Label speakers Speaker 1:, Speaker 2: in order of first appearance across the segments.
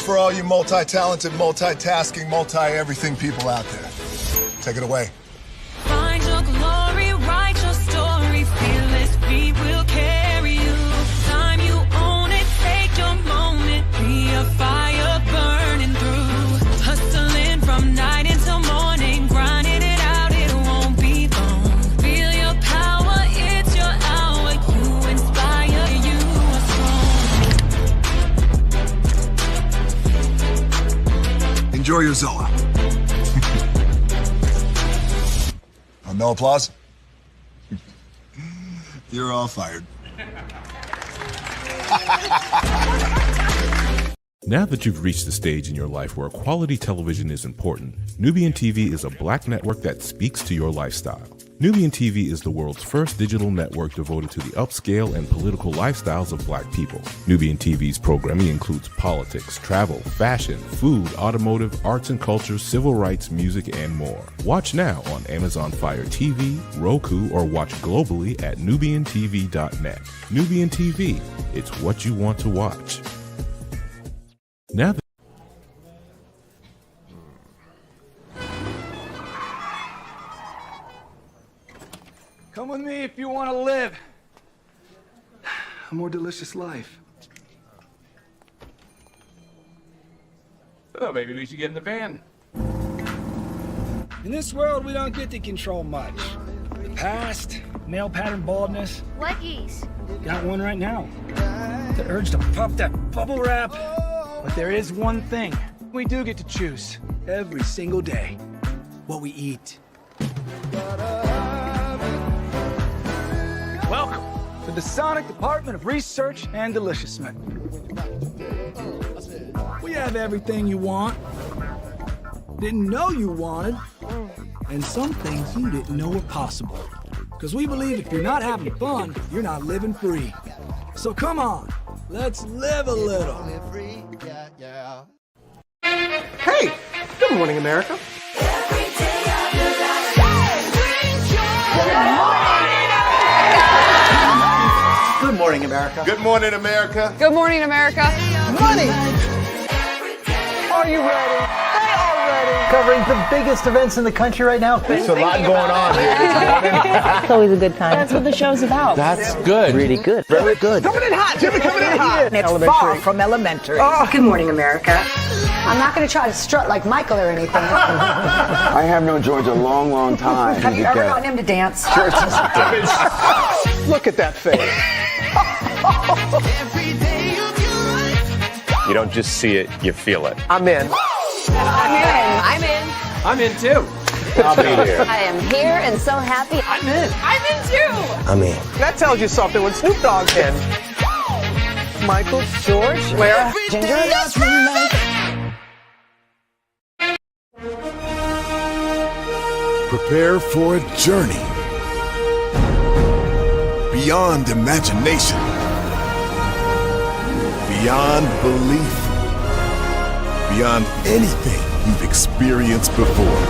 Speaker 1: for all you multi-talented, multitasking, multi-everything people out there. Take it away.
Speaker 2: Find your glory, write your story, fearless feet will carry you. Time you own it, take your moment, be a fire burning through. Hustling from night until morning, grinding it out, it won't be long. Feel your power, it's your hour, you inspire, you are strong.
Speaker 1: Enjoy your Zoa. No applause? You're all fired.
Speaker 3: Now that you've reached the stage in your life where quality television is important, Nubian TV is a black network that speaks to your lifestyle. Nubian TV is the world's first digital network devoted to the upscale and political lifestyles of black people. Nubian TV's programming includes politics, travel, fashion, food, automotive, arts and culture, civil rights, music, and more. Watch now on Amazon Fire TV, Roku, or watch globally at nubiantv.net. Nubian TV, it's what you want to watch. Now that
Speaker 4: Come with me if you want to live a more delicious life. Oh, maybe we should get in the van.
Speaker 5: In this world, we don't get to control much. The past, male pattern baldness.
Speaker 6: What geese?
Speaker 5: Got one right now. The urge to puff that bubble wrap.
Speaker 4: But there is one thing we do get to choose every single day: what we eat. Welcome to the Sonic Department of Research and Deliciousment. We have everything you want, didn't know you wanted, and some things you didn't know were possible. Because we believe if you're not having fun, you're not living free. So come on, let's live a little.
Speaker 7: Hey, good morning, America. Good morning, America.
Speaker 1: Good morning, America.
Speaker 8: Good morning, America.
Speaker 7: Money! Are you ready? They are ready. Covering the biggest events in the country right now.
Speaker 1: There's a lot going on here.
Speaker 8: It's always a good time. That's what the show's about.
Speaker 7: That's good.
Speaker 9: Really good. Very good.
Speaker 7: Coming in hot, Jimmy, coming in hot.
Speaker 9: It's far from elementary.
Speaker 8: Good morning, America.
Speaker 6: I'm not going to try to strut like Michael or anything.
Speaker 9: I have known George a long, long time.
Speaker 6: Have you ever gotten him to dance?
Speaker 7: Look at that face.
Speaker 10: You don't just see it, you feel it.
Speaker 7: I'm in.
Speaker 8: I'm in.
Speaker 4: I'm in too.
Speaker 10: I'll be here.
Speaker 8: I am here and so happy.
Speaker 4: I'm in.
Speaker 8: I'm in too.
Speaker 9: I'm in.
Speaker 7: That tells you something when Snoop Dogg's in. Michael, George, Lara, Ginger.
Speaker 1: Prepare for a journey beyond imagination, beyond belief, beyond anything you've experienced before.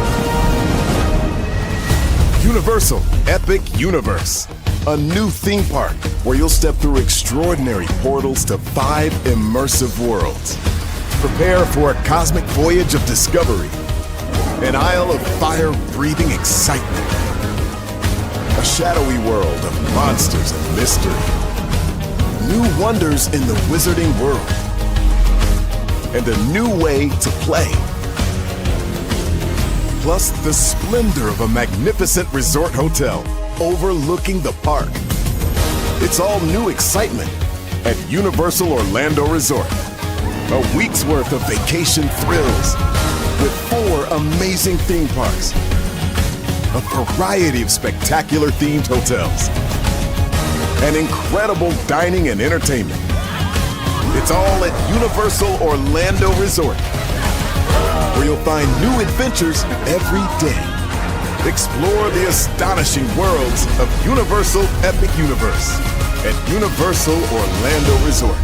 Speaker 1: Universal Epic Universe, a new theme park where you'll step through extraordinary portals to 5 immersive worlds. Prepare for a cosmic voyage of discovery, an isle of fire-breathing excitement, a shadowy world of monsters and mystery, new wonders in the wizarding world, and a new way to play. Plus the splendor of a magnificent resort hotel overlooking the park. It's all new excitement at Universal Orlando Resort. A week's worth of vacation thrills with 4 amazing theme parks, a variety of spectacular themed hotels, and incredible dining and entertainment. It's all at Universal Orlando Resort, where you'll find new adventures every day. Explore the astonishing worlds of Universal Epic Universe at Universal Orlando Resort.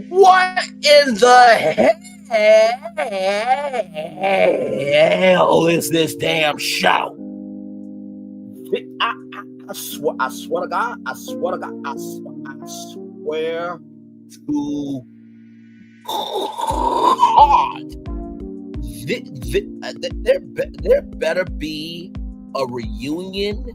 Speaker 11: What in the hell is this damn show? I swear to God, I swear to God, there better be a reunion.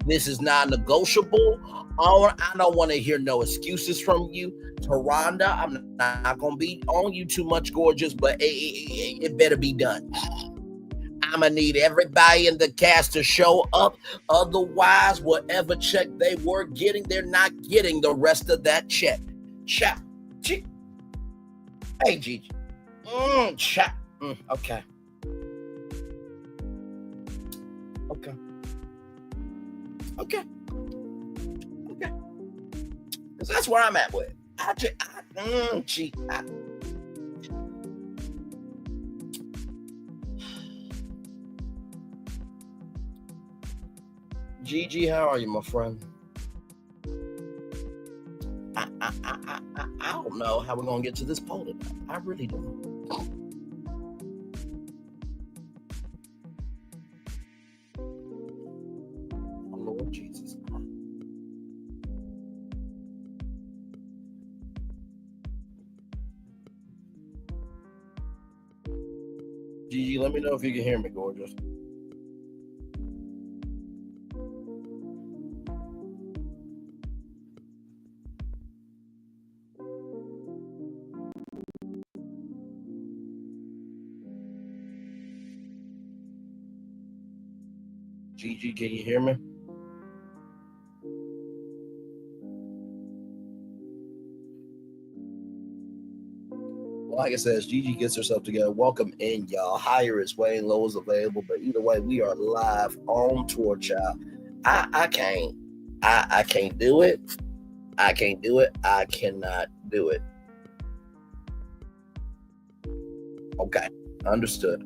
Speaker 11: This is non-negotiable. I don't want to hear no excuses from you, Taronda. I'm not gonna be on you too much, gorgeous, but it better be done. I'm gonna need everybody in the cast to show up. Otherwise, whatever check they were getting, they're not getting the rest of that check. Hey, Gigi. Okay. Because that's where I'm at with it. Jiji, how are you, my friend? I don't know how we're gonna get to this poll tonight. I really don't. Oh, Lord Jesus. Jiji, let me know if you can hear me, gorgeous. Gigi, can you hear me? Well, like I said, as Gigi gets herself together, welcome in, y'all. Higher is way, low is available, but either way, we are live on tour, child. I can't do it. I can't do it. I cannot do it. Okay, understood.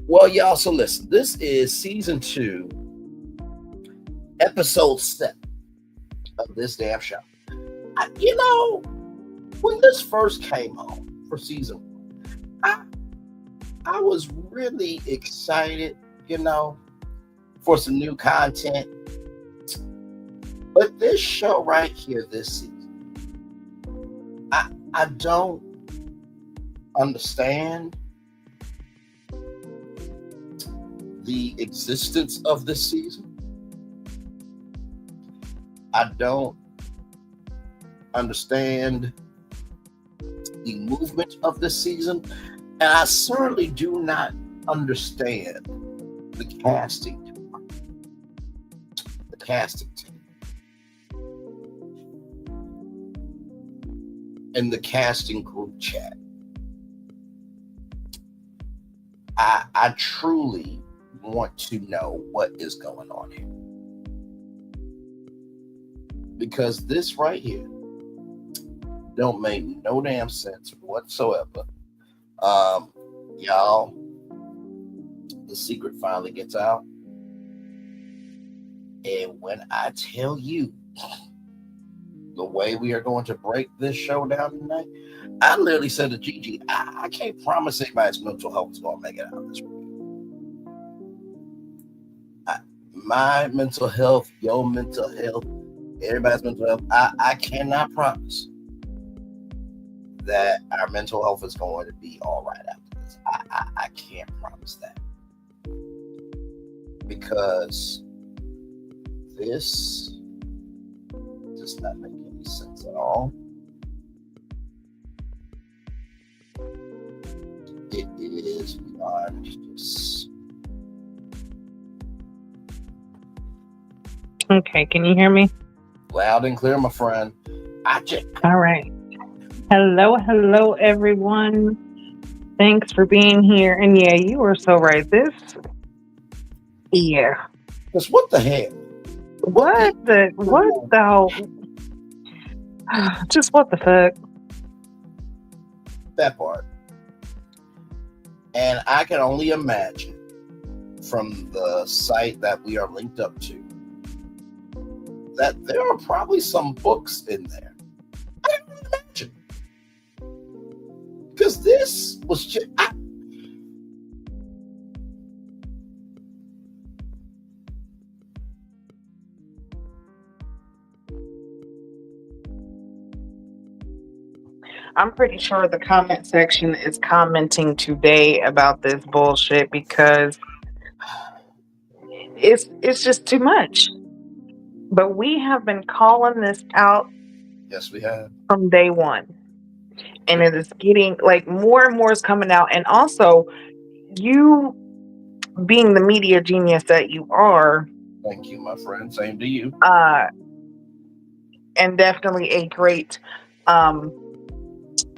Speaker 11: Well, y'all, so listen, this is season 2, episode 7 of this damn show. When this first came on for season 1, I was really excited, for some new content. But this show right here this season, I don't understand the existence of this season. I don't understand the movement of this season, and I certainly do not understand the casting team and the casting group chat. I truly want to know what is going on here, because this right here don't make no damn sense whatsoever. Y'all, the secret finally gets out, and when I tell you the way we are going to break this show down tonight, I literally said to Gigi, I can't promise anybody's mental health is going to make it out of this room. My mental health, your mental health, everybody's mental health, I cannot promise that our mental health is going to be all right after this. I can't promise that, because this does not make any sense at all. It is beyond just.
Speaker 12: Okay, can you hear me?
Speaker 11: Loud and clear, my friend.
Speaker 12: All right. Hello, everyone. Thanks for being here. And yeah, you were so right. Because
Speaker 11: what the hell?
Speaker 12: What the just what the fuck?
Speaker 11: That part. And I can only imagine from the site that we are linked up to that there are probably some books in there. I can imagine. was just.
Speaker 12: I'm pretty sure the comment section is commenting today about this bullshit because it's just too much. But we have been calling this out.
Speaker 11: Yes, we have.
Speaker 12: From day one. And it is getting like more and more is coming out. And also, you being the media genius that you are.
Speaker 11: Thank you, my friend. Same to you.
Speaker 12: And definitely a great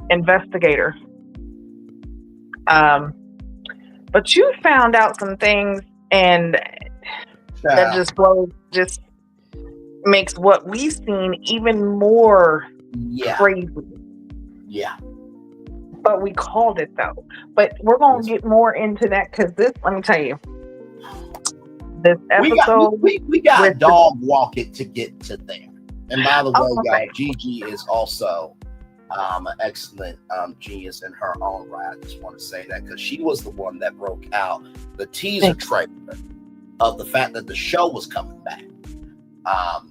Speaker 12: investigator. But you found out some things, and that just makes what we've seen even more crazy.
Speaker 11: Yeah.
Speaker 12: But we called it though. But we're gonna get more into that because this. Let me tell you, this episode
Speaker 11: we got to dog walk it to get to there. And by the way, y'all, Jiji is also an excellent genius in her own right. I just want to say that because she was the one that broke out the teaser trailer of the fact that the show was coming back.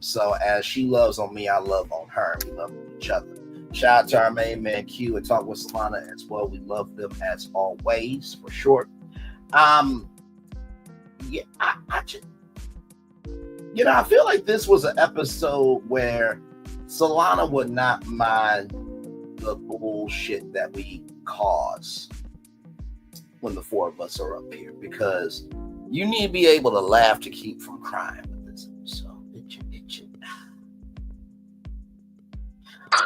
Speaker 11: So as she loves on me, I love on her. We love each other. Shout out to our main man Q and Talk with Solana as well. We love them as always, for sure. Yeah, I just, I feel like this was an episode where Solana would not mind the bullshit that we cause when the four of us are up here, because you need to be able to laugh to keep from crying with this episode.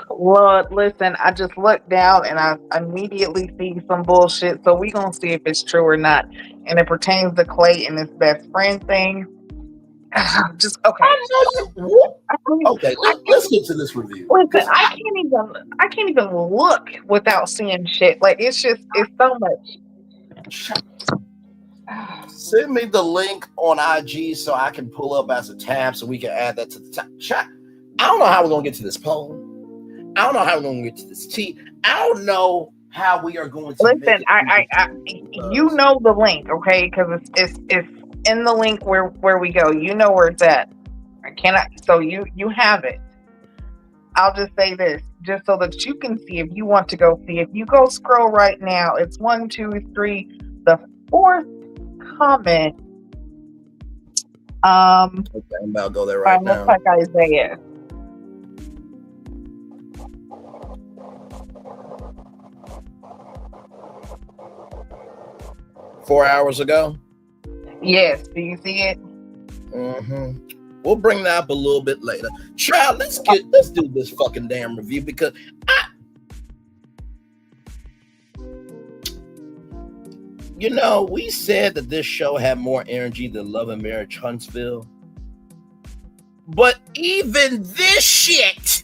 Speaker 12: Lord, listen, I just looked down and I immediately see some bullshit. So we gonna see if it's true or not. And it pertains to Clay and his best friend thing. Just okay.
Speaker 11: Okay, let's get to this review.
Speaker 12: Listen, I can't even look without seeing shit. Like it's so much.
Speaker 11: Send me the link on IG so I can pull up as a tab so we can add that to the top. Chat. I don't know how we're gonna get to this poll. I don't know how we're going to get to this tea. I don't know how we are going to.
Speaker 12: Listen, you know the link, okay? Because it's in the link where we go. You know where it's at. I cannot. So you have it. I'll just say this, just so that you can see if you want to go see. If you go scroll right now, it's 1, 2, 3. The fourth comment.
Speaker 11: Okay, I'm about to go there right now.
Speaker 12: Looks like Isaiah.
Speaker 11: 4 hours ago.
Speaker 12: Yes, do you see it?
Speaker 11: Mm-hmm. We'll bring that up a little bit later. Child, let's do this fucking damn review because we said that this show had more energy than Love and Marriage Huntsville. But even this shit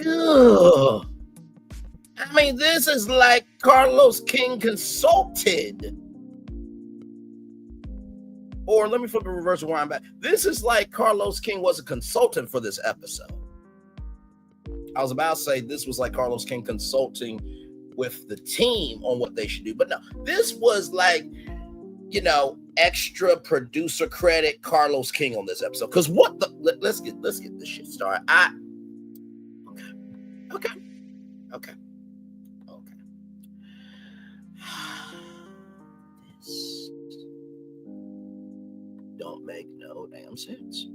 Speaker 11: ugh. I mean, this is like Carlos King consulted. Or let me flip it reverse where I'm back. This is like Carlos King was a consultant for this episode. I was about to say this was like Carlos King consulting with the team on what they should do. But no, this was like, extra producer credit Carlos King on this episode. Because let's get this shit started. Okay. This don't make no damn sense.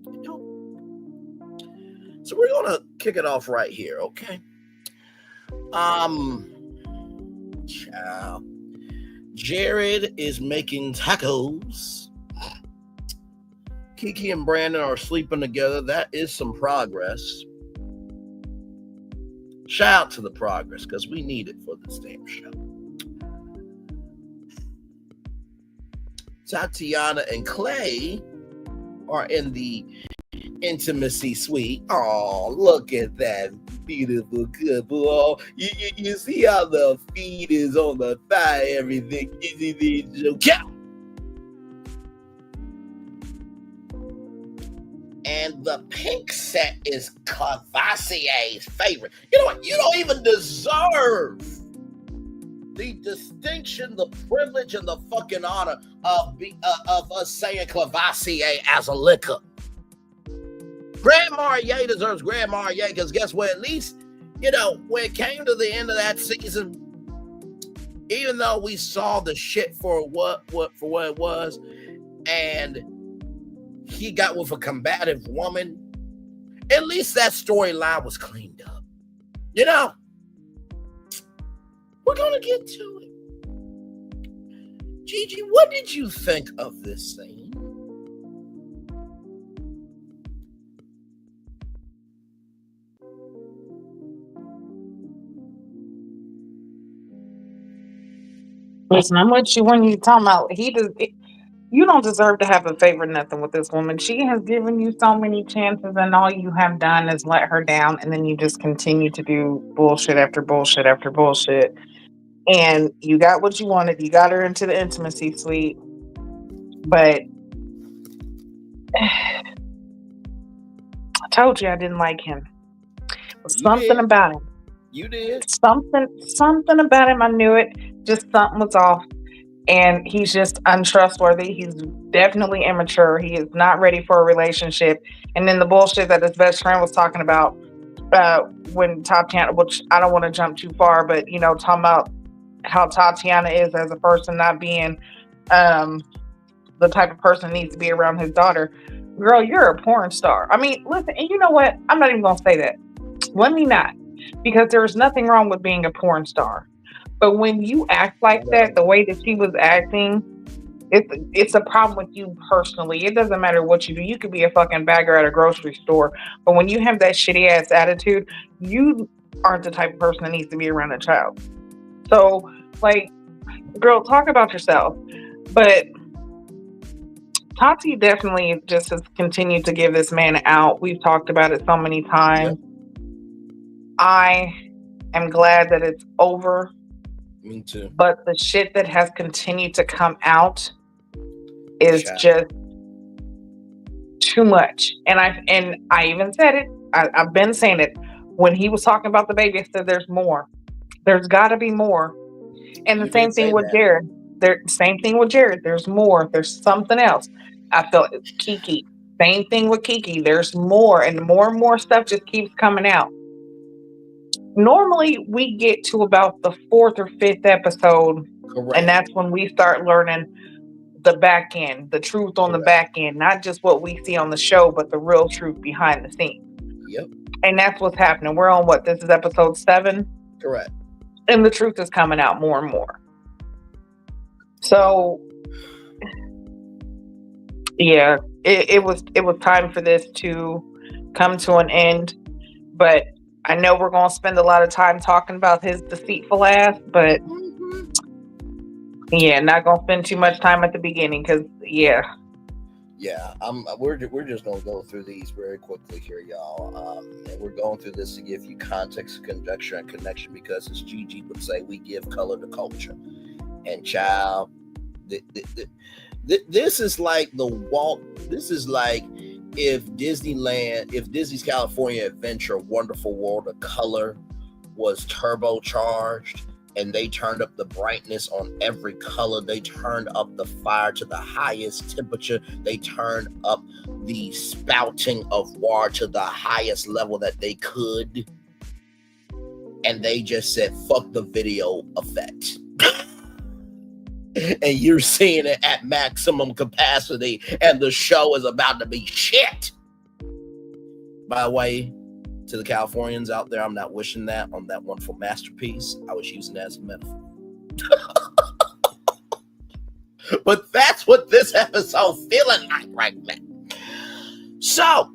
Speaker 11: It don't. So we're gonna kick it off right here, okay? Child. Jared is making tacos. Kiki and Brandon are sleeping together. That is some progress. Shout out to the progress because we need it for this damn show. Tatiana and Clay are in the intimacy suite. Oh, look at that beautiful couple. Oh, you see how the feet is on the thigh, everything. And the pink set is Cavassier's favorite. You know what? You don't even deserve the distinction, the privilege, and the fucking honor of us saying Cavassier as a liquor. Grand Marnier deserves Grand Marnier because guess what? At least, when it came to the end of that season, even though we saw the shit for what it was, and he got with a combative woman, at least that storyline was cleaned up. We're gonna get to it. Jiji, what did you think of this scene?
Speaker 12: Listen, I'm with you when you talking about you don't deserve to have a favorite nothing with this woman. She has given you so many chances, and all you have done is let her down, and then you just continue to do bullshit after bullshit after bullshit. And you got what you wanted. You got her into the intimacy suite. But I told you I didn't like him. Something about him.
Speaker 11: You did.
Speaker 12: Something about him. I knew it. Just something was off. And he's just untrustworthy. He's definitely immature. He is not ready for a relationship. And then the bullshit that his best friend was talking about when Tatiana, which I don't want to jump too far, but talking about how Tatiana is as a person, not being the type of person that needs to be around his daughter. Girl, you're a porn star. I mean, listen, and you know what? I'm not even going to say that. Let me not. Because there's nothing wrong with being a porn star. But when you act like that, the way that she was acting, it's a problem with you personally. It doesn't matter what you do. You could be a fucking bagger at a grocery store. But when you have that shitty ass attitude, you aren't the type of person that needs to be around a child. So, girl, talk about yourself. But Tati definitely just has continued to give this man out. We've talked about it so many times. Yep. I am glad that it's over.
Speaker 11: Me too.
Speaker 12: But the shit that has continued to come out is just too much. And I even said it. I've been saying it. When he was talking about the baby, I said there's more. There's got to be more. And the same thing with Jared. Same thing with Jared. There's more. There's something else. I felt Kiki. Same thing with Kiki. There's more and more stuff just keeps coming out. Normally, we get to about the 4th or 5th episode, correct, and that's when we start learning the back end, the truth on the back end, not just what we see on the show, but the real truth behind the scenes.
Speaker 11: Yep.
Speaker 12: And that's what's happening. We're on this is episode 7?
Speaker 11: Correct.
Speaker 12: And the truth is coming out more and more. So, yeah, it was time for this to come to an end, but I know we're going to spend a lot of time talking about his deceitful ass, but yeah, not going to spend too much time at the beginning because, yeah.
Speaker 11: Yeah, we're just going to go through these very quickly here, y'all. And we're going through this to give you context, conjecture, and connection because, as Jiji would say, we give color to culture. And child, this is like this is like if Disney's California Adventure Wonderful World of Color was turbocharged and they turned up the brightness on every color, they turned up the fire to the highest temperature, they turned up the spouting of water to the highest level that they could, and they just said, fuck the video effect. And you're seeing it at maximum capacity, and the show is about to be shit. By the way, to the Californians out there, I'm not wishing that on that wonderful masterpiece. I was using that as a metaphor. But that's what this episode feeling like right now. So,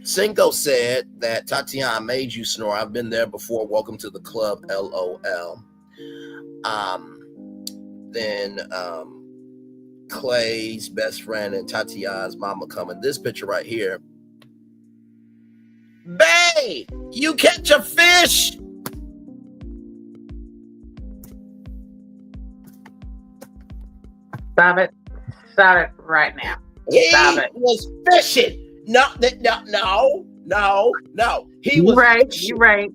Speaker 11: Cinco said that Tatiana made you snore. I've been there before. Welcome to the club, LOL. Then Clay's best friend and Tatiana's mama coming. This picture right here. Babe, you catch a fish.
Speaker 12: Stop it. Stop it right now.
Speaker 11: He was fishing. No. He was
Speaker 12: right.
Speaker 11: fishing.
Speaker 12: You're right.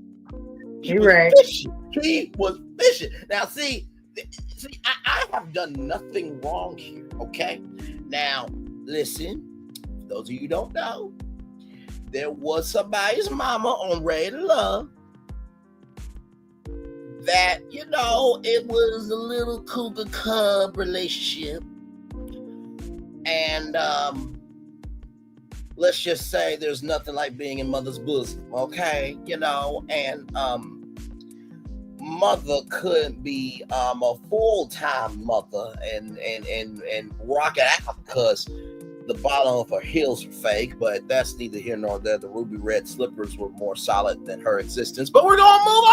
Speaker 11: He was fishing. He was fishing. Now, see, I have done nothing wrong here. Okay. Now, listen. For those of you who don't know, there was somebody's mama on Ready to Love that, you know, it was a little cougar cub relationship. And let's just say there's nothing like being in mother's bosom, okay? You know, and mother couldn't be a full-time mother and rock it out because the bottom of her heels were fake, but that's neither here nor there. The ruby red slippers were more solid than her existence. But we're gonna move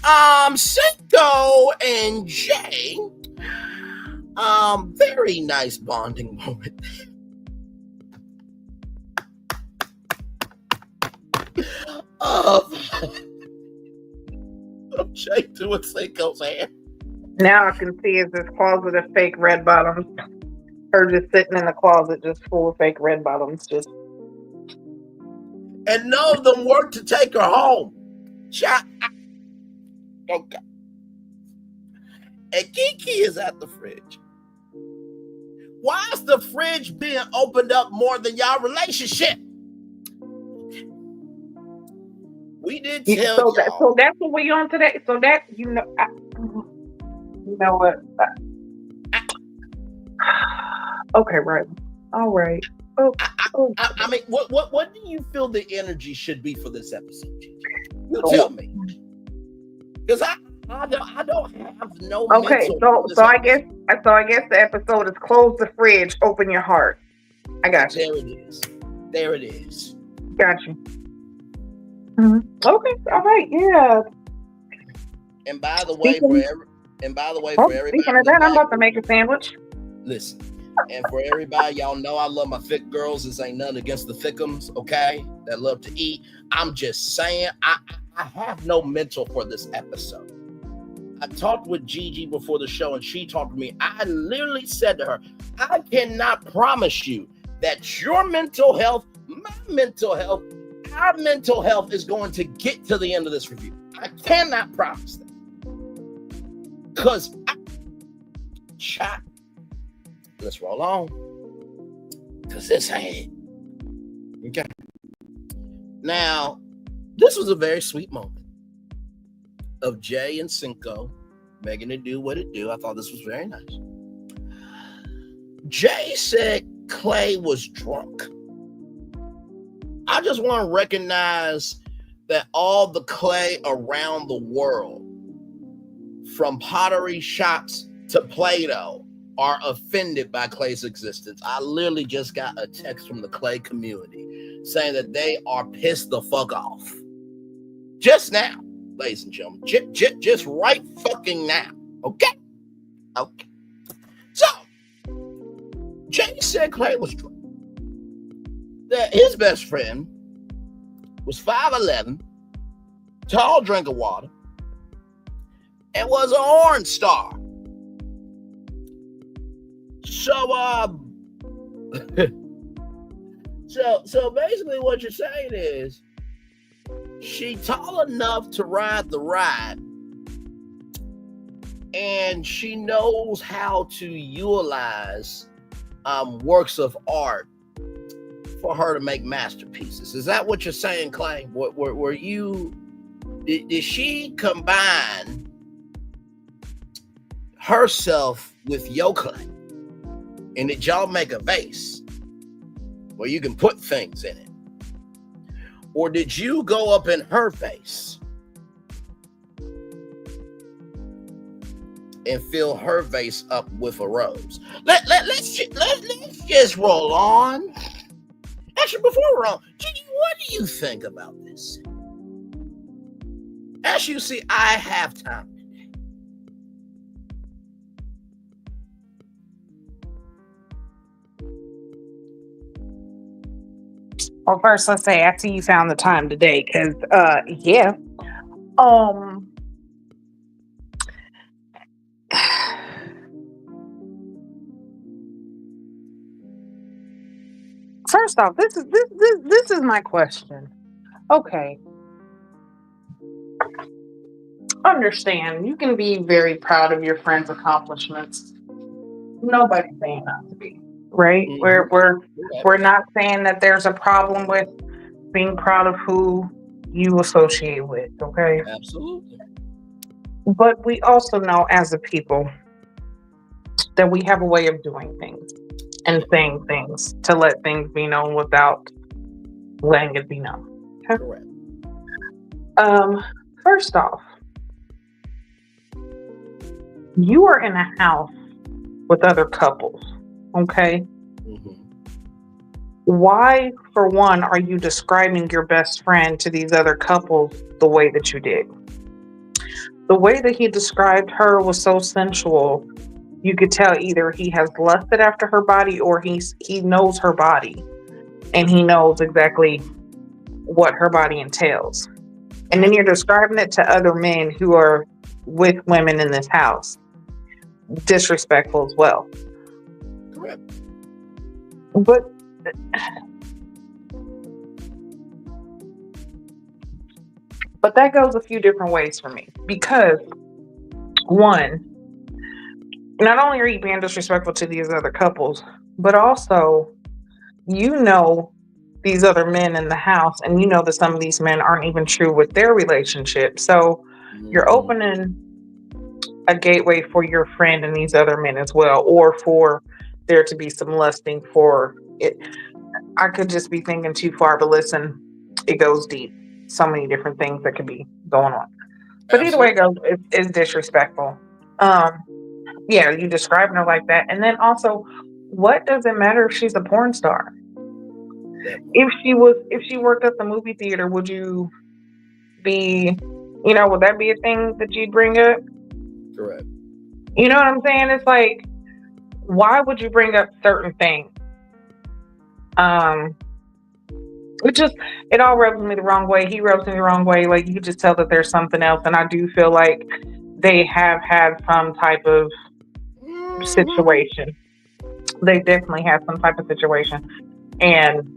Speaker 11: on. Cinco and Jay, very nice bonding moment. of Jay doing Cinco's hair.
Speaker 12: Now I can see is this closet of fake red bottoms. Her just sitting in the closet, just full of fake red bottoms, just.
Speaker 11: And none of them work to take her home. Okay. And Kiki is at the fridge. Why is the fridge being opened up more than y'all relationship? We did tell y'all.
Speaker 12: So that's what we on today. So that you know what? Okay, right. All right.
Speaker 11: I mean, what do you feel the energy should be for this episode, Gigi? You tell me, because I don't have no.
Speaker 12: Okay, so I guess the episode is close the fridge, open your heart. I got you.
Speaker 11: There it is.
Speaker 12: Got you. Mm-hmm. Okay, all right, yeah.
Speaker 11: And by the way, for everybody,
Speaker 12: speaking of that, I'm about to make a sandwich.
Speaker 11: Listen, and for everybody, y'all know I love my thick girls. This ain't nothing against the thickums, okay? That love to eat. I'm just saying, I have no mental for this episode. I talked with Jiji before the show, and she talked to me. I literally said to her, I cannot promise you that your mental health, my mental health, our mental health is going to get to the end of this review. I cannot promise that. Because let's roll on. Because this ain't it. Okay. Now, this was a very sweet moment of Jay and Cinco making it do what it do. I thought this was very nice. Jay said Clay was drunk. I just want to recognize that all the Clay around the world, from pottery shops to Play-Doh, are offended by Clay's existence. I literally just got a text from the Clay community saying that they are pissed the fuck off. Just now, ladies and gentlemen. Just right fucking now. Okay? Okay. So, Jay said Clay was drunk. That his best friend was 5'11", tall drink of water, and was an orange star. So so basically what you're saying is she tall enough to ride the ride, and she knows how to utilize works of art for her to make masterpieces. Is that what you're saying, Clay? Were you? Did she combine herself with your clay? And did y'all make a vase where you can put things in it? Or did you go up in her vase and fill her vase up with a rose? Let's just roll on. Actually, before we roll on, Gigi, what do you think about this? As you see, I have time.
Speaker 12: Well, first, let's say after you found the time today, because yeah, first off, this is my question. Okay. Understand, you can be very proud of your friends' accomplishments. Nobody's saying not to be, right? We're not saying that there's a problem with being proud of who you associate with, okay?
Speaker 11: Absolutely.
Speaker 12: But we also know as a people that we have a way of doing things and saying things to let things be known without letting it be known. Okay?
Speaker 11: Correct.
Speaker 12: First off, you are in a house with other couples, okay? Why, for one, are you describing your best friend to these other couples the way that you did? The way that he described her was so sensual. You could tell either he has lusted after her body or he knows her body and he knows exactly what her body entails. And then you're describing it to other men who are with women in this house. Disrespectful as well.
Speaker 11: Correct.
Speaker 12: But that goes a few different ways for me. Because, one, not only are you being disrespectful to these other couples, but also, you know these other men in the house, and you know that some of these men aren't even true with their relationship. So you're opening a gateway for your friend and these other men as well, or for there to be some lusting for it. I could just be thinking too far, but listen, it goes deep. So many different things that could be going on. But either way it goes, it's disrespectful. Yeah, you describing her like that. And then also, what does it matter if she's a porn star? If she worked at the movie theater, would you be, would that be a thing that you'd bring up?
Speaker 11: Correct.
Speaker 12: You know what I'm saying? It's like, why would you bring up certain things? It all rubs me the wrong way. He rubs me the wrong way. Like, you could just tell that there's something else. And I do feel like they have had some type of situation. They definitely had some type of situation. And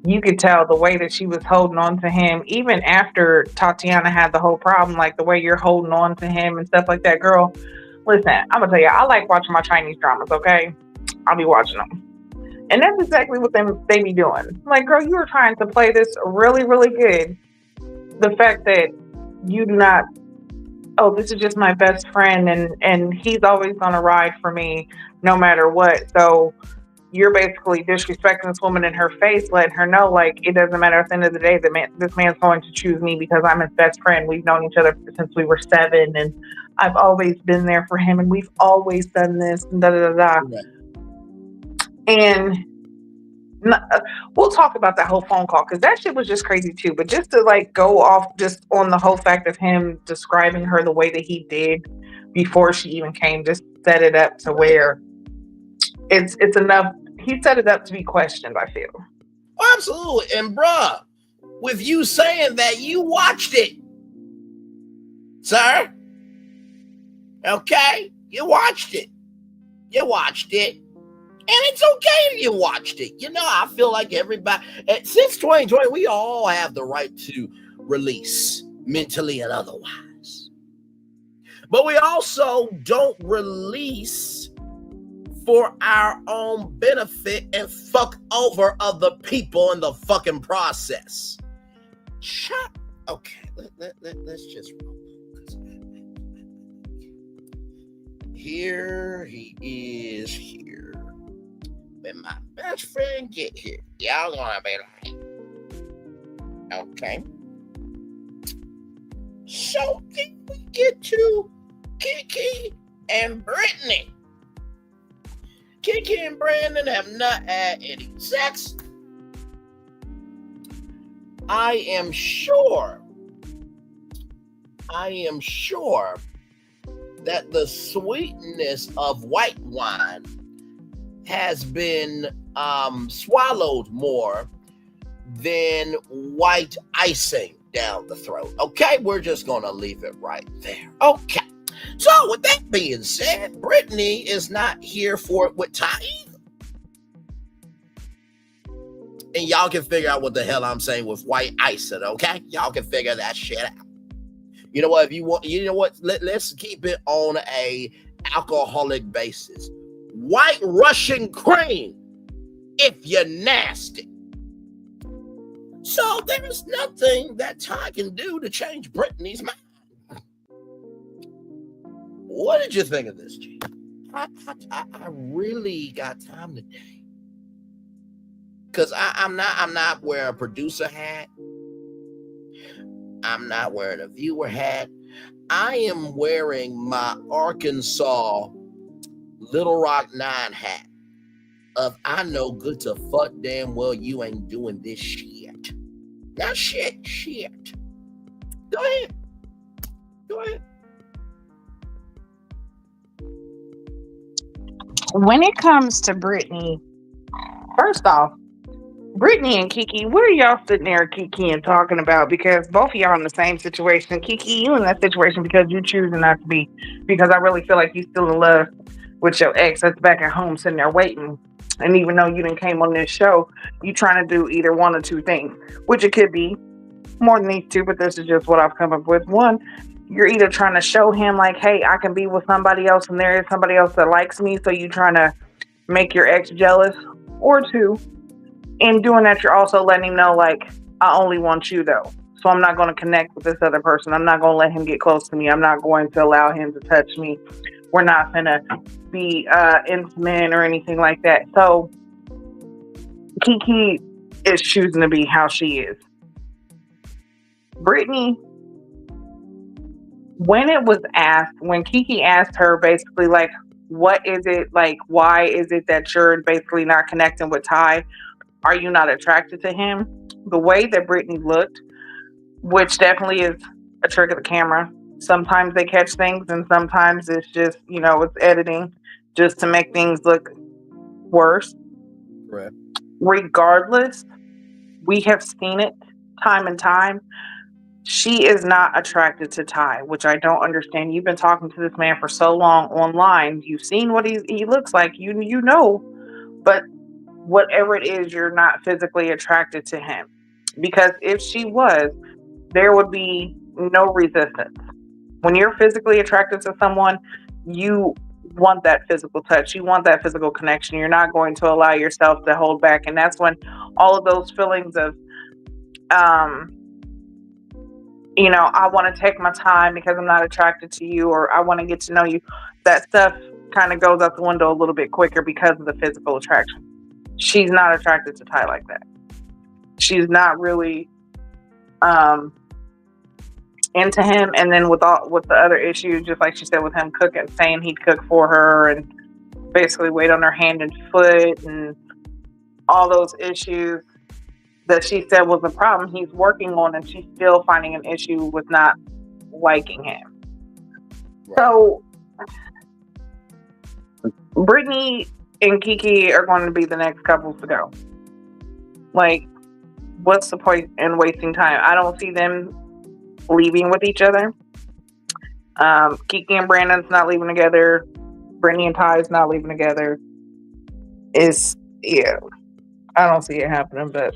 Speaker 12: you could tell the way that she was holding on to him, even after Tatiana had the whole problem, like the way you're holding on to him and stuff like that. Girl, listen, I'm going to tell you, I like watching my Chinese dramas, okay? I'll be watching them. And that's exactly what they be doing. Like, girl, you were trying to play this really, really good. The fact that you do not, this is just my best friend and he's always going to ride for me no matter what. So you're basically disrespecting this woman in her face, letting her know, like, it doesn't matter at the end of the day, this man's going to choose me because I'm his best friend. We've known each other since we were 7 and I've always been there for him and we've always done this and da-da-da-da. Right. And we'll talk about that whole phone call because that shit was just crazy too. But just to like go off just on the whole fact of him describing her the way that he did before she even came, just set it up to where it's enough. He set it up to be questioned, I feel.
Speaker 11: Oh, absolutely. And bruh, with you saying that you watched it, sir. Okay? You watched it. And it's okay if you watched it. I feel like everybody, since 2020, we all have the right to release mentally and otherwise. But we also don't release for our own benefit and fuck over other people in the fucking process. Okay, let's just roll. Here he is here. When my best friend get here, y'all gonna be like, okay. So then we get to Kiki and Brittany. Kiki and Brandon have not had any sex. I am sure that the sweetness of white wine has been swallowed more than white icing down the throat. Okay, we're just gonna leave it right there. Okay, so with that being said, Brittany is not here for it with Ty either. mean, y'all can figure out what the hell I'm saying with white icing, okay? Y'all can figure that shit out. You know what? If you want, you know what? Let's keep it on a alcoholic basis. White Russian cream, if you're nasty. So there's nothing that Ty can do to change Brittany's mind. What did you think of this, G? I really got time today. Because I'm not wearing a producer hat. I'm not wearing a viewer hat. I am wearing my Arkansas Little Rock 9 hat of I know good to fuck damn well you ain't doing this shit. Now shit. Go ahead.
Speaker 12: When it comes to Brittany, first off, Brittany and Kiki, what are y'all sitting there, Kiki, and talking about? Because both of y'all in the same situation. Kiki, you in that situation because you choosing not to be. Because I really feel like you still in love with your ex that's back at home sitting there waiting. And even though you didn't came on this show, you trying to do either one or two things, which it could be more than these two, but this is just what I've come up with. One, you're either trying to show him like, hey, I can be with somebody else and there is somebody else that likes me, so you trying to make your ex jealous. Or two, in doing that, you're also letting him know, like, I only want you, though. So I'm not going to connect with this other person. I'm not going to let him get close to me. I'm not going to allow him to touch me. We're not going to be intimate or anything like that. So Kiki is choosing to be how she is. Brittany, when Kiki asked her basically, like, what is it, like, why is it that you're basically not connecting with Ty? Are you not attracted to him? The way that Brittany looked, which definitely is a trick of the camera. Sometimes they catch things and sometimes it's just, it's editing just to make things look worse.
Speaker 11: Right.
Speaker 12: Regardless, we have seen it time and time. She is not attracted to Ty, which I don't understand. You've been talking to this man for so long online. You've seen what he looks like. You know, but whatever it is, you're not physically attracted to him. Because if she was, there would be no resistance. When you're physically attracted to someone, you want that physical touch. You want that physical connection. You're not going to allow yourself to hold back. And that's when all of those feelings of, I want to take my time because I'm not attracted to you, or I want to get to know you, that stuff kind of goes out the window a little bit quicker because of the physical attraction. She's not attracted to Ty like that. She's not really into him. And then with the other issues, just like she said with him cooking, saying he'd cook for her and basically wait on her hand and foot and all those issues that she said was a problem he's working on, and she's still finding an issue with not liking him. Right. So Brittany and Kiki are going to be the next couples to go. Like, what's the point in wasting time? I don't see them leaving with each other. Kiki and Brandon's not leaving together. Brittany and Ty's not leaving together. I don't see it happening, but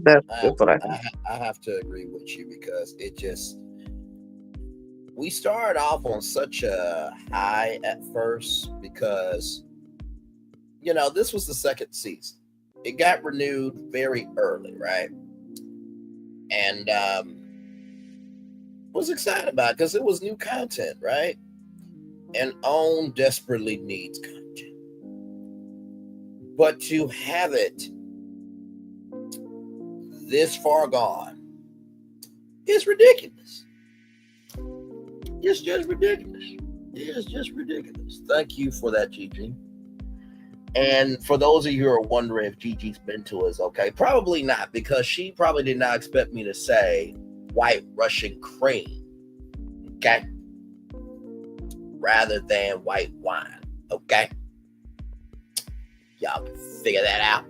Speaker 12: that's what I think.
Speaker 11: I have to agree with you because we started off on such a high at first because, this was the second season. It got renewed very early, right? And was excited about it because it was new content, right? And OWN desperately needs content. But to have it this far gone is ridiculous. It's just ridiculous. It's just ridiculous. Thank you for that, Jiji. And for those of you who are wondering if Gigi's been to us, okay, probably not, because she probably did not expect me to say white Russian cream, okay, rather than white wine, okay? Y'all can figure that out.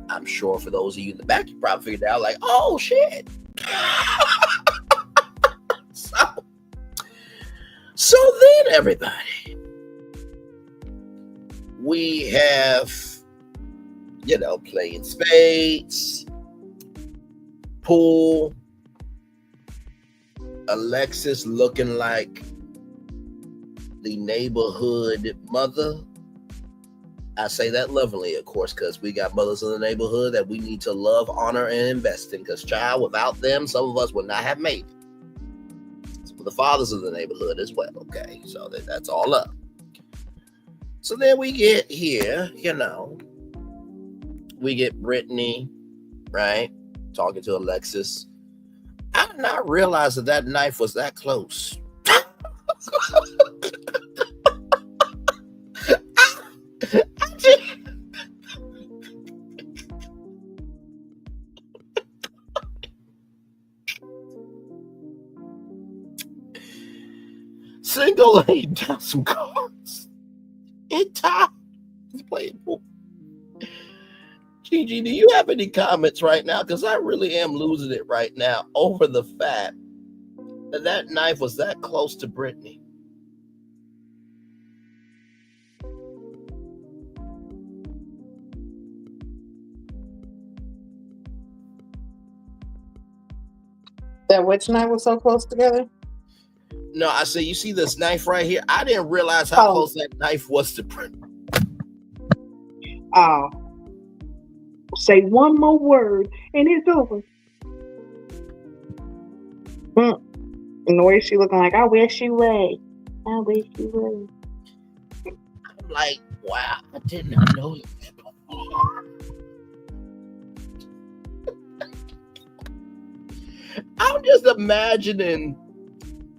Speaker 11: I'm sure for those of you in the back, you probably figured out like, oh, shit. So then, everybody, we have playing spades, pool. Alexis looking like the neighborhood mother. I say that lovingly, of course, because we got mothers in the neighborhood that we need to love, honor, and invest in. Because, child, without them, some of us would not have made it. Some of the fathers of the neighborhood as well, okay? So that's all up. So then we get here, we get Brittany, right? Talking to Alexis. I did not realize that knife was that close. Single laid down some cards. In time. He's playing pool. Jiji, do you have any comments right now? Because I really am losing it right now over the fact that knife was that close to Brittany.
Speaker 12: That which knife was so close together?
Speaker 11: No, I say, you see this knife right here? I didn't realize how close that knife was to Brittany.
Speaker 12: Oh. Say one more word and it's over. And the way she looking like, I wish you would. I wish you would.
Speaker 11: I'm like, wow, I did not know that before. I'm just imagining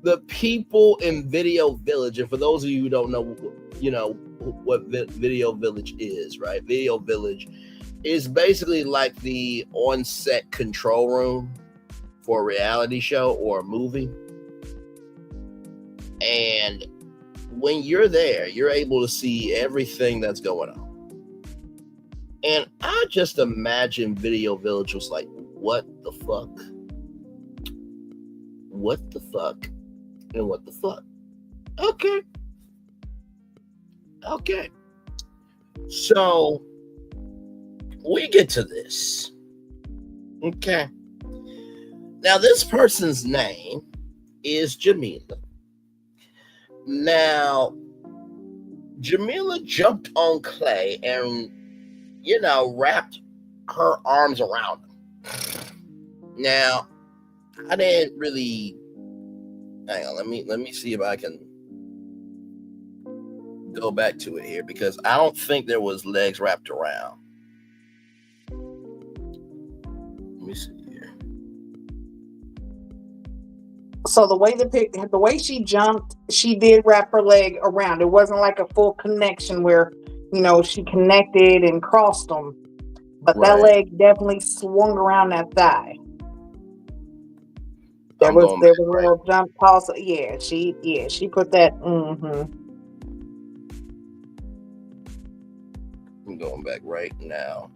Speaker 11: the people in Video Village, and for those of you who don't know, what Video Village is, right? Video Village is basically like the on-set control room for a reality show or a movie. And when you're there, you're able to see everything that's going on. And I just imagine Video Village was like, what the fuck? What the fuck? And what the fuck? Okay. So we get to this. Okay. Now this person's name is Jamila. Now, Jamila jumped on Clay and, wrapped her arms around him. Now, I didn't really. Hang on, let me see if I can go back to it here, because I don't think there was legs wrapped around. Let me see here.
Speaker 12: So the way she jumped, she did wrap her leg around. It wasn't like a full connection where, she connected and crossed them. But
Speaker 11: Right.
Speaker 12: that leg definitely swung around that thigh. There was a little jump pause. Yeah, she put that.
Speaker 11: I'm going back right now.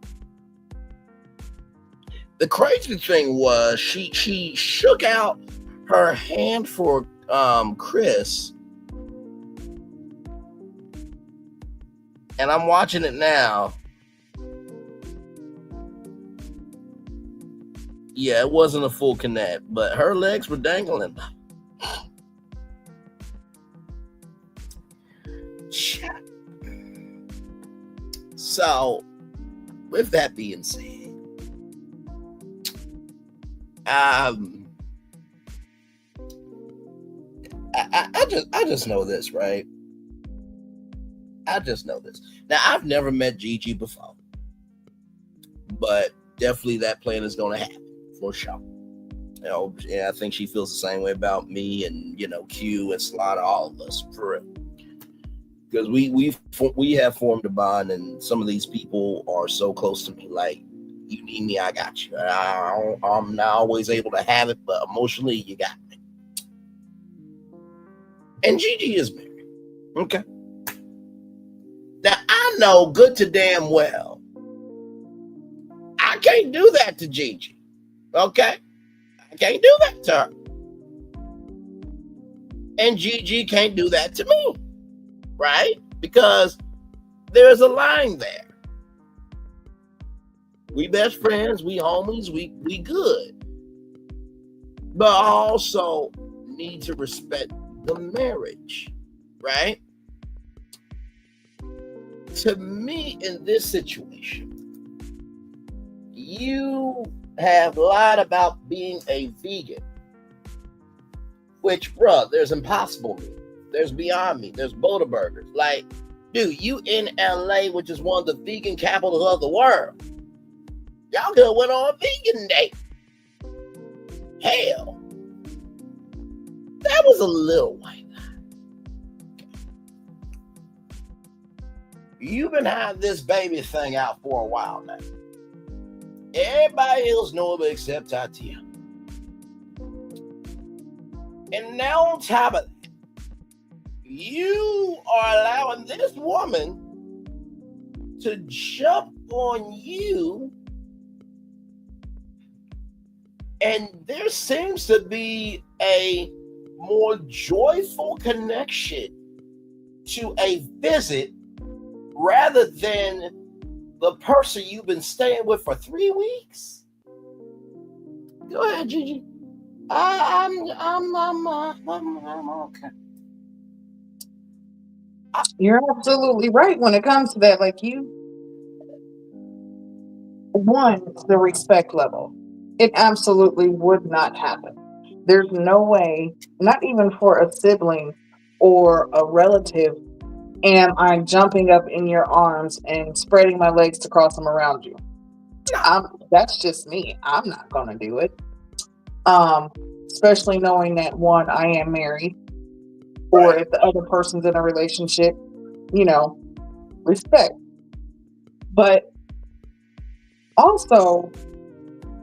Speaker 11: The crazy thing was she shook out her hand for Chris, and I'm watching it now. Yeah, it wasn't a full connect, but her legs were dangling. So, with that being said, I just know this, right? I just know this. Now, I've never met Jiji before, but definitely that plan is going to happen for sure. I think she feels the same way about me and Q and Slaughter, all of us, for real. Because we have formed a bond, and some of these people are so close to me. Like, you need me, I got you. I'm not always able to have it, but emotionally, you got me. And Jiji is married. Okay. Now, I know good to damn well I can't do that to Jiji. Okay? I can't do that to her. And Jiji can't do that to me. Right? Because there's a line there. We best friends, we homies, we good. But I also need to respect the marriage, right? To me, in this situation, you have lied about being a vegan, which, bruh, there's Impossible Meat, there's Beyond Meat, there's Boda Burgers. Like, dude, you in LA, which is one of the vegan capitals of the world. Y'all could have went on a vegan day. Hell, that was a little white lie. You've been having this baby thing out for a while now. Everybody else knows it except Tatiana. And now on top of that, you are allowing this woman to jump on you, and there seems to be a more joyful connection to a visit rather than the person you've been staying with for 3 weeks. Go ahead, Jiji. I'm okay.
Speaker 12: You're absolutely right when it comes to that. Like, the respect level. It absolutely would not happen. There's no way, not even for a sibling or a relative, am I jumping up in your arms and spreading my legs to cross them around you. That's just me. I'm not going to do it. Especially knowing that, one, I am married, or if the other person's in a relationship, respect. But also,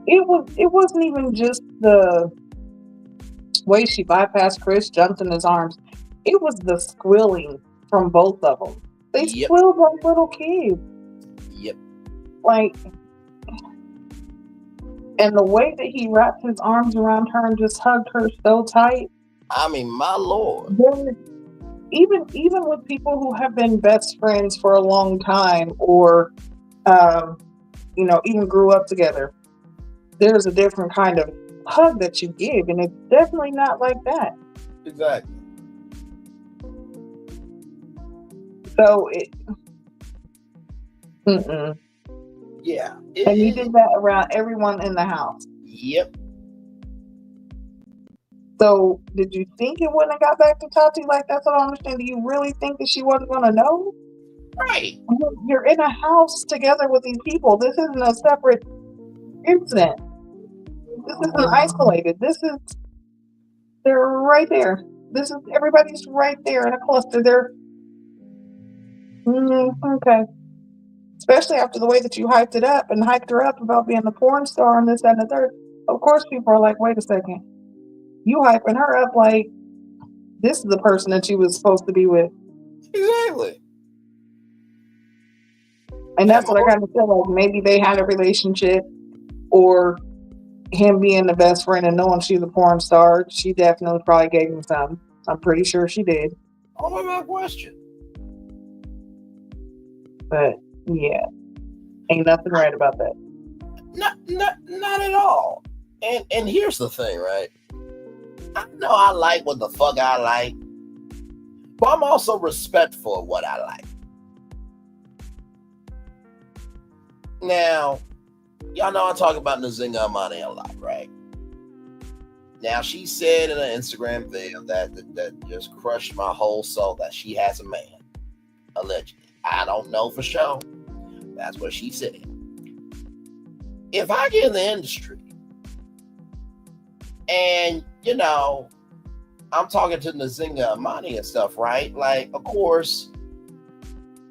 Speaker 12: it wasn't even just the way she bypassed Chris, jumped in his arms. It was the squealing from both of them. They squealed like little kids.
Speaker 11: Yep.
Speaker 12: Like, and the way that he wrapped his arms around her and just hugged her so tight.
Speaker 11: I mean, my Lord.
Speaker 12: Even with people who have been best friends for a long time, or even grew up together, there's a different kind of hug that you give, and it's definitely not like that.
Speaker 11: Exactly.
Speaker 12: So
Speaker 11: yeah.
Speaker 12: And you did that around everyone in the house.
Speaker 11: Yep.
Speaker 12: So did you think it wouldn't have got back to Tati? Like, that's what I understand. Do you really think that she wasn't going to know?
Speaker 11: Right.
Speaker 12: You're in a house together with these people. This isn't a separate incident. This isn't isolated. They're right there. Everybody's right there in a cluster. They're okay. Especially after the way that you hyped her up about being the porn star and this, that, and the third. Of course, people are like, wait a second. You hyping her up like this is the person that she was supposed to be with.
Speaker 11: Exactly.
Speaker 12: And that's what I kind of feel like. Maybe they had a relationship, or him being the best friend and knowing she's a porn star, she definitely probably gave him some. I'm pretty sure she did.
Speaker 11: Oh, my question.
Speaker 12: But yeah, ain't nothing right about that.
Speaker 11: Not at all. And here's the thing, right? I know I like what the fuck I like, but I'm also respectful of what I like. Now, y'all know I talk about Nzinga Amani a lot, right? Now, she said in an Instagram video that just crushed my whole soul that she has a man, allegedly. I don't know for sure. That's what she said. If I get in the industry and, I'm talking to Nzinga Amani and stuff, right? Like, of course,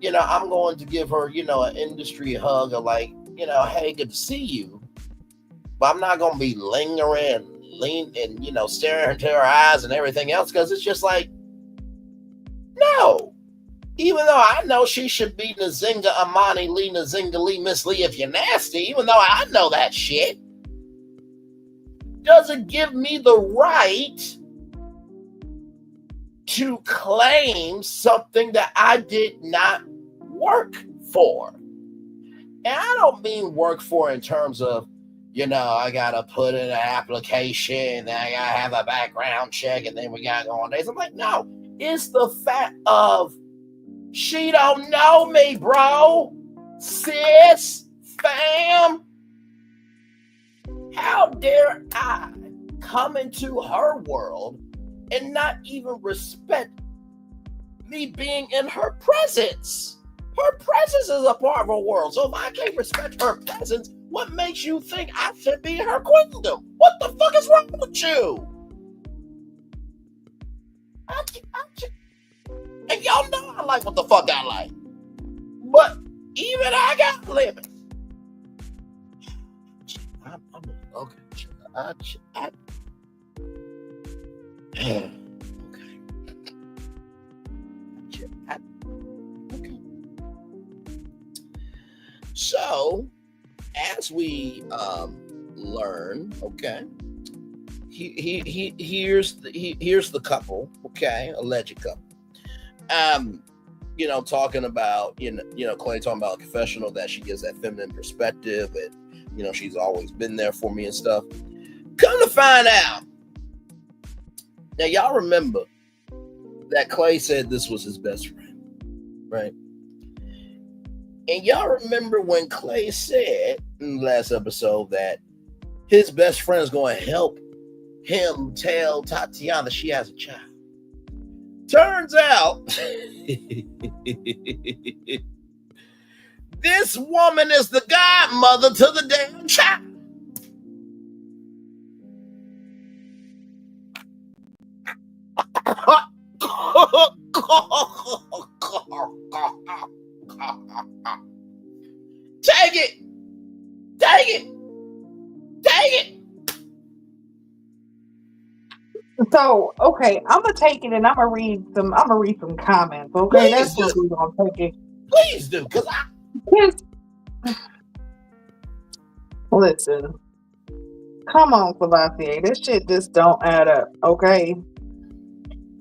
Speaker 11: I'm going to give her, an industry hug of like, hey, good to see you. But I'm not going to be lingering and staring into her eyes and everything else, because it's just like, no. Even though I know she should be Nzinga Amani Lee, Nzinga Lee, Miss Lee if you're nasty, even though I know that shit, doesn't give me the right to claim something that I did not work for. And I don't mean work for in terms of, I gotta put in an application, then I gotta have a background check, and then we gotta go on dates. I'm like, no, it's the fact of she don't know me, bro. Sis, fam. How dare I come into her world and not even respect me being in her presence? Her presence is a part of her world. So if I can't respect her presence, what makes you think I should be in her queendom? What the fuck is wrong with you? And y'all know I like what the fuck I like. But even I got limits. Okay. So, as we learn, okay, here's the couple, okay, alleged couple. Talking about Clay talking about a confessional that she gives that feminine perspective, and she's always been there for me and stuff. Come to find out, now y'all remember that Clay said this was his best friend, right? And y'all remember when Clay said in the last episode that his best friend is going to help him tell Tatiana she has a child. Turns out, this woman is the godmother to the damn child. Take it.
Speaker 12: So, okay, I'm gonna take it and I'm gonna read some comments. Okay,
Speaker 11: Please
Speaker 12: that's what we're gonna take it.
Speaker 11: Please do, because
Speaker 12: listen. Come on, Cavassier. This shit just don't add up. Okay.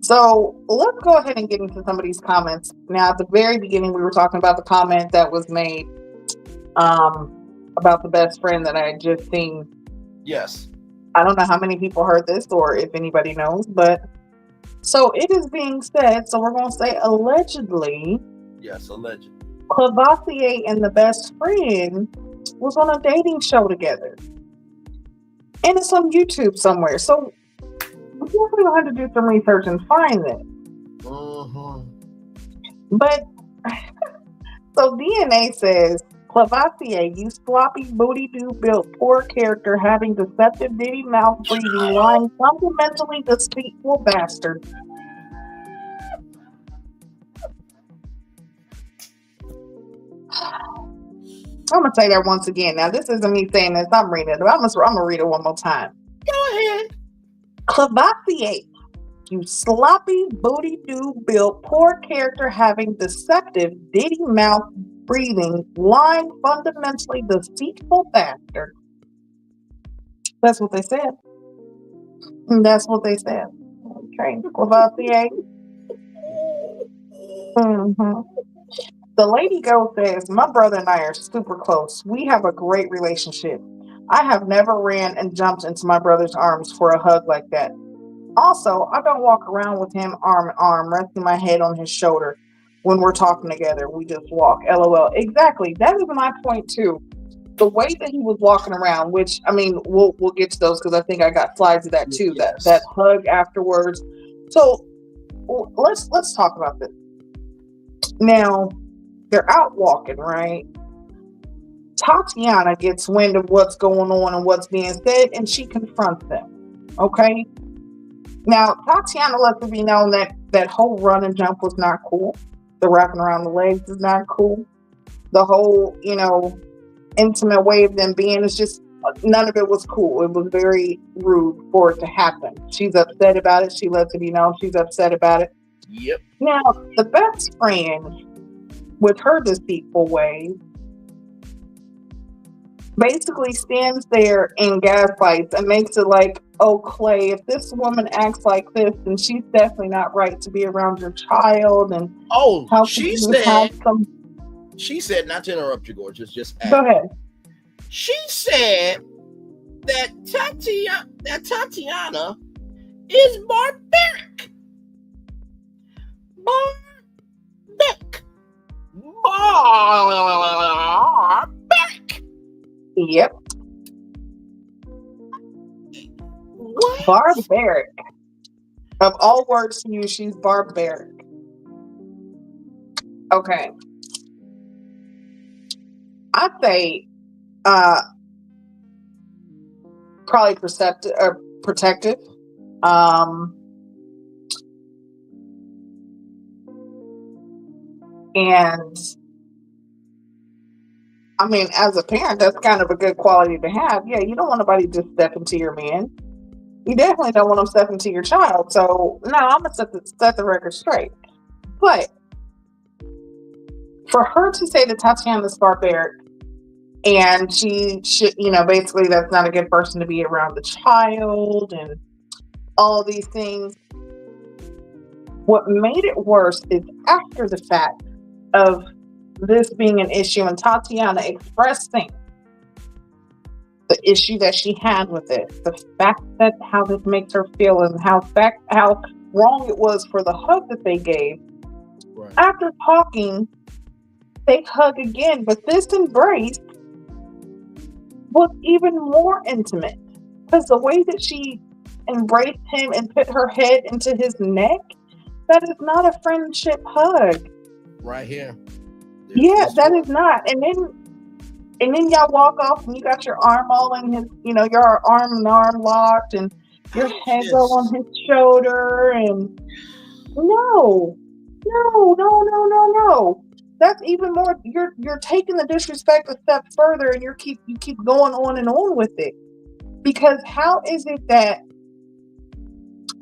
Speaker 12: So let's go ahead and get into some of these comments. Now, at the very beginning, we were talking about the comment that was made about the best friend that I had just seen.
Speaker 11: Yes.
Speaker 12: I don't know how many people heard this or if anybody knows, but so it is being said, so we're going to say allegedly.
Speaker 11: Yes, allegedly.
Speaker 12: Cavassier and the best friend was on a dating show together. And it's on YouTube somewhere. So we definitely going to have to do some research and find it. But, so DNA says, Cavassier, you sloppy booty-doo built poor character having deceptive ditty mouth breathing lying fundamentally deceitful bastard. I'm gonna say that once again. Now, this isn't me saying this. I'm reading it. I'm gonna read it one more time.
Speaker 11: Go ahead.
Speaker 12: Cavassier, you sloppy booty-doo built poor character having deceptive ditty mouth breathing, lying, fundamentally deceitful bastard. That's what they said. That's what they said. Okay, Cavassier. The lady Go says, my brother and I are super close. We have a great relationship. I have never ran and jumped into my brother's arms for a hug like that. Also, I don't walk around with him arm in arm, resting my head on his shoulder. When we're talking together, we just walk. LOL. Exactly. That is my point too. The way that he was walking around, which I mean, we'll get to those because I think I got slides of that too.
Speaker 11: Yes.
Speaker 12: That hug afterwards. So let's talk about this. Now they're out walking, right? Tatiana gets wind of what's going on and what's being said, and she confronts them. Okay. Now Tatiana lets it be known that whole run and jump was not cool. The wrapping around the legs is not cool. The whole, intimate way of them being is just, none of it was cool. It was very rude for it to happen. She's upset about it. She lets it be known she's upset about it.
Speaker 11: Yep.
Speaker 12: Now, the best friend, with her deceitful ways, basically stands there and gaslights and makes it like, oh, Clay, if this woman acts like this, then she's definitely not right to be around your child. And
Speaker 11: how she said, She said, not to interrupt you, gorgeous, just ask.
Speaker 12: Go ahead.
Speaker 11: She said that Tatiana is barbaric. Barbaric.
Speaker 12: Yep.
Speaker 11: What?
Speaker 12: Barbaric. Of all words to use, she's barbaric. Okay. I'd say probably protective. And I mean, as a parent, that's kind of a good quality to have. Yeah, you don't want nobody just step into your man. You definitely don't want them stepping to your child. So no, I'm gonna set the record straight. But for her to say that Tatiana's barbaric and she should, basically that's not a good person to be around the child and all these things. What made it worse is after the fact of this being an issue and Tatiana expressing the issue that she had with it, the fact that how this makes her feel and how wrong it was for the hug that they gave. Right. After talking, they hug again, but this embrace was even more intimate because the way that she embraced him and put her head into his neck, that is not a friendship hug.
Speaker 11: Right here.
Speaker 12: That is not. And then y'all walk off and you got your arm all in his, your arm in arm locked and your head go on his shoulder and no. That's even more. You're taking the disrespect a step further and you keep going on and on with it. Because how is it that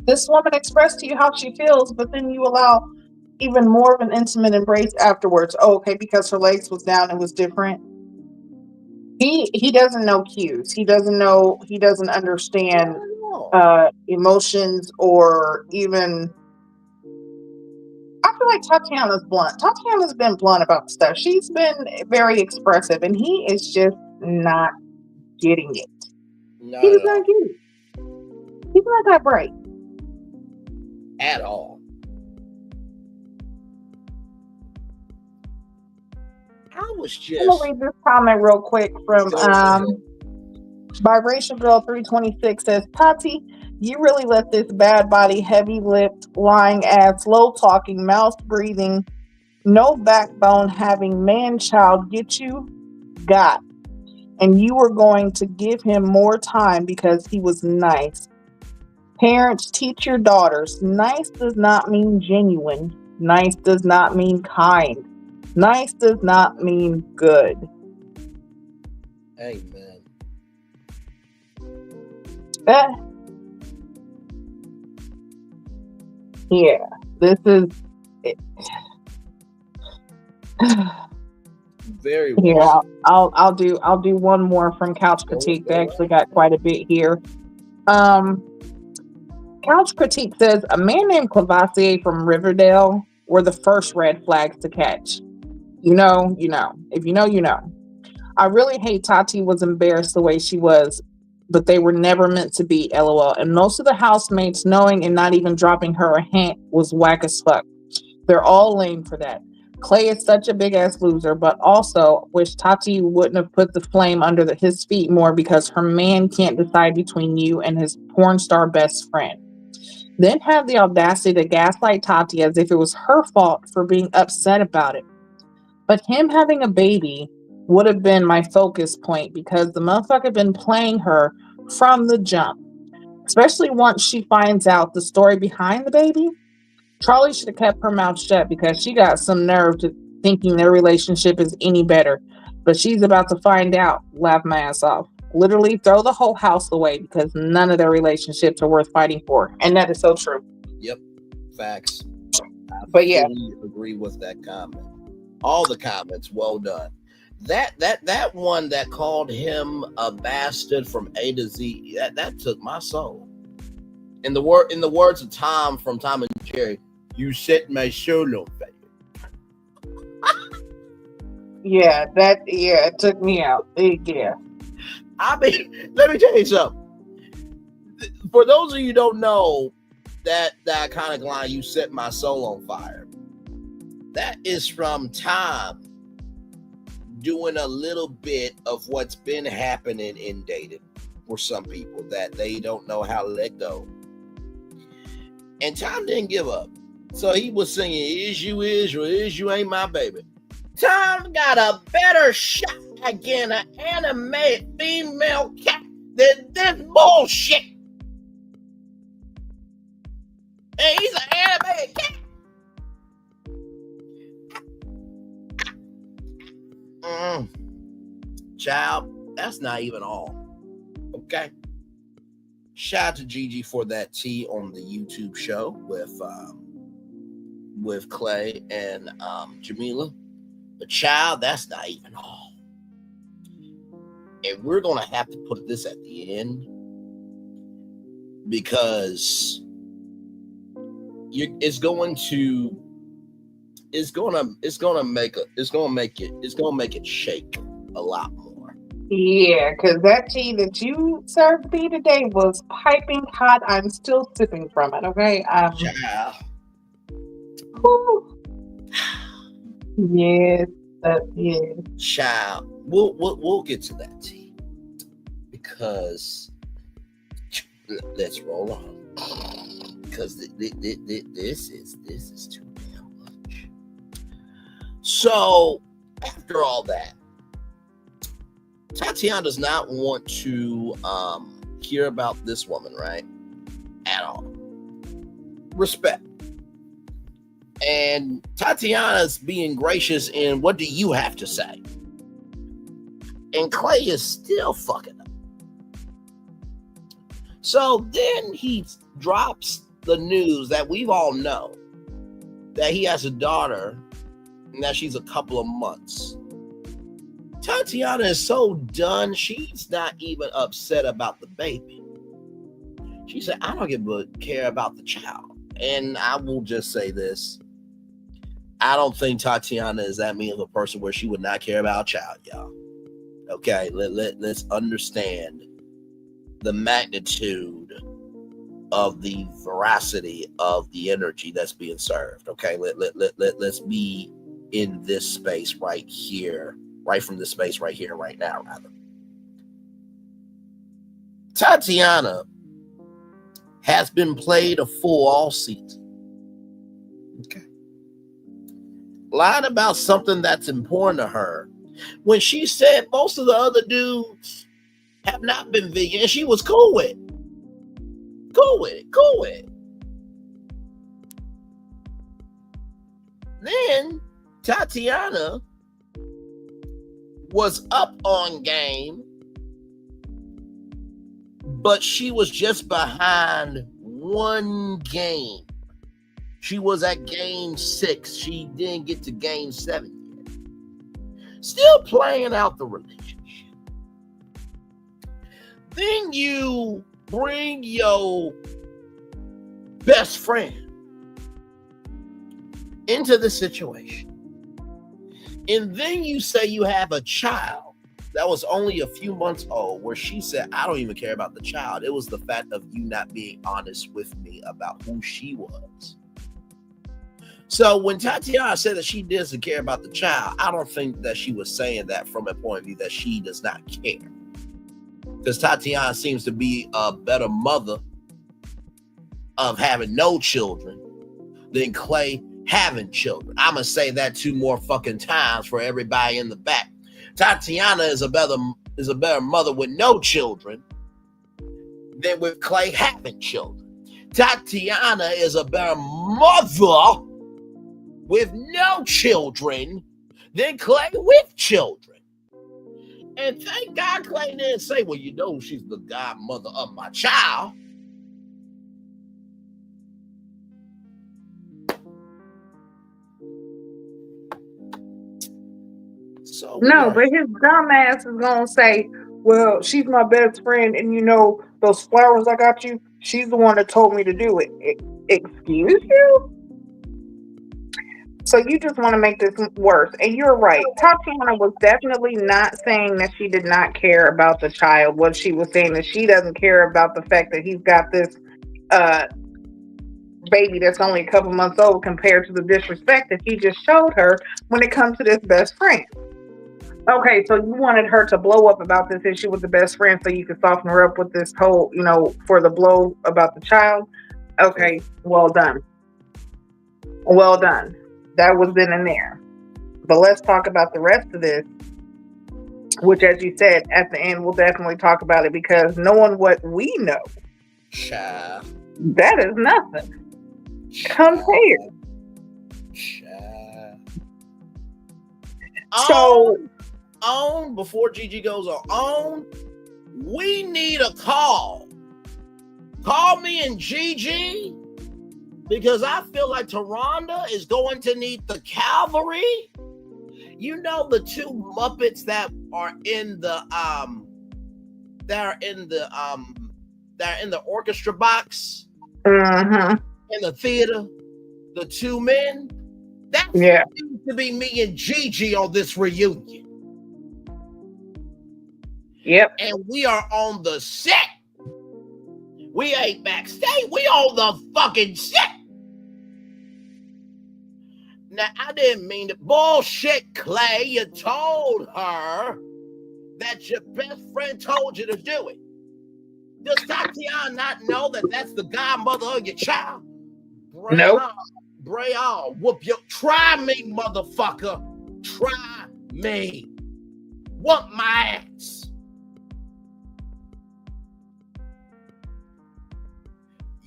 Speaker 12: this woman expressed to you how she feels, but then you allow even more of an intimate embrace afterwards? Oh, okay, because her legs was down, it was different. He doesn't know cues. He doesn't understand emotions or even. I feel like Tatiana's blunt. Tatiana's been blunt about stuff. She's been very expressive, and he is just not getting it. He's not getting it. He's not that bright
Speaker 11: at all. I'm
Speaker 12: gonna read this comment real quick from Vibration Girl 326 says, Tati, you really let this bad body, heavy lipped, lying ass, low talking, mouth breathing, no backbone having man child get you got. And you were going to give him more time because he was nice. Parents, teach your daughters. Nice does not mean genuine. Nice does not mean kind. Nice does not mean good.
Speaker 11: Amen.
Speaker 12: Yeah, this is it.
Speaker 11: Very
Speaker 12: well. Yeah, I'll do one more from Couch Critique. They actually got quite a bit here. Couch Critique says a man named Clavasier from Riverdale were the first red flags to catch. You know. If you know, you know. I really hate Tati was embarrassed the way she was, but they were never meant to be, LOL. And most of the housemates knowing and not even dropping her a hint was whack as fuck. They're all lame for that. Clay is such a big ass loser, but also wish Tati wouldn't have put the flame under his feet more because her man can't decide between you and his porn star best friend. Then have the audacity to gaslight Tati as if it was her fault for being upset about it. But him having a baby would have been my focus point because the motherfucker been playing her from the jump. Especially once she finds out the story behind the baby. Charli should have kept her mouth shut because she got some nerve to thinking their relationship is any better. But she's about to find out. Laugh my ass off. Literally throw the whole house away because none of their relationships are worth fighting for. And that is so true.
Speaker 11: Yep. Facts.
Speaker 12: But yeah.
Speaker 11: Agree with that comment. All the comments, well done. That one that called him a bastard from A to Z, that took my soul. In the words of Tom from Tom and Jerry, you set my soul on fire.
Speaker 12: it took me out. Yeah.
Speaker 11: I mean, let me tell you something. For those of you who don't know, that iconic line, "You set my soul on fire," that is from Time doing a little bit of what's been happening in dating for some people, that they don't know how to let go. And Time didn't give up. So he was singing, "Is you Israel, is you ain't my baby." Time got a better shot at getting an animated female cat than this bullshit. And he's an animated cat. Child, that's not even all. Okay. Shout out to Jiji for that tea on the YouTube show with Clay and Jamila. But child, that's not even all. And we're gonna have to put this at the end because it's gonna make it shake a lot more.
Speaker 12: Yeah, because that tea that you served me today was piping hot. I'm still sipping from it. Okay.
Speaker 11: Child.
Speaker 12: Yes. Yes.
Speaker 11: Child. We'll get to that tea because let's roll on. Because this is too damn much. So after all that, Tatiana does not want to hear about this woman, right? At all. Respect. And Tatiana's being gracious in, "What do you have to say?" And Clay is still fucking up. So then he drops the news that we've all know, that he has a daughter and that she's a couple of months. Tatiana is so done, she's not even upset about the baby. She said, "I don't care about the child." And I will just say this. I don't think Tatiana is that mean of a person where she would not care about a child, y'all. Okay, let's understand the magnitude of the veracity of the energy that's being served. Okay, let's be in this space right here, right from this space right here, right now, rather. Tatiana has been played a fool all season. Okay. Lied about something that's important to her when she said most of the other dudes have not been vegan, and she was cool with it. Cool with it. Then Tatiana was up on game, but she was just behind one game. She was at game 6. She didn't get to game 7 yet. Still playing out the relationship. Then you bring your best friend into the situation. And then you say you have a child that was only a few months old, where she said, "I don't even care about the child. It was the fact of you not being honest with me about who she was." So when Tatiana said that she doesn't care about the child, I don't think that she was saying that from a point of view that she does not care. Because Tatiana seems to be a better mother of having no children than Clay having children. I'm going to say that 2 more fucking times for everybody in the back. Tatiana is a better mother with no children than with Clay having children. Tatiana is a better mother with no children than Clay with children. And thank God Clay didn't say, "Well, you know, she's the godmother of my child." So
Speaker 12: no, but his dumb ass is gonna say, "Well, she's my best friend, and you know those flowers I got you, she's the one that told me to do it." Excuse you? So you just want to make this worse. And you're right. Tatiana was definitely not saying that she did not care about the child. What she was saying is she doesn't care about the fact that he's got this baby that's only a couple months old compared to the disrespect that he just showed her when it comes to this best friend. Okay, so you wanted her to blow up about this issue with the best friend so you could soften her up with this whole, for the blow about the child. Okay, well done. Well done. That was then and there. But let's talk about the rest of this, which, as you said, at the end, we'll definitely talk about it because knowing what we know, that is nothing compared.
Speaker 11: So, before Gigi goes on, we need a call. Call me and Gigi because I feel like Taronda is going to need the cavalry. You know the two Muppets that are in the orchestra box in the theater, the two men. That's needs to be me and Gigi on this reunion.
Speaker 12: Yep.
Speaker 11: And we are on the set. We ain't backstage. We on the fucking set. Now, I didn't mean to bullshit, Clay. You told her that your best friend told you to do it. Does Tatiana not know that that's the godmother of your child? Braylon, whoop your. Try me, motherfucker. Try me. Whoop my ass.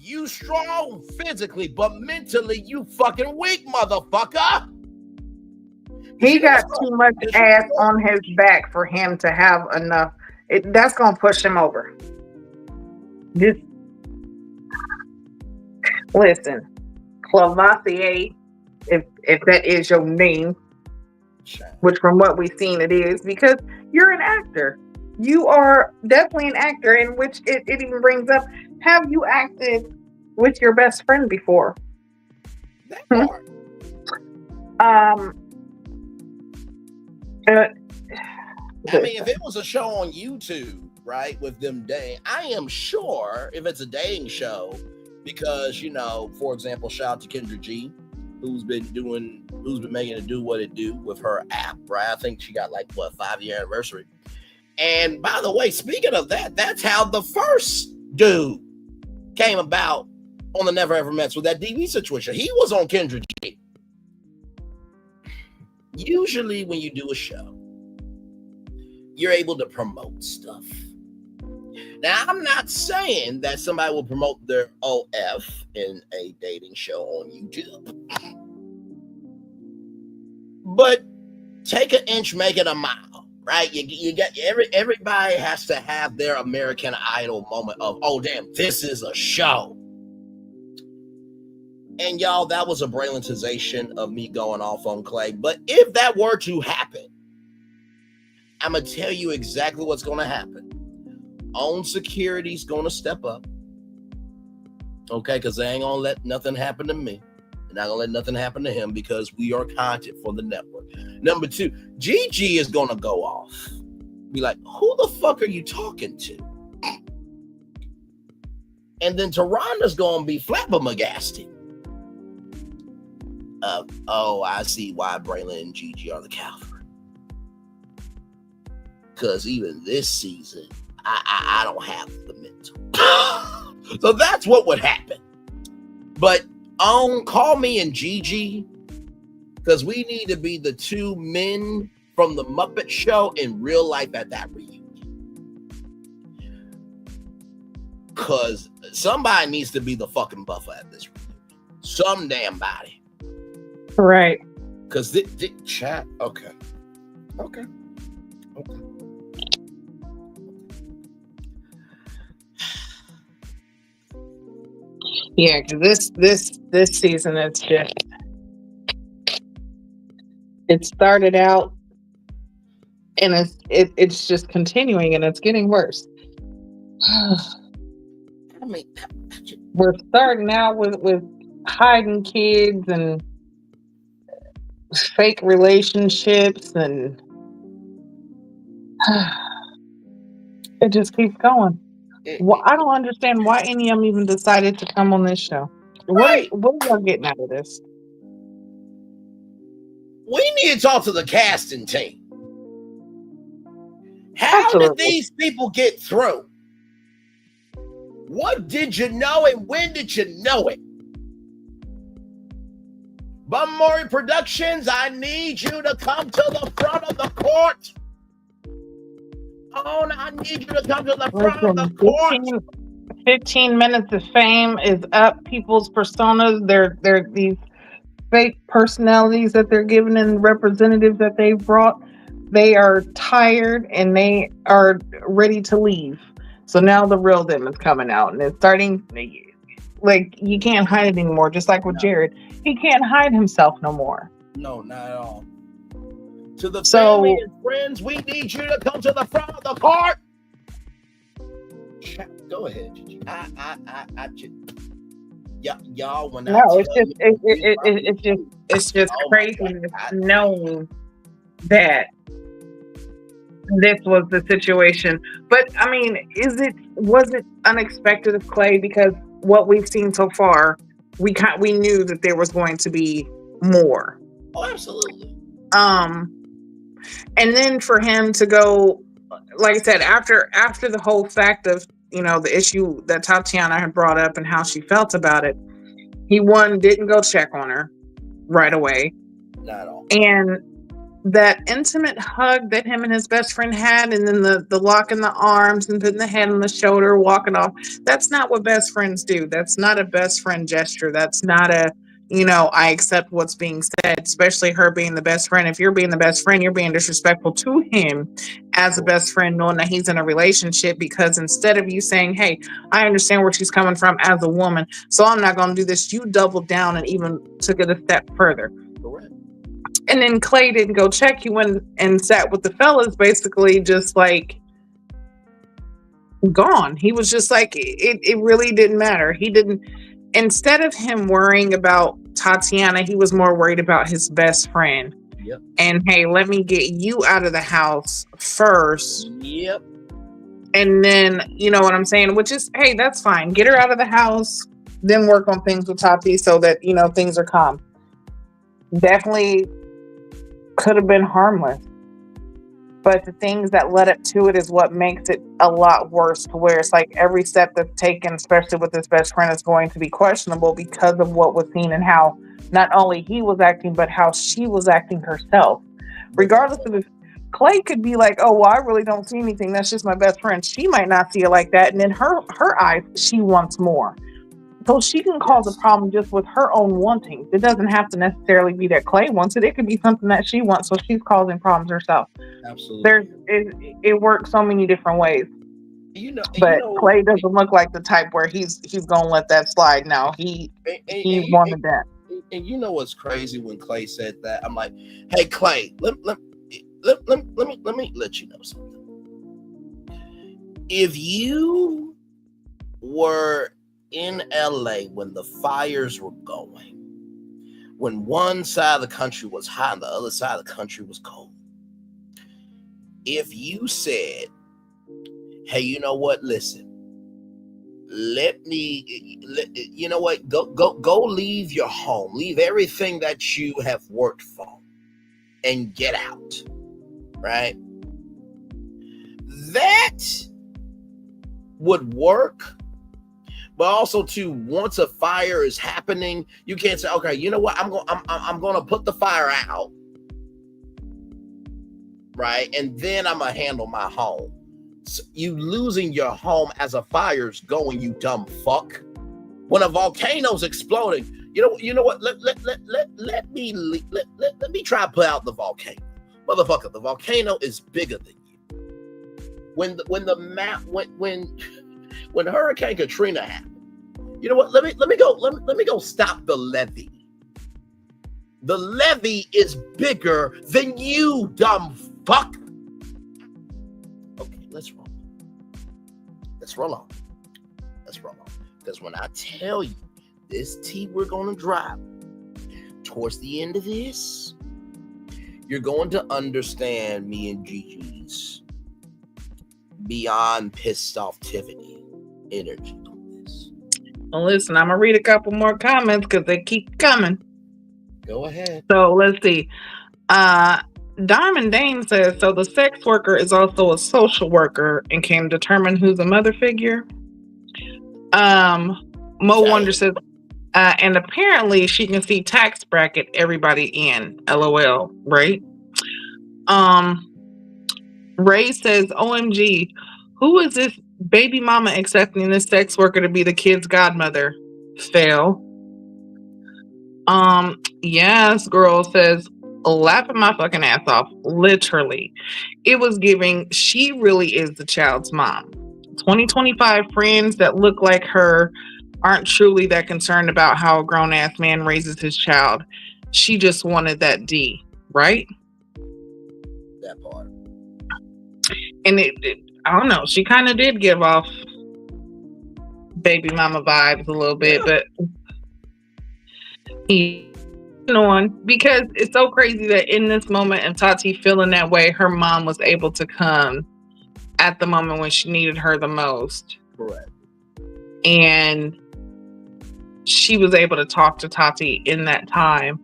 Speaker 11: You strong physically, but mentally you fucking weak, motherfucker.
Speaker 12: He got too much ass on his back for him to have enough. That's gonna push him over. Just listen, Clavassier, if that is your name, which from what we've seen it is, because you're an actor. You are definitely an actor, in which it even brings up, have you acted with your best friend before?
Speaker 11: That part.
Speaker 12: I
Speaker 11: mean, if it was a show on YouTube, right, with them dating, I am sure if it's a dating show, because, for example, shout out to Kendra G, who's been making it do what it do with her app, right? I think she got 5-year anniversary. And by the way, speaking of that, that's how the first dude came about on the Never Ever Mets with that DV situation. He was on Kendra G. Usually when you do a show, you're able to promote stuff. Now, I'm not saying that somebody will promote their OF in a dating show on YouTube. But take an inch, make it a mile, right? You get everybody has to have their American Idol moment of, oh, damn, this is a show. And y'all, that was a Braylonization of me going off on Clay. But if that were to happen, I'm going to tell you exactly what's going to happen. Own security's going to step up. Okay, because they ain't going to let nothing happen to me. They're not going to let nothing happen to him because we are content for the network. Number 2, Gigi is going to go off. Be like, who the fuck are you talking to? And then Taronda's going to be flabbergasted. I see why Braylon and Gigi are the cavalry. Because even this season, I don't have the mental. So that's what would happen. But call me and Gigi, because we need to be the two men from the Muppet Show in real life at that reunion. Because somebody needs to be the fucking buffer at this reunion. Some damn body.
Speaker 12: Right.
Speaker 11: Because the chat. Okay.
Speaker 12: Yeah, because this season, it's just, it started out and it's just continuing and it's getting worse.
Speaker 11: I mean,
Speaker 12: we're starting out with hiding kids and fake relationships, and it just keeps going. Well, I don't understand why any of them even decided to come on this show.
Speaker 11: Right.
Speaker 12: What are y'all getting out of this?
Speaker 11: We need to talk to the casting team. How
Speaker 12: Absolutely.
Speaker 11: did these people get through? What did you know and when did you know it? Bumori Productions, I need you to come to the front of the court. Oh, I need you to come to the front of the court.
Speaker 12: 15 minutes of fame is up. People's personas, they're these fake personalities that they're giving and representatives that they've brought. They are tired and they are ready to leave. So now the real them is coming out, and it's starting. Like, you can't hide it anymore. Just like with Jared, he can't hide himself no more.
Speaker 11: No, not at all. To the family and friends, we need you to come to the front of the court. Go ahead, Jiji. Y'all. When
Speaker 12: no, it's just craziness knowing that this was the situation. But I mean, was it unexpected of Clay? Because what we've seen so far, we knew that there was going to be more.
Speaker 11: Oh, absolutely.
Speaker 12: And then for him to go, like I said, after the whole fact of, the issue that Tatiana had brought up and how she felt about it, he didn't go check on her right away.
Speaker 11: Not at all.
Speaker 12: And that intimate hug that him and his best friend had, and then the lock in the arms and putting the head on the shoulder, walking off, that's not what best friends do. That's not a best friend gesture. That's not a, I accept what's being said, especially her being the best friend. If you're being the best friend, you're being disrespectful to him as a best friend, knowing that he's in a relationship, because instead of you saying, hey, I understand where she's coming from as a woman, so I'm not going to do this, you doubled down and even took it a step further.
Speaker 11: Correct.
Speaker 12: And then Clay didn't go check. He went and sat with the fellas, basically just like gone. He was just like, it really didn't matter. He didn't, instead of him worrying about Tatiana, he was more worried about his best friend.
Speaker 11: Yep.
Speaker 12: And hey, let me get you out of the house first.
Speaker 11: Yep.
Speaker 12: And then, you know what I'm saying? Which is, hey, that's fine. Get her out of the house, then work on things with Tati so that, things are calm. Definitely could have been harmless. But the things that led up to it is what makes it a lot worse, to where it's like every step that's taken, especially with his best friend, is going to be questionable because of what was seen and how not only he was acting, but how she was acting herself. Regardless of if Clay could be like, oh, well, I really don't see anything. That's just my best friend. She might not see it like that. And in her eyes, she wants more. So she can cause a problem just with her own wanting. It doesn't have to necessarily be that Clay wants it. It could be something that she wants. So she's causing problems herself.
Speaker 11: Absolutely.
Speaker 12: It works so many different ways. But Clay doesn't look like the type where he's gonna let that slide now. He wanted that.
Speaker 11: And you know what's crazy? When Clay said that, I'm like, hey Clay, let me let you know something. If you were in LA when the fires were going, when one side of the country was hot and the other side of the country was cold, if you said, hey, you know what, listen, you know what, go leave your home, leave everything that you have worked for and get out, right? That would work. But also, too, once a fire is happening, you can't say, okay, you know what, I'm going to put the fire out, right? And then I'm going to handle my home. So you losing your home as a fire's going, you dumb fuck. When a volcano's exploding, you know what? Let me try to put out the volcano, motherfucker. The volcano is bigger than you. When Hurricane Katrina happened, you know what? Let me go stop the levee. The levee is bigger than you, dumb fuck. Okay, let's roll. Let's roll on. Because when I tell you this tea we're gonna drop towards the end of this, you're going to understand me and Gigi's beyond pissed off Tiffany energy on this.
Speaker 12: Well, listen, I'm gonna read a couple more comments because they keep coming.
Speaker 11: Go ahead.
Speaker 12: So let's see. Diamond Dane says, so the sex worker is also a social worker and can determine who's a mother figure. Mo Wonder says, and apparently she can see tax bracket everybody in. LOL, right? Ray says, OMG, who is this baby mama accepting this sex worker to be the kid's godmother? Fail. Yes, girl says, laughing my fucking ass off. Literally. It was giving, she really is the child's mom. 2025 friends that look like her aren't truly that concerned about how a grown-ass man raises his child. She just wanted that D, right?
Speaker 11: That part.
Speaker 12: And it I don't know, she kind of did give off baby mama vibes a little bit, but on, because it's so crazy that in this moment and Tati feeling that way, her mom was able to come at the moment when she needed her the most.
Speaker 11: Correct.
Speaker 12: And she was able to talk to Tati in that time.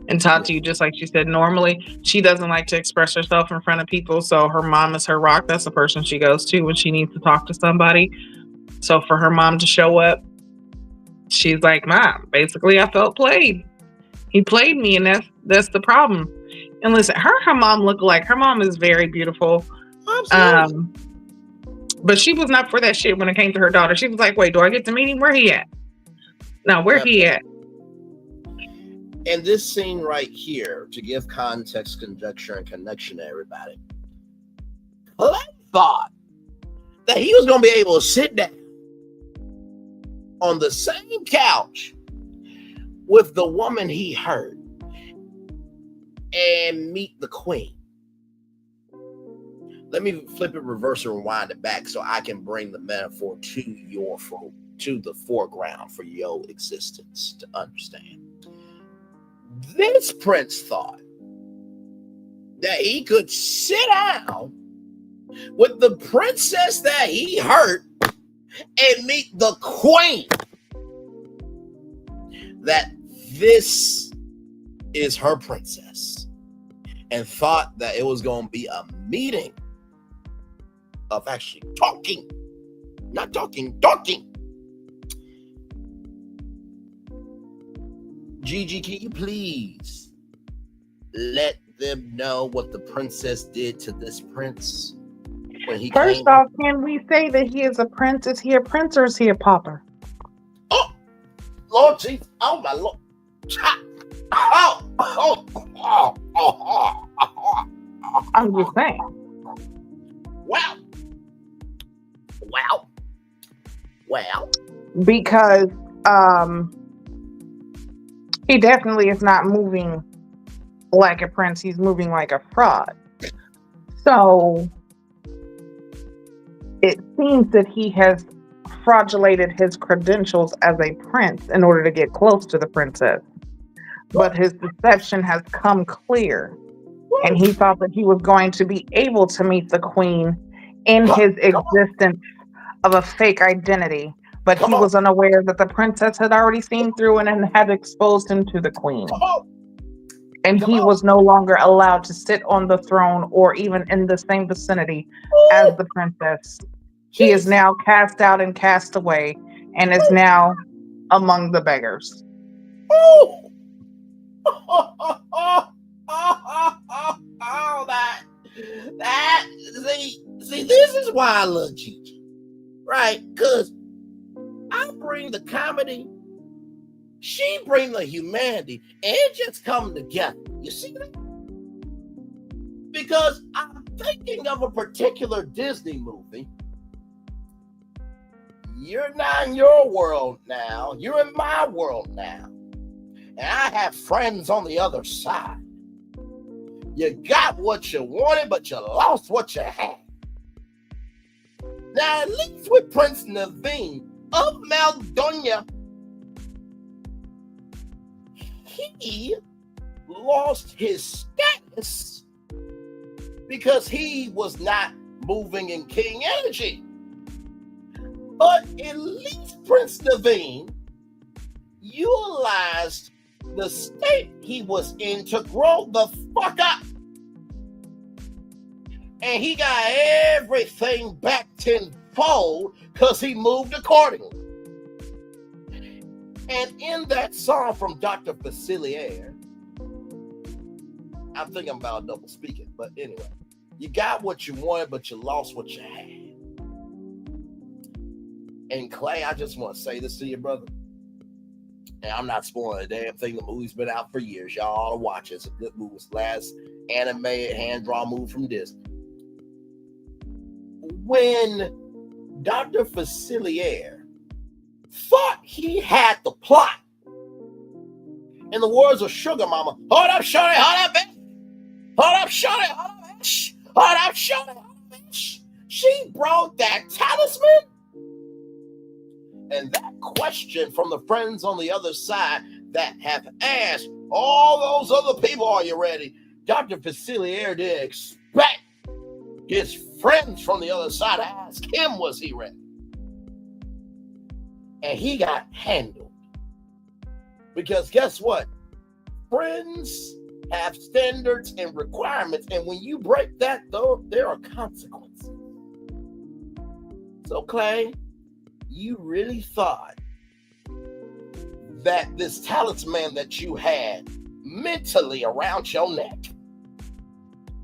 Speaker 12: And Tati, just like she said, normally she doesn't like to express herself in front of people. So her mom is her rock. That's the person she goes to when she needs to talk to somebody. So for her mom to show up, she's like, Mom, basically I felt played. He played me, and that's the problem. And listen, her mom looked like, her mom is very beautiful.
Speaker 11: Absolutely.
Speaker 12: But she was not for that shit when it came to her daughter. She was like, wait, do I get to meet him? Where he at? Now, where he at?
Speaker 11: And this scene right here, to give context, conjecture, and connection to everybody, Clay thought that he was going to be able to sit down on the same couch with the woman he hurt and meet the queen. Let me flip it, reverse and rewind it back so I can bring the metaphor to the foreground for your existence to understand. This prince thought that he could sit down with the princess that he hurt and meet the queen. That this is her princess, and thought that it was going to be a meeting of actually talking. Gigi, can you please let them know what the princess did to this prince when he
Speaker 12: First off, can we say that he is a prince? Is he a prince or is he a pauper?
Speaker 11: Oh, Lord Jesus. Oh, my Lord.
Speaker 12: I'm just saying.
Speaker 11: Wow.
Speaker 12: Because he definitely is not moving like a prince. He's moving like a fraud. So it seems that he has fraudulated his credentials as a prince in order to get close to the princess. But his deception has come clear. And he thought that he was going to be able to meet the queen in his existence of a fake identity. But he was unaware that the princess had already seen through and had exposed him to the queen. And he was no longer allowed to sit on the throne or even in the same vicinity as the princess. He is now cast out and cast away and is now among the beggars.
Speaker 11: See, this is why I love Gigi, right? Because I bring the comedy, she bring the humanity, and it just come together. You see that? Because I'm thinking of a particular Disney movie. You're not in your world now. You're in my world now. And I have friends on the other side. You got what you wanted, but you lost what you had. Now, at least with Prince Naveen of Maldonia, he lost his status because he was not moving in king energy. But at least Prince Naveen utilized the state he was in to grow the fuck up. And he got everything back tenfold because he moved accordingly. And in that song from Dr. Facilier, I think I'm about double speaking, but anyway, you got what you wanted, but you lost what you had. And Clay, I just want to say this to you, brother. And I'm not spoiling a damn thing. The movie's been out for years. Y'all ought to watch it. It's a good movie. It's the last animated hand-drawn movie from Disney. When Dr. Facilier thought he had the plot, in the words of Sugar Mama, hold up, shorty, hold up, bitch. Hold up, shorty, hold up, bitch. Hold up, shorty, hold up, bitch. She brought that talisman. And that question from the friends on the other side that have asked all those other people, are you ready? Dr. Facilier didn't expect his friends from the other side to ask him, was he ready? And he got handled. Because guess what? Friends have standards and requirements. And when you break that, though, there are consequences. So, Clay, you really thought that this talisman that you had mentally around your neck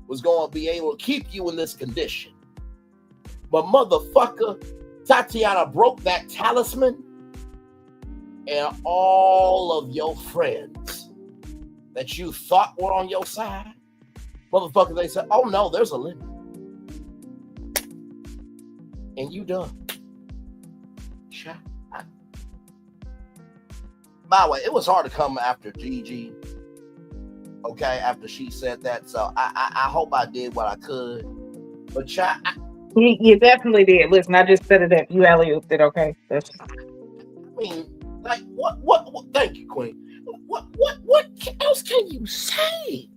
Speaker 11: was going to be able to keep you in this condition. But motherfucker, Tatiana broke that talisman, and all of your friends that you thought were on your side, motherfucker, they said, oh no, there's a limit. And you done. By the way, it was hard to come after Jiji, okay, after she said that. So I hope I did what I could. But
Speaker 12: you definitely did. Listen, I just set it up. You alley-ooped it, okay?
Speaker 11: I mean, like, what thank you, Queen. What else can you say?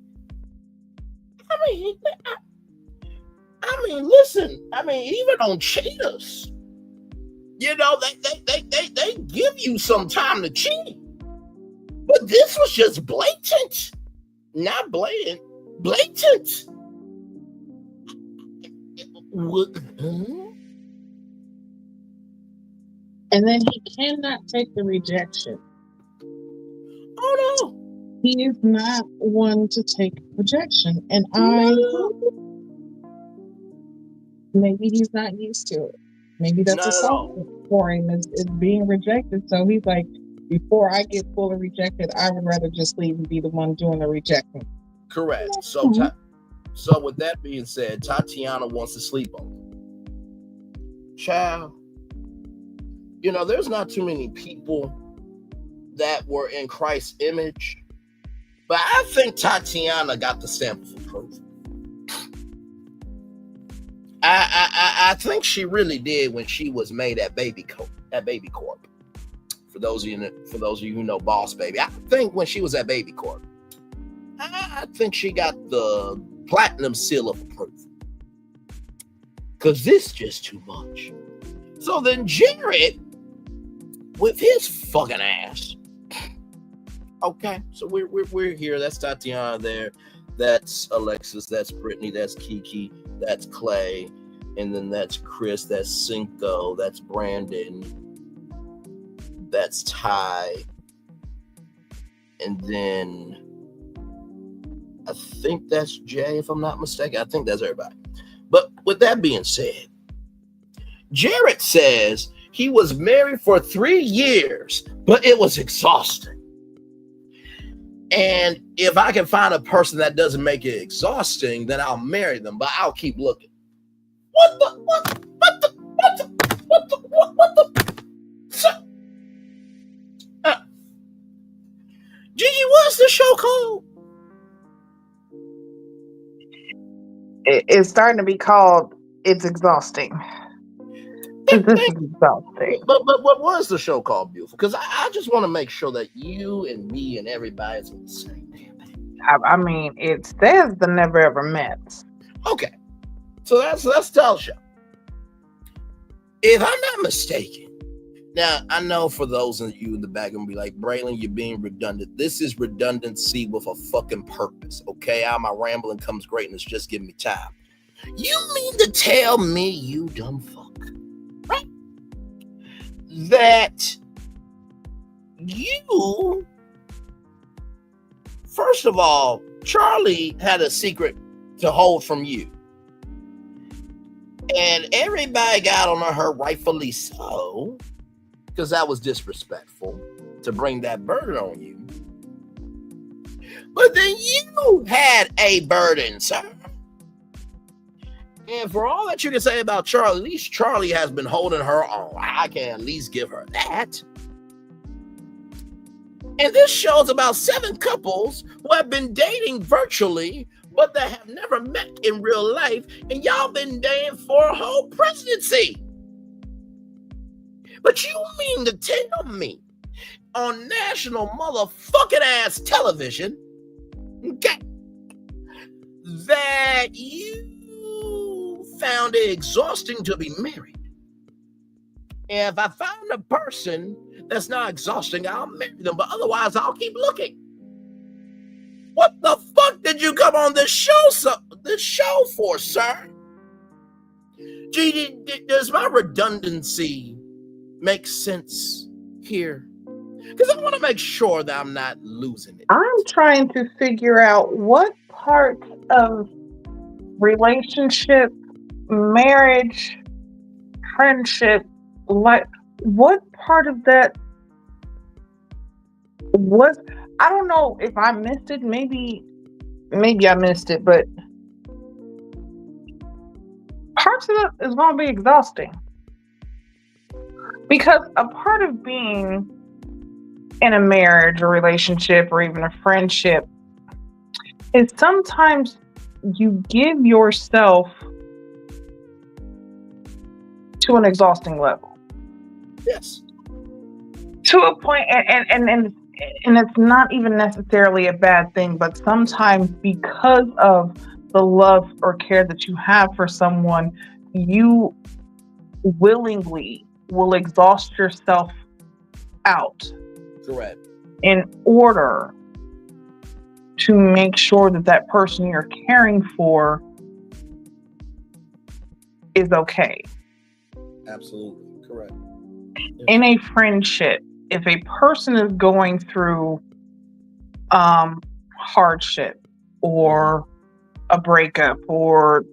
Speaker 11: I mean, listen, even on Cheetahs, you know, they give you some time to cheat. But this was just blatant. Not blatant. Blatant.
Speaker 13: And then he cannot take the rejection.
Speaker 11: Oh no.
Speaker 13: He is not one to take rejection. And maybe he's not used to it. Maybe that's a song for him is being rejected. So he's like, before I get fully rejected, I would rather just leave and be the one doing the rejecting.
Speaker 11: Correct. So with that being said, Tatiana wants to sleep on him. Child, you know, there's not too many people that were in Christ's image, but I think Tatiana got the stamp of approval. I think she really did when she was made at Baby Corp. For those of you who know Boss Baby, I think when she was at Baby Corp, I think she got the platinum seal of approval. Because this is just too much. So then Jared, with his fucking ass. Okay, so we're here. That's Tatiana there. That's Alexis. That's Brittany. That's Kiki. That's Clay. And then that's Chris. That's Cinco. That's Brandon. That's Ty. And then I think that's Jay, if I'm not mistaken. I think that's everybody. But with that being said, Jared says he was married for 3 years, but it was exhausting. And if I can find a person that doesn't make it exhausting, then I'll marry them, but I'll keep looking. What the? Jiji, what's the show called?
Speaker 12: It's starting to be called It's Exhausting. This is exhausting.
Speaker 11: But what was the show called, beautiful? Because I just want to make sure that you and me and everybody's on the same damn thing.
Speaker 12: I mean, it says The Never Ever Met.
Speaker 11: Okay, so that's tells you. If I'm not mistaken, now I know for those of you in the back and be like, Braylon, you're being redundant. This is redundancy with a fucking purpose. Okay, out my rambling comes greatness. Just give me time. You mean to tell me, you dumb fuck, right? That you, first of all, Charli had a secret to hold from you. And everybody got on her, rightfully so, because that was disrespectful to bring that burden on you. But then you had a burden, sir. And for all that you can say about Charli, at least Charli has been holding her on. I can at least give her that. And this shows about 7 couples who have been dating virtually, but that have never met in real life, and y'all been dating for a whole presidency. But you mean to tell me on national motherfucking ass television, okay, that you found it exhausting to be married? And if I find a person that's not exhausting, I'll marry them, but otherwise I'll keep looking. What the fuck did you come on this show for, sir? Jiji, does my redundancy make sense here? Because I want to make sure that I'm not losing it.
Speaker 12: I'm trying to figure out what part of relationship, marriage, friendship, like what part of that was. I don't know if I missed it. Maybe I missed it, but parts of it is going to be exhausting. Because a part of being in a marriage or relationship or even a friendship is sometimes you give yourself to an exhausting level.
Speaker 11: Yes.
Speaker 12: To a point, and it's not even necessarily a bad thing, but sometimes because of the love or care that you have for someone, you willingly will exhaust yourself out.
Speaker 11: Correct.
Speaker 12: In order to make sure that that person you're caring for is okay.
Speaker 11: Absolutely. Correct.
Speaker 12: In a friendship, if a person is going through hardship or a breakup or,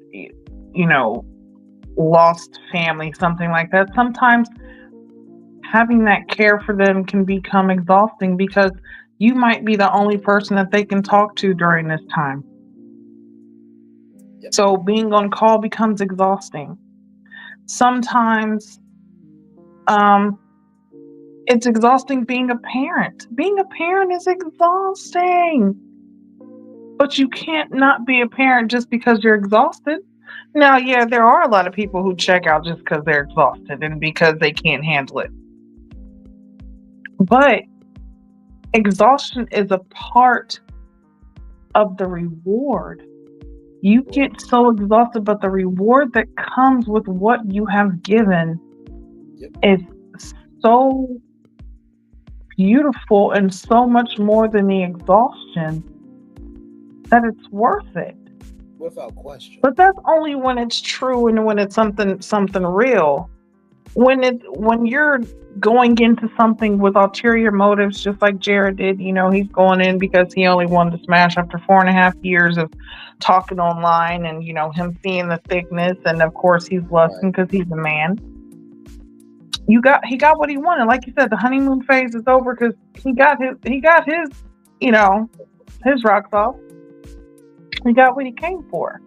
Speaker 12: lost family, something like that, sometimes having that care for them can become exhausting because you might be the only person that they can talk to during this time. Yep. So being on call becomes exhausting. Sometimes it's exhausting being a parent. Being a parent is exhausting. But you can't not be a parent just because you're exhausted. Now, yeah, there are a lot of people who check out just because they're exhausted and because they can't handle it. But exhaustion is a part of the reward. You get so exhausted, but the reward that comes with what you have given is so beautiful and so much more than the exhaustion that it's worth it.
Speaker 11: Without question.
Speaker 12: But that's only when it's true and when it's something real. When you're going into something with ulterior motives, just like Jared did, he's going in because he only wanted to smash after 4.5 years of talking online and, him seeing the thickness. And of course he's lusting because he's a man. He got what he wanted. Like you said, the honeymoon phase is over because he got his, his rocks off. He got what he came for.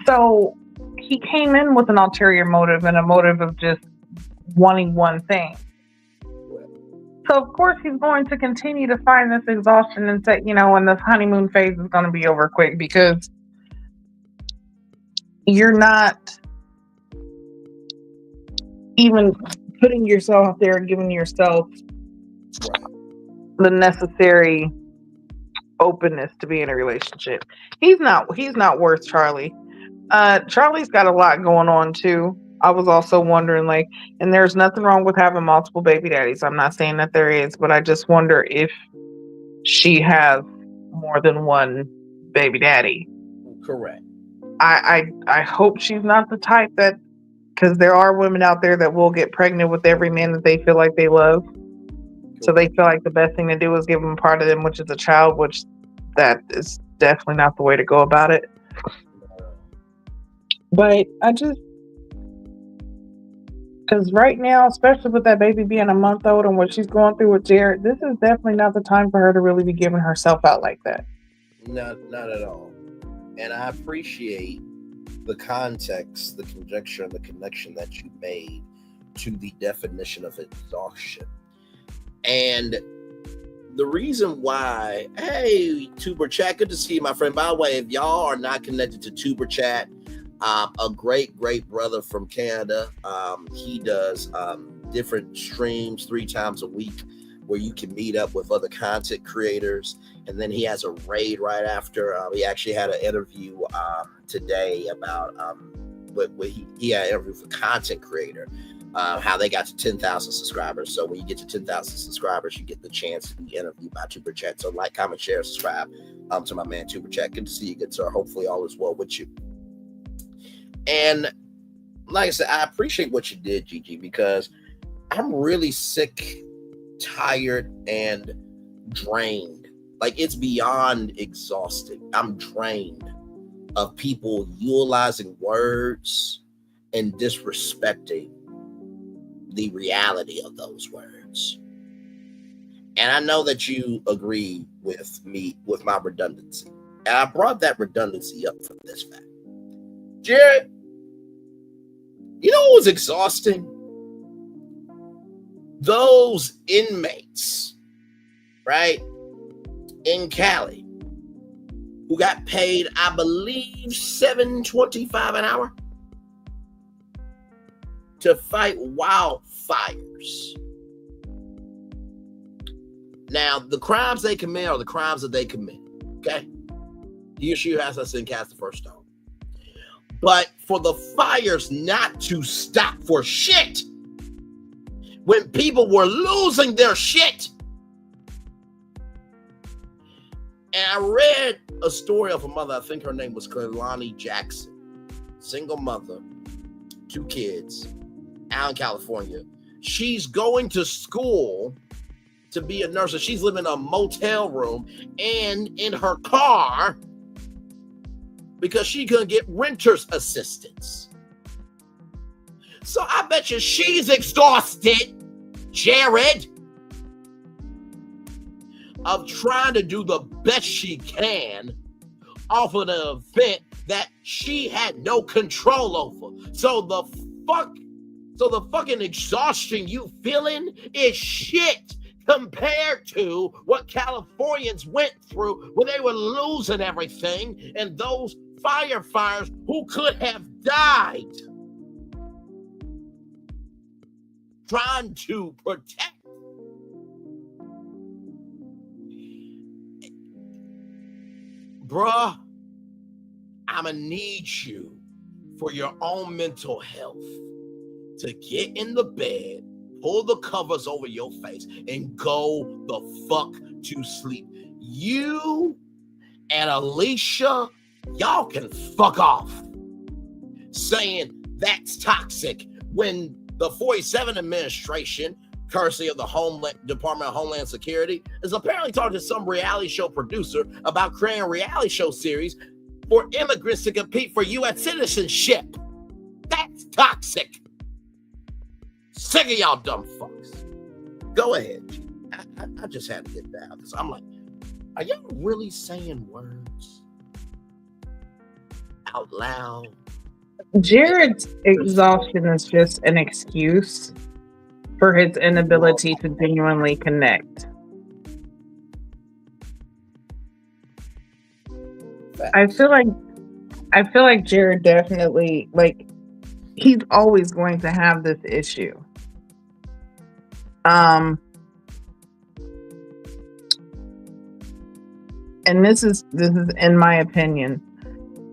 Speaker 12: So he came in with an ulterior motive and a motive of just wanting one thing. So of course he's going to continue to find this exhaustion and say, and this honeymoon phase is going to be over quick because you're not even putting yourself out there and giving yourself the necessary openness to be in a relationship. He's not worth Charli. Charli's got a lot going on too. I was also wondering, like, and there's nothing wrong with having multiple baby daddies. I'm not saying that there is, but I just wonder if she has more than one baby daddy.
Speaker 11: Correct.
Speaker 12: I hope she's not the type that, because there are women out there that will get pregnant with every man that they feel like they love. So they feel like the best thing to do is give them part of them, which is a child, which that is definitely not the way to go about it. But I just, because right now, especially with that baby being a month old and what she's going through with Jared, this is definitely not the time for her to really be giving herself out like that.
Speaker 11: Not at all. And I appreciate the context, the conjecture, and the connection that you made to the definition of exhaustion. And the reason why, hey, Tuber Chat, good to see you, my friend. By the way, if y'all are not connected to Tuber Chat, a great brother from Canada, he does different streams 3 times a week where you can meet up with other content creators. And then he has a raid right after. He actually had an interview today about he had an interview with a content creator, how they got to 10,000 subscribers. So when you get to 10,000 subscribers, you get the chance to be interviewed by Tuber Chat. So like, comment, share, subscribe to my man Tuber Chat. Good to see you, good sir. Hopefully all is well with you. And like I said, I appreciate what you did, Jiji, because I'm really sick, tired, and drained. Like, it's beyond exhausting. I'm drained of people utilizing words and disrespecting the reality of those words. And I know that you agree with me with my redundancy. And I brought that redundancy up for this fact. Jared, you know what was exhausting? Those inmates, right, in Cali, who got paid, I believe, $7.25 an hour to fight wildfires. Now, the crimes they commit are the crimes that they commit, okay? He or she has to sin cast the first stone. But for the fires not to stop for shit, when people were losing their shit. And I read a story of a mother, I think her name was Kalani Jackson, single mother, 2 kids, out in California. She's going to school to be a nurse, and she's living in a motel room and in her car because she couldn't get renter's assistance. So I bet you she's exhausted, Jared, of trying to do the best she can off of an event that she had no control over. So the fucking exhaustion you feeling is shit compared to what Californians went through when they were losing everything, and those firefighters who could have died trying to protect. Bruh, I'ma need you for your own mental health to get in the bed, pull the covers over your face, and go the fuck to sleep. You and Alicia, y'all can fuck off. Saying that's toxic when the 47 administration, courtesy of the Department of Homeland Security, is apparently talking to some reality show producer about creating a reality show series for immigrants to compete for U.S. citizenship. That's toxic. Sick of y'all dumb fucks. Go ahead. I just had to get that out because I'm like, are y'all really saying words out loud?
Speaker 12: Jared's exhaustion is just an excuse for his inability to genuinely connect. I feel like Jared definitely, like, he's always going to have this issue. and this is in my opinion,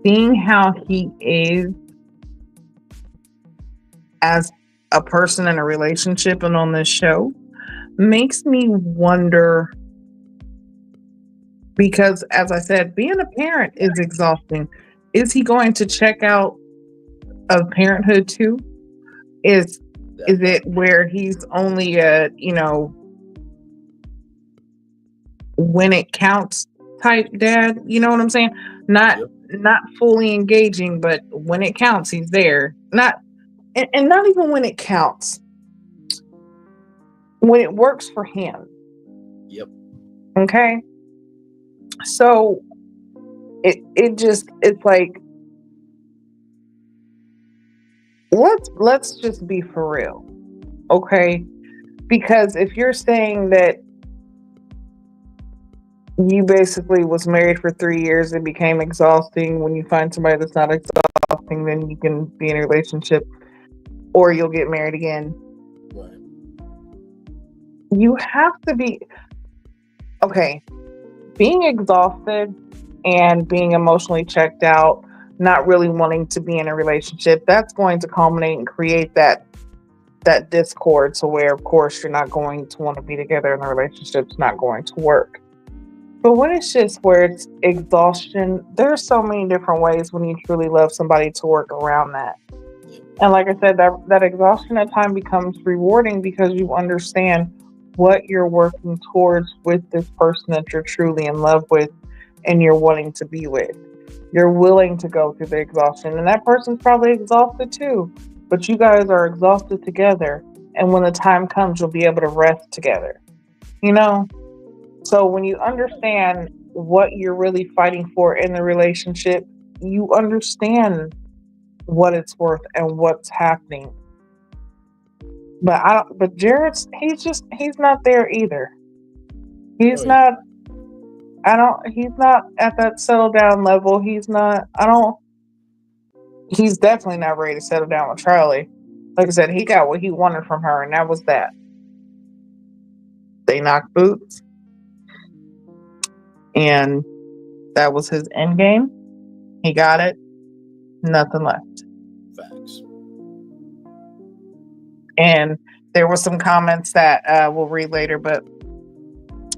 Speaker 12: seeing how he is as a person in a relationship and on this show makes me wonder, because as I said, being a parent is exhausting. Is he going to check out of parenthood too? Is it where he's only a, when it counts type dad? You know what I'm saying? Not fully engaging, but when it counts, he's there. Not even when it counts. When it works for him.
Speaker 11: Yep.
Speaker 12: Okay. So it's like, let's just be for real. Okay. Because if you're saying that you basically was married for 3 years, it became exhausting. When you find somebody that's not exhausting, then you can be in a relationship or you'll get married again.
Speaker 11: Right.
Speaker 12: You have to be okay. Being exhausted and being emotionally checked out, not really wanting to be in a relationship, that's going to culminate and create that discord, so where of course you're not going to want to be together and the relationship's not going to work. But when it's just where it's exhaustion, there's so many different ways when you truly love somebody to work around that. And like I said, that exhaustion at time becomes rewarding because you understand what you're working towards with this person that you're truly in love with and you're wanting to be with. You're willing to go through the exhaustion, and that person's probably exhausted too, but you guys are exhausted together, and when the time comes, you'll be able to rest together. So when you understand what you're really fighting for in the relationship, you understand what it's worth and what's happening. But Jared's he's not there either. He's not at that settle down level. He's definitely not ready to settle down with Charli. Like I said, he got what he wanted from her, and that was that. They knocked boots. And that was his end game. He got it. Nothing left.
Speaker 11: Facts.
Speaker 12: And there were some comments that we'll read later, but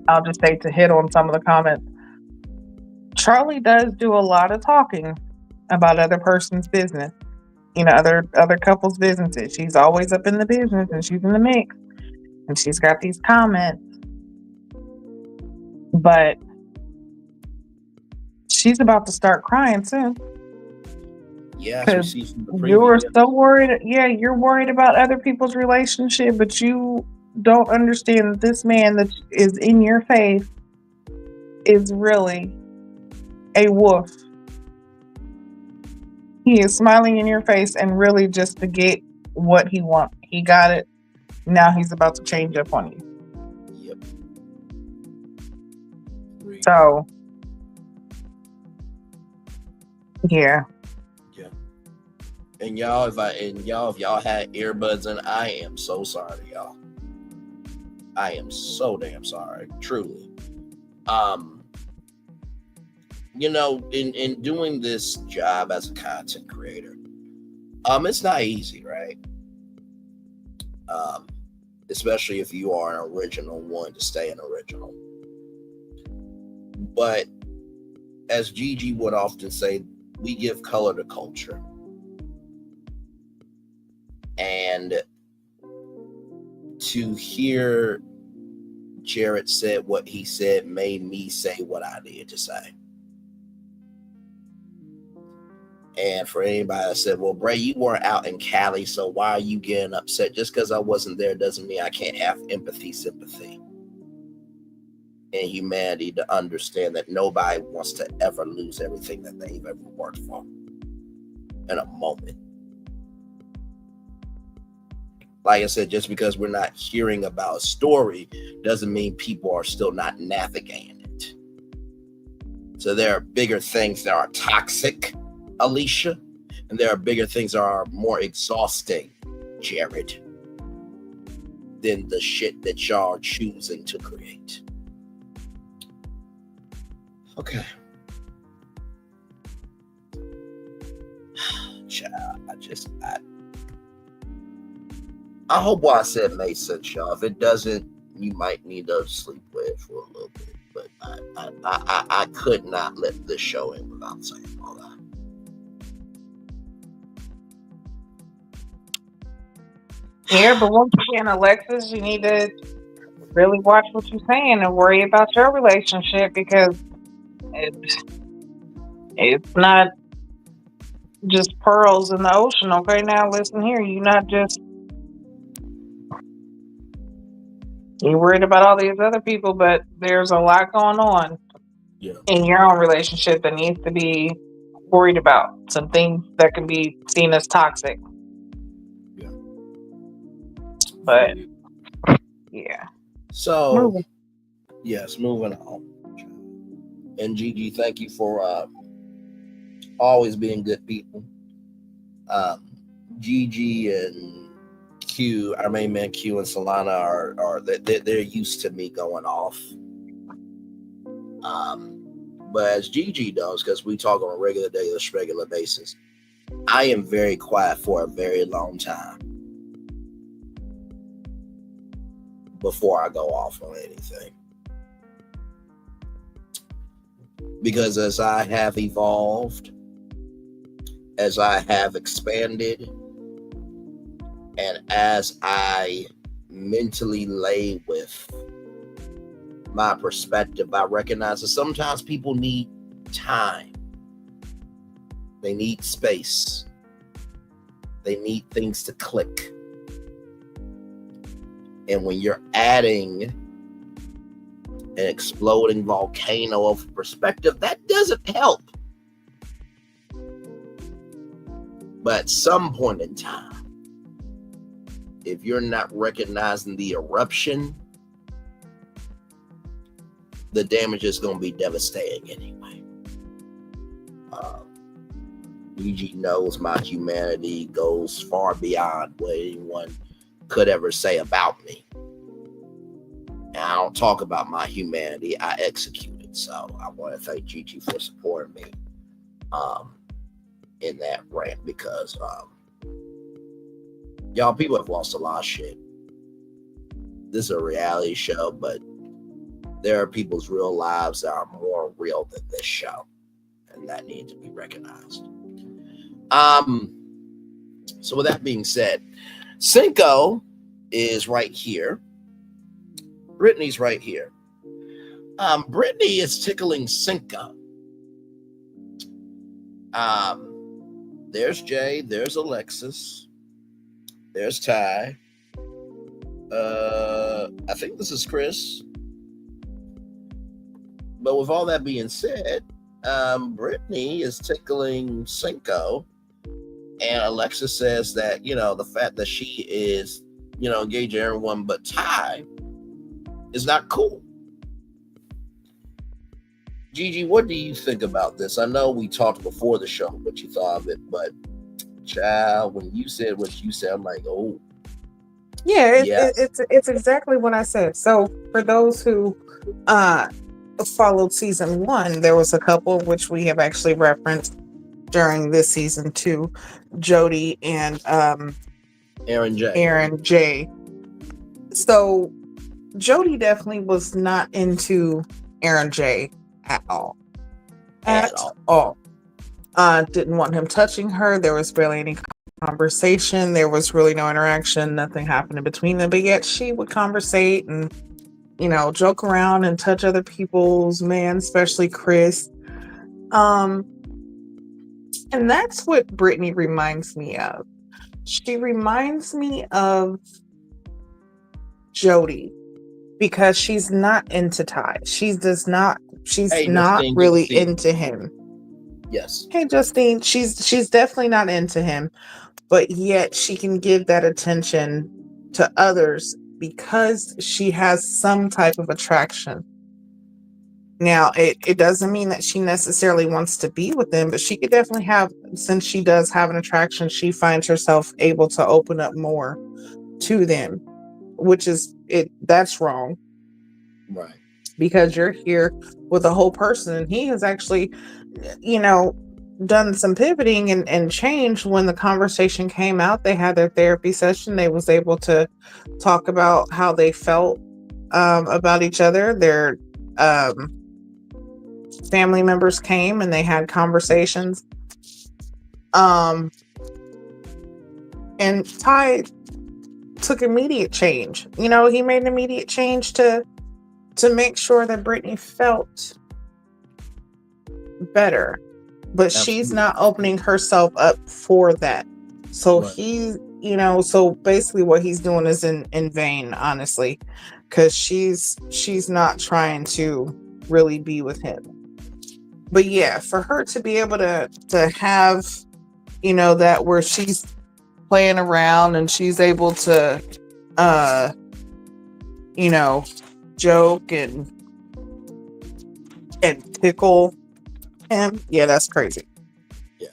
Speaker 12: I'll just say to hit on some of the comments. Charli does do a lot of talking about other person's business. Other couples' businesses. She's always up in the business and she's in the mix. And she's got these comments. But she's about to start crying soon.
Speaker 11: Yeah,
Speaker 12: because you were so worried. Yeah, you're worried about other people's relationship, but you don't understand that this man that is in your face is really a wolf. He is smiling in your face and really just to get what he wants. He got it. Now he's about to change up on you.
Speaker 11: Yep.
Speaker 12: So, yeah.
Speaker 11: And y'all, if y'all had earbuds in, I am so sorry, y'all. I am so damn sorry, truly. In doing this job as a content creator, it's not easy, right? Especially if you are an original one, to stay an original. But as Jiji would often say, we give color to culture. And to hear Jared said what he said made me say what I needed to say. And for anybody that said, well, Bray, you weren't out in Cali, so why are you getting upset? Just because I wasn't there doesn't mean I can't have empathy, sympathy, and humanity to understand that nobody wants to ever lose everything that they've ever worked for in a moment. Like I said, just because we're not hearing about a story doesn't mean people are still not navigating it. So there are bigger things that are toxic, Alicia, and there are bigger things that are more exhausting, Jared, than the shit that y'all are choosing to create. Okay. Child, I hope what I said made sense, y'all. If it doesn't, you might need to sleep with it for a little bit. But I could not let this show in without saying all that.
Speaker 12: Yeah, but once again, Alexis, you need to really watch what you're saying and worry about your relationship, because it's not just pearls in the ocean. Okay, now listen here, you're worried about all these other people, but there's a lot going on in your own relationship that needs to be worried about. Some things that can be seen as toxic.
Speaker 11: Yeah.
Speaker 12: But yeah.
Speaker 11: So yes, moving on. And Jiji, thank you for always being good people. Jiji and Q, our main man Q and Solana are they're used to me going off. But as Jiji knows, because we talk on a regular basis, I am very quiet for a very long time before I go off on anything. Because as I have evolved, as I have expanded, and as I mentally lay with my perspective, I recognize that sometimes people need time. They need space. They need things to click. And when you're adding an exploding volcano of perspective, that doesn't help. But at some point in time, if you're not recognizing the eruption, the damage is going to be devastating anyway. Jiji knows my humanity goes far beyond what anyone could ever say about me. And I don't talk about my humanity, I execute it. So I want to thank Jiji for supporting me in that rant, because y'all, people have lost a lot of shit. This is a reality show, but there are people's real lives that are more real than this show, and that needs to be recognized. So with that being said, Cinco is right here. Brittany's right here. Brittany is tickling Cinco. There's Jay, there's Alexis, there's Ty. I think this is Chris. But with all that being said, Brittany is tickling Cinco, and Alexis says that, the fact that she is, engaging everyone but Ty is not cool. Jiji, what do you think about this? I know we talked before the show what you thought of it, but child, when you said what you said, I'm like, oh.
Speaker 13: Yeah, it's exactly what I said. So for those who followed season 1, there was a couple which we have actually referenced during this season 2, Jody and
Speaker 11: Aaron
Speaker 13: J. So Jody definitely was not into Aaron J at all. At all. Didn't want him touching her. There was barely any conversation. There was really no interaction. Nothing happened between them. But yet she would conversate and, joke around and touch other people's men, especially Chris. And that's what Brittany reminds me of. She reminds me of Jody, because she's not into Ty. She's not really into him.
Speaker 11: Yes.
Speaker 13: Hey, Justine, she's definitely not into him, but yet she can give that attention to others because she has some type of attraction. Now, it doesn't mean that she necessarily wants to be with them, but she could definitely have, since she does have an attraction, she finds herself able to open up more to them, which is that's wrong.
Speaker 11: Right.
Speaker 12: because you're here with a whole person. And he has actually, done some pivoting and changed. When the conversation came out, they had their therapy session. They was able to talk about how they felt about each other. Their family members came and they had conversations. And Ty took immediate change. He made an immediate change to make sure that Brittany felt better. But Absolutely. She's not opening herself up for that. So right. So basically what he's doing is in vain, honestly, because she's not trying to really be with him. But yeah, for her to be able to have, that where she's playing around and she's able to, joke and tickle him, yeah, that's crazy.
Speaker 11: Yeah,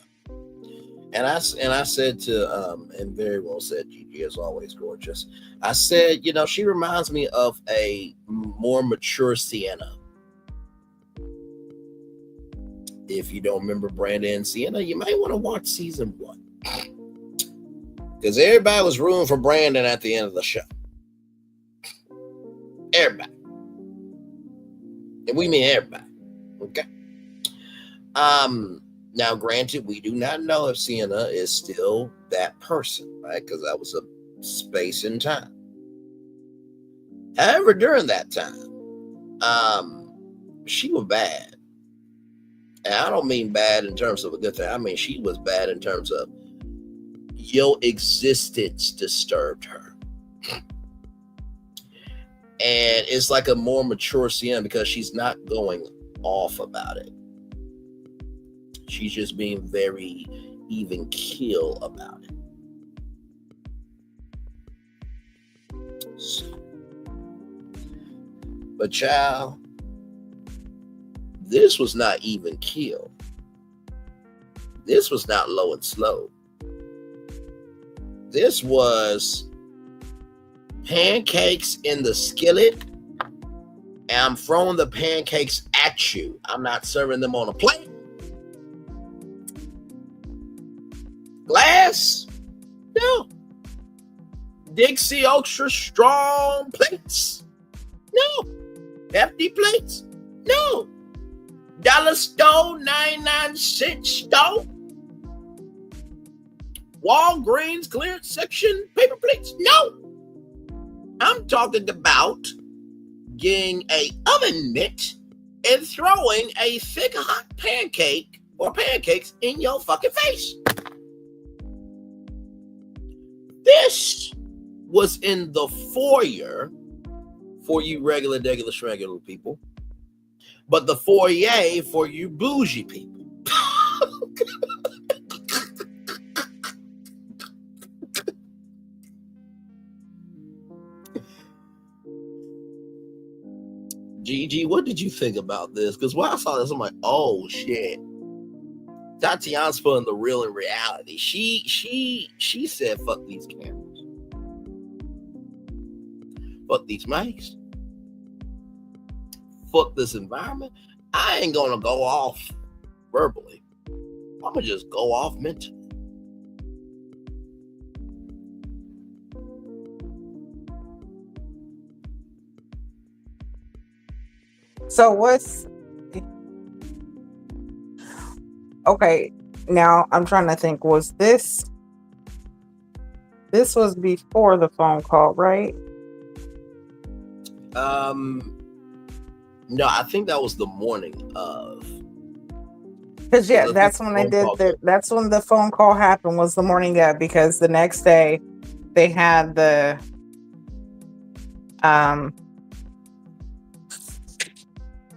Speaker 11: and I said to and very well said, Gigi, as always, gorgeous. I said, she reminds me of a more mature Sienna. If you don't remember Brandon and Sienna, you might want to watch season 1, because everybody was rooting for Brandon at the end of the show. Everybody, and we mean everybody. Okay. Now, granted, we do not know if Sienna is still that person, right? Because that was a space and time. However, during that time, she was bad. And I don't mean bad in terms of a good thing. I mean, she was bad in terms of your existence disturbed her. And it's like a more mature Sienna because she's not going off about it. She's just being very even keel about it. So, but child, this was not even keel. This was not low and slow. This was pancakes in the skillet, and I'm throwing the pancakes at you. I'm not serving them on a plate. Glass? No. Dixie Ultra Strong plates? No. Empty plates? No. Dollar store, 99-cent store? Walgreens clearance section paper plates? No. I'm talking about getting a oven mitt and throwing a thick hot pancake or pancakes in your fucking face. This was in the foyer for you regular people, but the foyer for you bougie people. Gigi, what did you think about this? Because when I saw this, I'm like, oh shit. Tatiana's putting the real in reality. She said, fuck these cameras. Fuck these mics. Fuck this environment. I ain't gonna go off verbally. I'm gonna just go off mentally.
Speaker 12: So okay, now I'm trying to think, was this was before the phone call, right?
Speaker 11: No, I think that was the morning of.
Speaker 12: Because that's when that's when the phone call happened, was the morning of, because the next day they had the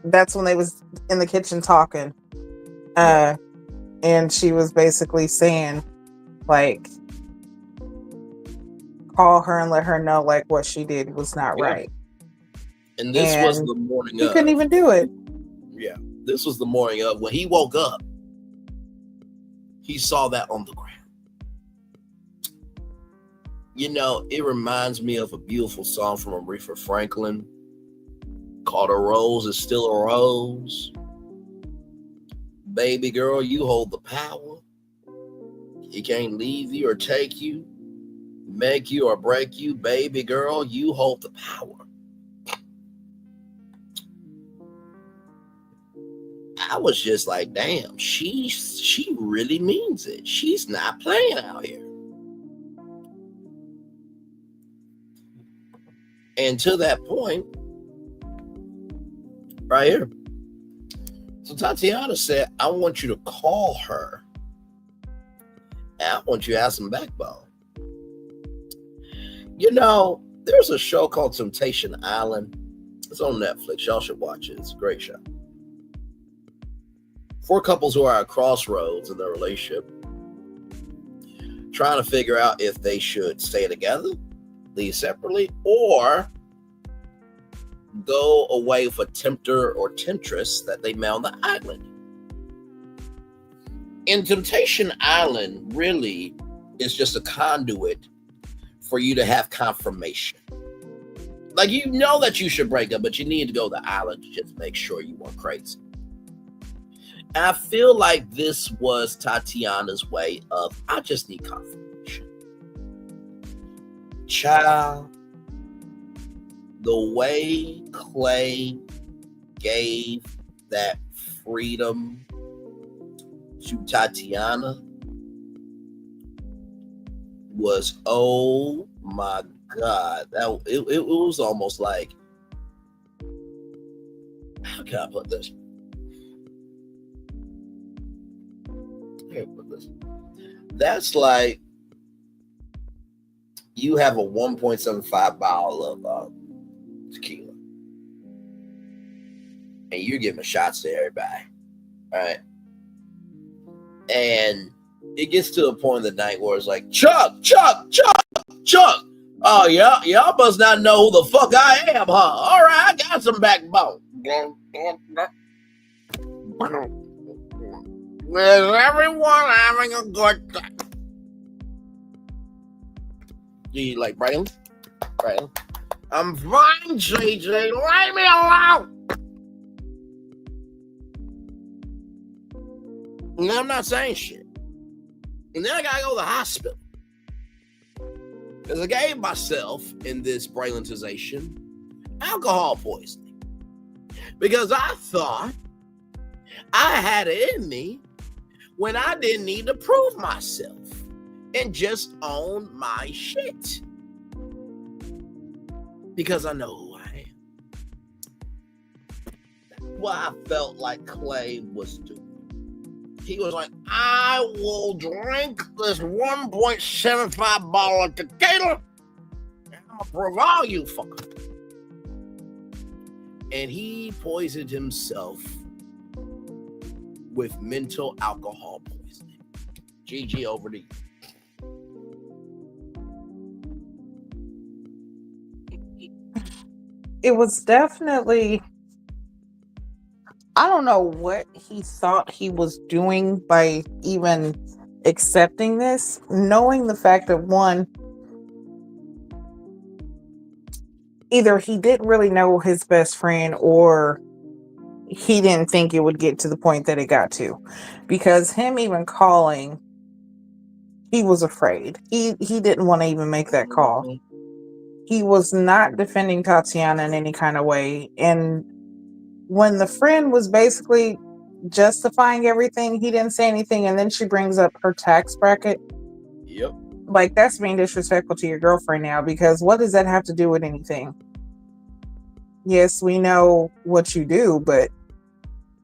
Speaker 12: that's when they was in the kitchen talking. And she was basically saying, like, call her and let her know, like, what she did was not right.
Speaker 11: And this was the morning
Speaker 12: of. He couldn't even do it.
Speaker 11: Yeah. This was the morning of. When he woke up, he saw that on the ground. You know, it reminds me of a beautiful song from Aretha Franklin called a rose is still a rose. Baby girl, you hold the power. He can't leave you or take you, make you or break you. Baby girl, you hold the power. I was just like, damn, she really means it. She's not playing out here. And to that point, right here. So Tatiana said, I want you to call her. And I want you to have some backbone. You know, there's a show called Temptation Island. It's on Netflix. Y'all should watch it. It's a great show. 4 couples who are at crossroads in their relationship, trying to figure out if they should stay together, leave separately, or go away with a tempter or temptress that they met on the island. In Temptation Island, really is just a conduit for you to have confirmation. Like, you know that you should break up, but you need to go to the island to just make sure you weren't crazy. And I feel like this was Tatiana's way of, I just need confirmation. Child, the way Clay gave that freedom to Tatiana was, oh my God. It was almost like, how can I put this? That's like you have a 1.75 bottle of tequila and you're giving shots to everybody, right? And it gets to a point in the night where it's like, Chuck. Oh, yeah, y'all must not know who the fuck I am, huh? All right, I got some backbone. Is everyone having a good time? You like Braylon? I'm fine, Jiji. Leave me alone. And I'm not saying shit. And then I gotta go to the hospital. Because I gave myself, in this Braylonization, alcohol poisoning. Because I thought I had it in me when I didn't need to prove myself and just own my shit. Because I know who I am. That's what I felt like Clay was doing. He was like, I will drink this 1.75 bottle of tequila and I'm gonna prove all you fuckers. And he poisoned himself with mental alcohol poisoning. Jiji, over to you.
Speaker 12: It was definitely, I don't know what he thought he was doing by even accepting this, knowing the fact that, one, either he didn't really know his best friend or he didn't think it would get to the point that it got to. Because him even calling, he was afraid. He didn't want to even make that call. He was not defending Tatiana in any kind of way. And when the friend was basically justifying everything, he didn't say anything. And then she brings up her tax bracket.
Speaker 11: Yep.
Speaker 12: Like, that's being disrespectful to your girlfriend now, because what does that have to do with anything? Yes, we know what you do, but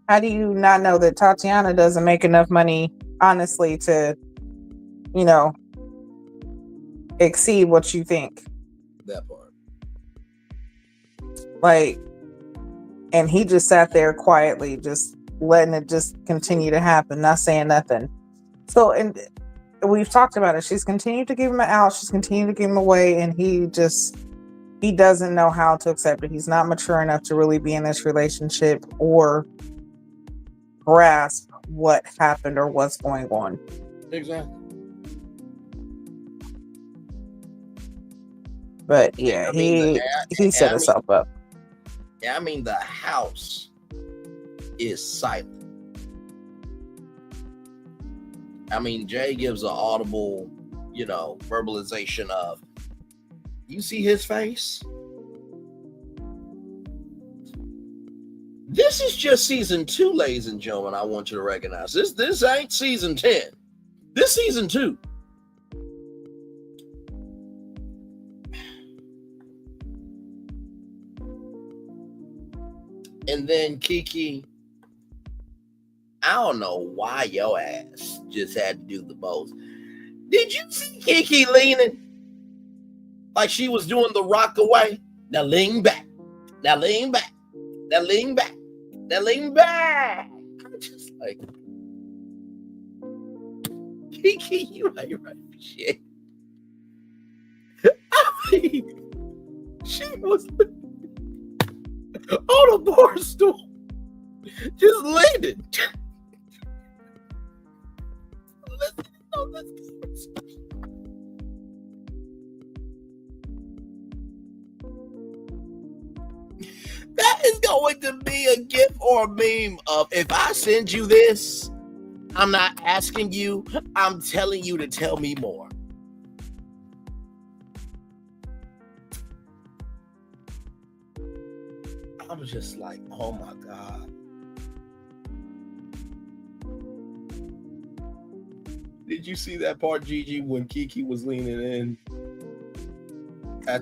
Speaker 12: how do you not know that Tatiana doesn't make enough money, honestly, to, you know, exceed what you think?
Speaker 11: That part.
Speaker 12: Like, and he just sat there quietly, just letting it just continue to happen, not saying nothing. So, and we've talked about it. She's continued to give him an out. She's continued to give him away. And he doesn't know how to accept it. He's not mature enough to really be in this relationship or grasp what happened or what's going on.
Speaker 11: Exactly.
Speaker 12: But yeah, he set himself up.
Speaker 11: I mean, the house is silent. I mean, Jay gives an audible, verbalization of, you see his face? This is just season 2, ladies and gentlemen. I want you to recognize this. This ain't season 10. This season 2. And then Kiki, I don't know why your ass just had to do the most. Did you see Kiki leaning like she was doing the rock away? Now lean back. Now lean back. Now lean back. Now lean back. I'm just like, Kiki, you ain't right for shit. I mean, she was on a bar stool, just leaning. That is going to be a GIF or a meme of, if I send you this, I'm not asking you, I'm telling you to tell me more. I was just like, oh my God. Did you see that part, Jiji, when Kiki was leaning in?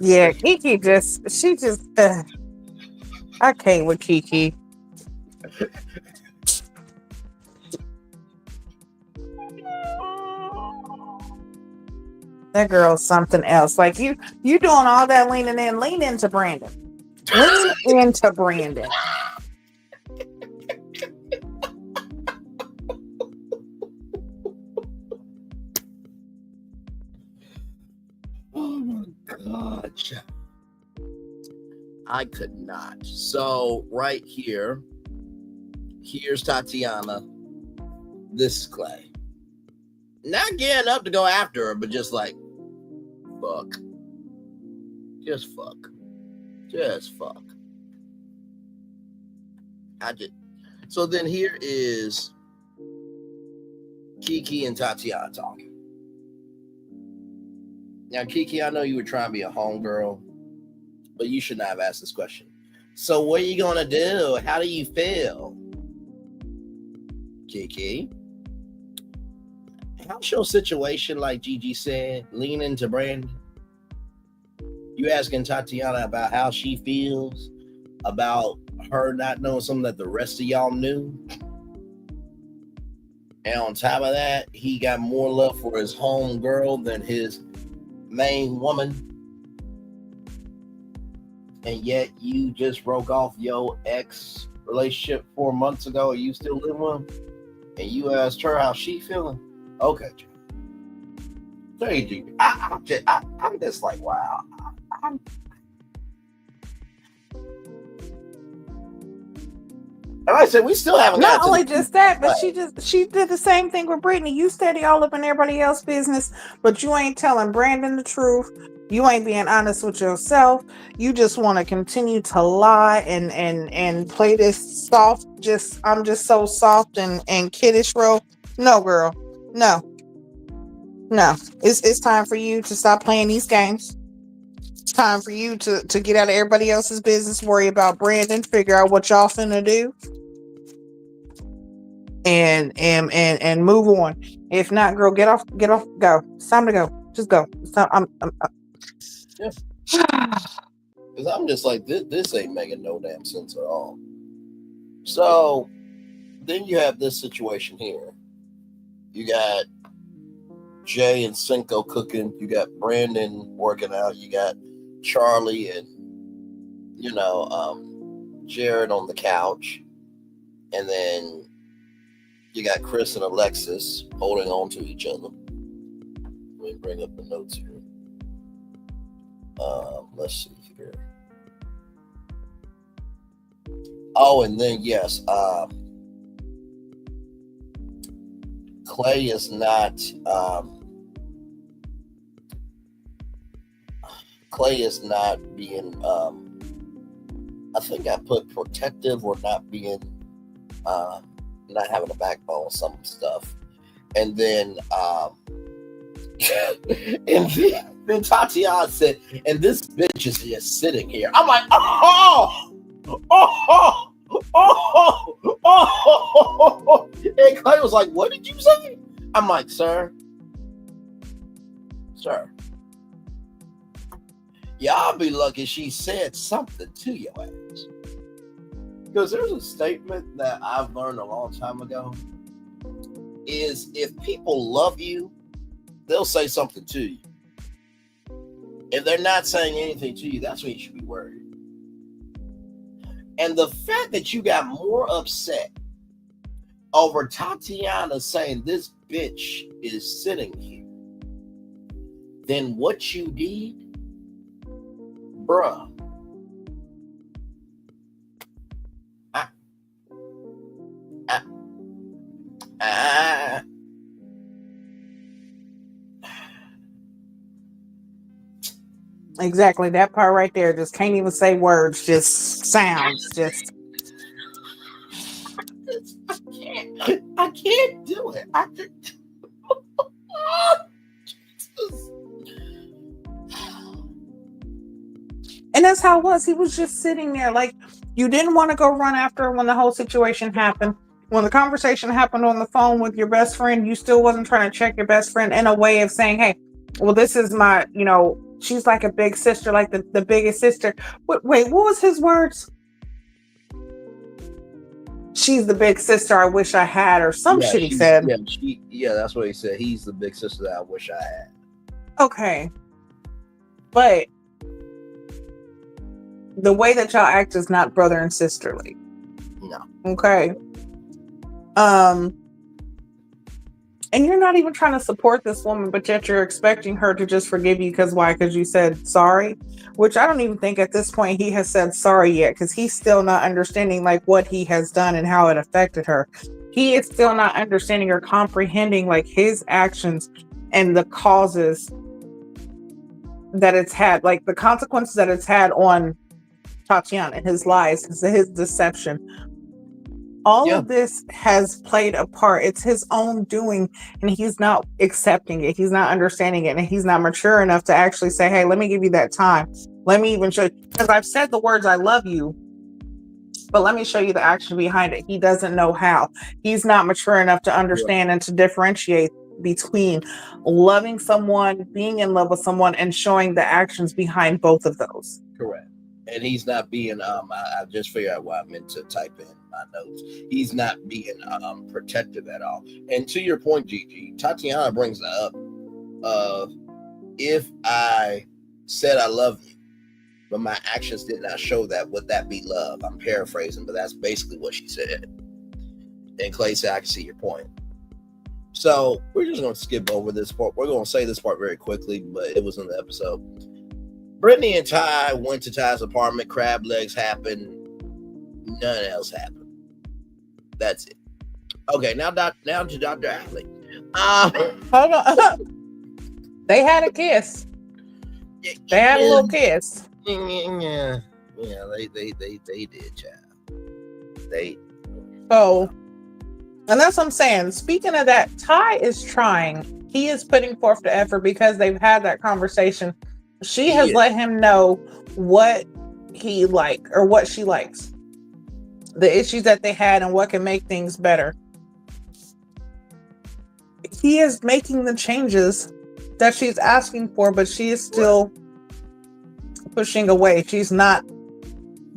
Speaker 12: Yeah, Kiki I can't with Kiki. That girl's something else. Like you doing all that leaning in, lean into Brandon. Lean into Brandon.
Speaker 11: Oh my God. I could not. So right here, here's Tatiana. This is Clay. Not getting up to go after her, but just like, fuck. Just fuck. Just fuck. So then here is Kiki and Tatiana talking. Now, Kiki, I know you were trying to be a homegirl, but you should not have asked this question. So what are you going to do? How do you feel? Kiki, how's your situation, like Jiji said, lean into Brandon? You asking Tatiana about how she feels, about her not knowing something that the rest of y'all knew? And on top of that, he got more love for his home girl than his main woman. And yet you just broke off your ex relationship 4 months ago, and you still live with him, and you asked her how she feeling. Okay, I'm just like, wow. And I said, we still haven't.
Speaker 12: Not only just that, but she did the same thing with Brittany. You steady all up in everybody else's business, but you ain't telling Brandon the truth. You ain't being honest with yourself. You just want to continue to lie and play this soft, I'm just so soft and kiddish role. No, girl. No. It's time for you to stop playing these games. It's time for you to get out of everybody else's business, worry about Brandon, figure out what y'all finna do. And move on. If not, girl, get off, go. It's time to go. Just go.
Speaker 11: Because I'm just like, this ain't making no damn sense at all. So then you have this situation here. You got Jay and Cinco cooking. You got Brandon working out. You got Charli and, Jared on the couch. And then you got Chris and Alexis holding on to each other. Let me bring up the notes here. Let's see here. Oh, and then yes, Clay is not being I think I put protective or not being, not having a backbone, some stuff. And then, then Tatiana said, and this bitch is just sitting here. I'm like, And Clay was like, what did you say? I'm like, sir, y'all be lucky she said something to your ass. Because there's a statement that I've learned a long time ago, is if people love you, they'll say something to you. If they're not saying anything to you, that's when you should be worried. And the fact that you got more upset over Tatiana saying this bitch is sitting here than what you did, bruh.
Speaker 12: Exactly, that part right there. Just can't even say words, just sounds. Just
Speaker 11: I can't do it.
Speaker 12: And that's how it was. He was just sitting there, like, you didn't want to go run after her when the whole situation happened. When the conversation happened on the phone with your best friend, you still wasn't trying to check your best friend in a way of saying, hey, well, this is my, she's like a big sister, like the biggest sister. Wait, what was his words? She's the big sister I wish I had, or some shit he said.
Speaker 11: Yeah, that's what he said. He's the big sister that I wish I had.
Speaker 12: Okay. But the way that y'all act is not brother and sisterly.
Speaker 11: No.
Speaker 12: Okay. And you're not even trying to support this woman, but yet you're expecting her to just forgive you because why? Because you said sorry, which I don't even think at this point he has said sorry yet, because he's still not understanding like what he has done and how it affected her. He is still not understanding or comprehending like his actions and the causes that it's had, like the consequences that it's had on Tatiana, his lies, his deception. All of this has played a part. It's his own doing, and he's not accepting it. He's not understanding it, and he's not mature enough to actually say, hey, let me give you that time. Let me even show you. Because I've said the words, I love you, but let me show you the action behind it. He doesn't know how. He's not mature enough to understand and to differentiate between loving someone, being in love with someone, and showing the actions behind both of those.
Speaker 11: Correct. And he's not being, I just figured out what I meant to type in my notes. He's not being protective at all. And to your point, Jiji, Tatiana brings that up. If I said I love you, but my actions did not show that, would that be love? I'm paraphrasing, but that's basically what she said. And Clay said, I can see your point. So we're just going to skip over this part. We're going to say this part very quickly, but it was in the episode. Brittany and Ty went to Ty's apartment. Crab legs happened. None else happened. That's it. Okay, now to Dr. Allie.
Speaker 12: Hold on. They had a kiss. They had a little kiss.
Speaker 11: Yeah, they did, child.
Speaker 12: So, and that's what I'm saying. Speaking of that, Ty is trying. He is putting forth the effort because they've had that conversation. She has let him know what he like or what she likes, the issues that they had, and what can make things better. He is making the changes that she's asking for, but she is still pushing away. She's not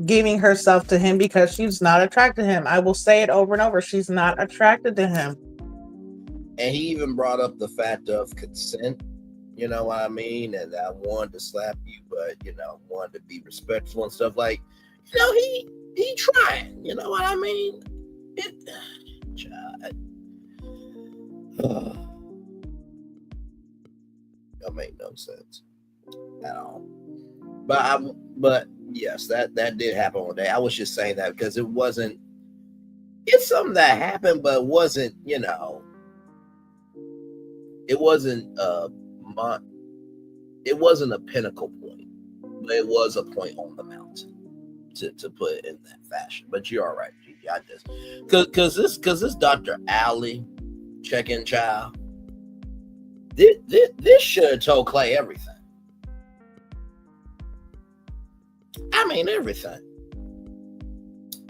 Speaker 12: giving herself to him because she's not attracted to him. I will say it over and over. She's not attracted to him.
Speaker 11: And he even brought up the fact of consent. You know what I mean? And I wanted to slap you, but, wanted to be respectful and stuff. Like, he trying. You know what I mean? That made no sense at all. But yes, that did happen one day. I was just saying that because it's something that happened, but it wasn't, it wasn't it wasn't a pinnacle point, but it was a point on the mountain. to put it in that fashion. But you're all right, Gigi. I just because this Dr. Ali check-in child, this should have told Clay everything. I mean everything.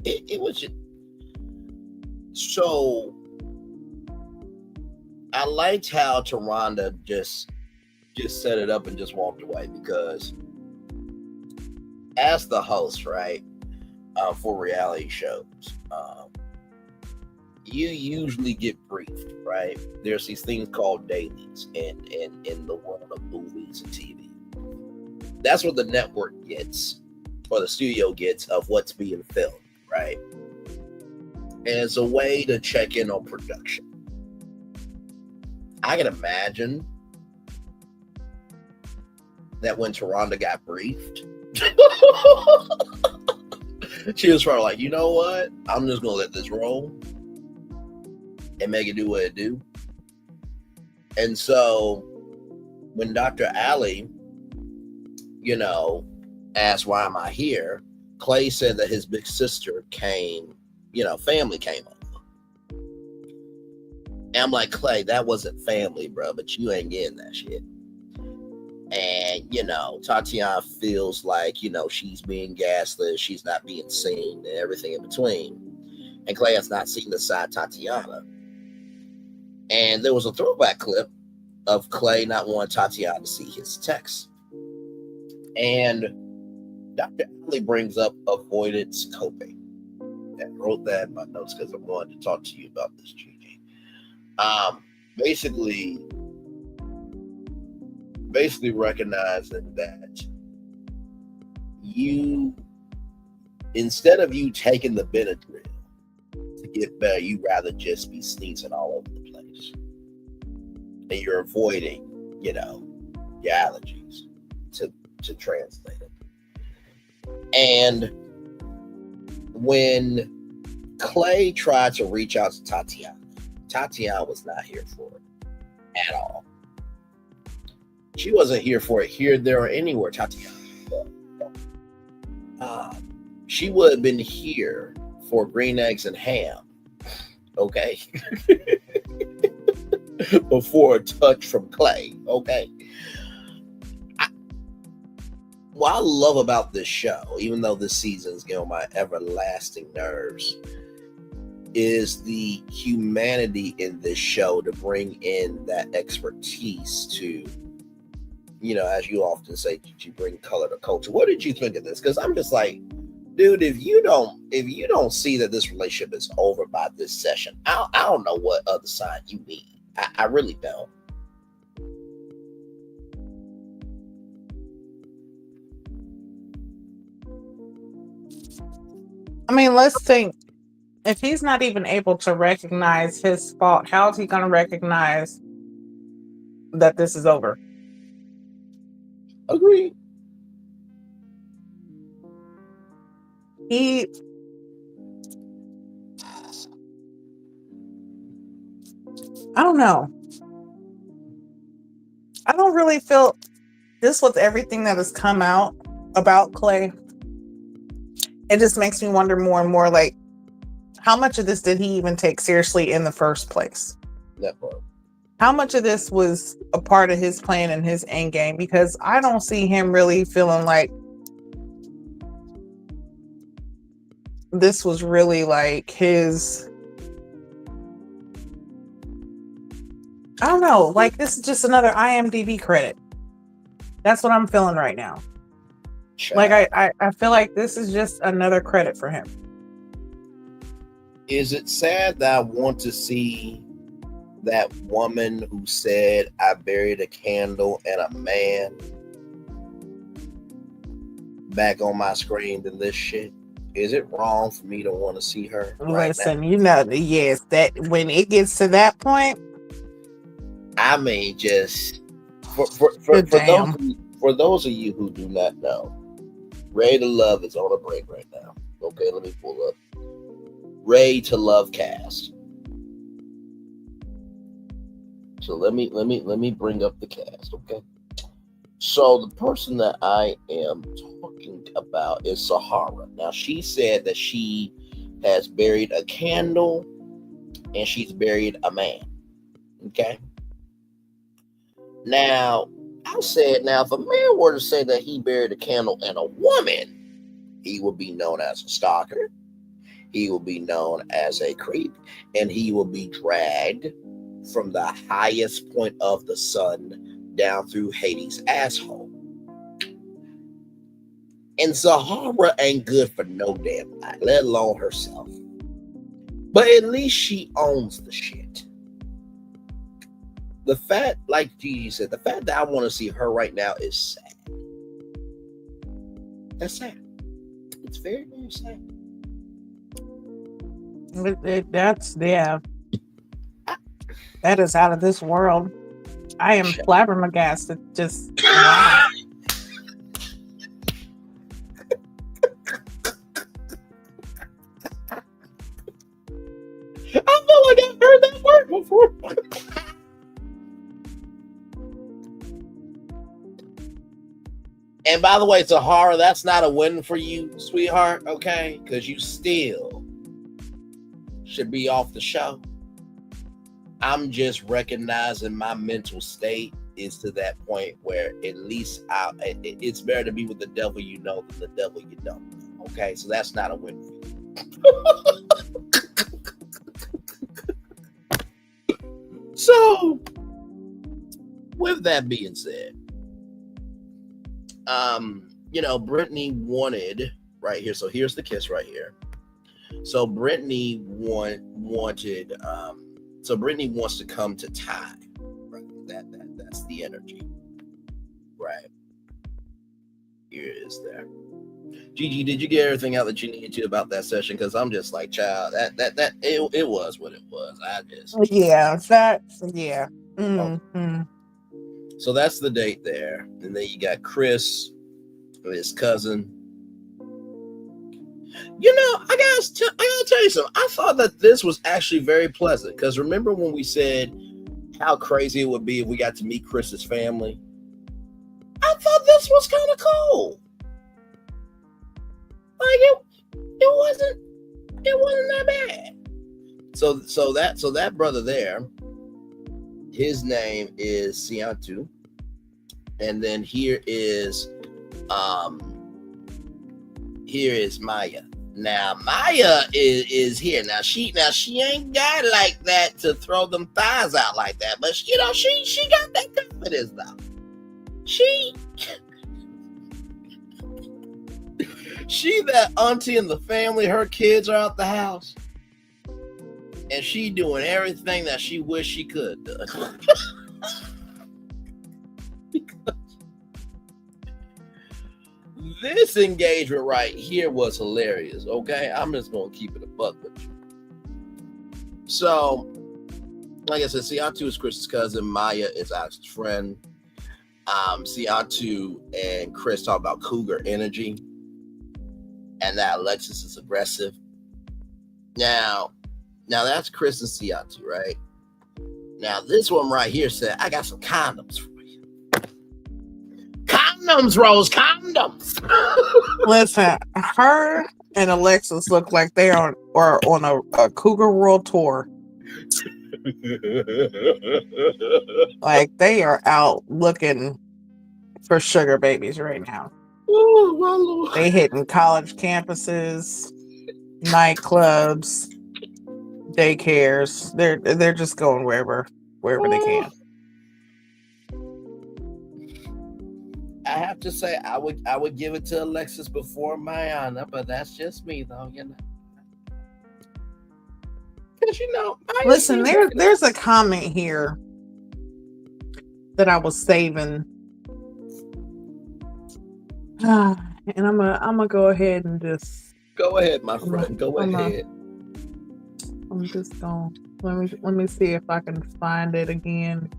Speaker 11: It was just so. I liked how Taronda just set it up and just walked away, because as the host, right, for reality shows, you usually get briefed, right? There's these things called dailies in the world of movies and TV. That's what the network gets, or the studio gets, of what's being filmed, right? And it's a way to check in on production. I can imagine that when Taronda got briefed, she was probably like, you know what? I'm just going to let this roll and make it do what it do. And so when Dr. Ali, asked, why am I here? Clay said that his big sister came, family came over. And I'm like, Clay, that wasn't family, bro, but you ain't getting that shit. And, Tatiana feels like, she's being gaslit, she's not being seen, and everything in between. And Clay has not seen the side Tatiana. And there was a throwback clip of Clay not wanting Tatiana to see his text. And Dr. Ali brings up avoidance coping. I wrote that in my notes because I wanted to talk to you about this, Gigi. Basically recognizing that you, instead of you taking the Benadryl to get better, you'd rather just be sneezing all over the place. And you're avoiding, your allergies, to translate it. And when Clay tried to reach out to Tatiana was not here for it at all. She wasn't here for it here, there, or anywhere. Tatiana. She would have been here for green eggs and ham. Okay. Before a touch from Clay. Okay. What I love about this show, even though this season's getting on my everlasting nerves, is the humanity in this show to bring in that expertise to, as you often say, you bring color to culture. What did you think of this? Because I'm just like, dude, if you don't see that this relationship is over by this session, I don't know what other sign you need. I really don't.
Speaker 12: I mean, let's think. If he's not even able to recognize his fault, how is he going to recognize that this is over?
Speaker 11: Agreed.
Speaker 12: I don't know. I don't really feel this with everything that has come out about Clay. It just makes me wonder more and more, like, how much of this did he even take seriously in the first place?
Speaker 11: That part.
Speaker 12: How much of this was a part of his plan and his end game? Because I don't see him really feeling like this was really like his, I don't know, like this is just another IMDb credit. That's what I'm feeling right now. Sure. Like I feel like this is just another credit for him.
Speaker 11: Is it sad that I want to see that woman who said I buried a candle and a man back on my screen than this shit? Is it wrong for me to want to see her?
Speaker 12: Listen, yes, that when it gets to that point,
Speaker 11: I mean, just for those of you who do not know, Ready to Love is on a break right now. Okay, let me pull up Ready to Love cast. So let me bring up the cast, okay? So the person that I am talking about is Sahara. Now she said that she has buried a candle and she's buried a man. Okay. Now I said, now if a man were to say that he buried a candle and a woman, he would be known as a stalker. He will be known as a creep, and he will be dragged from the highest point of the sun down through Hades' asshole. And Zahara ain't good for no damn body, let alone herself. But at least she owns the shit. The fact, like Jiji said, the fact that I want to see her right now is sad. That's sad. It's very, very sad.
Speaker 13: That's, yeah. That is out of this world. I am flabbergasted. Just, wow.
Speaker 11: I feel like I've heard that word before. And by the way, Tahara, that's not a win for you, sweetheart, okay? Because you still should be off the show. I'm just recognizing my mental state is to that point where at least it's better to be with the devil you know than the devil you don't. Okay, so that's not a win for you. So, with that being said, Brittany wanted right here. So here's the kiss right here. So Brittany wanted. So Brittany wants to come to Ty. Right? That's the energy. Right. Here it is there. Jiji, did you get everything out that you needed to about that session? Because I'm just like, child, it was what it was.
Speaker 13: Yeah. Mm-hmm.
Speaker 11: So that's the date there. And then you got Chris, his cousin. I gotta tell you something. I thought that this was actually very pleasant. Because remember when we said how crazy it would be if we got to meet Chris's family? I thought this was kind of cool. Like it wasn't that bad. So that brother there, his name is Siantu. And then here is Maya. Now Maya is here. Now she ain't got like that to throw them thighs out like that, but she got that confidence though. She that auntie in the family, her kids are out the house. And she doing everything that she wish she could do. This engagement right here was hilarious, okay? I'm just going to keep it a buck with you. So, like I said, Siantu is Chris's cousin. Maya is Alex's friend. Siantu and Chris talk about cougar energy and that Alexis is aggressive. Now that's Chris and Siantu, right? Now, this one right here said, I got some condoms for you. Condoms, Rose, condoms.
Speaker 13: Listen, her and Alexis look like they are on a Cougar World Tour. Like they are out looking for sugar babies right now.
Speaker 11: Oh, my Lord.
Speaker 13: They hitting college campuses, nightclubs, daycares. They're just going wherever they can.
Speaker 11: I have to say, I would give it to Alexis before Mayana, but that's just me, though, Because
Speaker 13: listen, there's a comment here that I was saving, and I'm gonna go ahead and just
Speaker 11: go ahead, my friend. Go ahead.
Speaker 13: I'm just gonna let me see if I can find it again.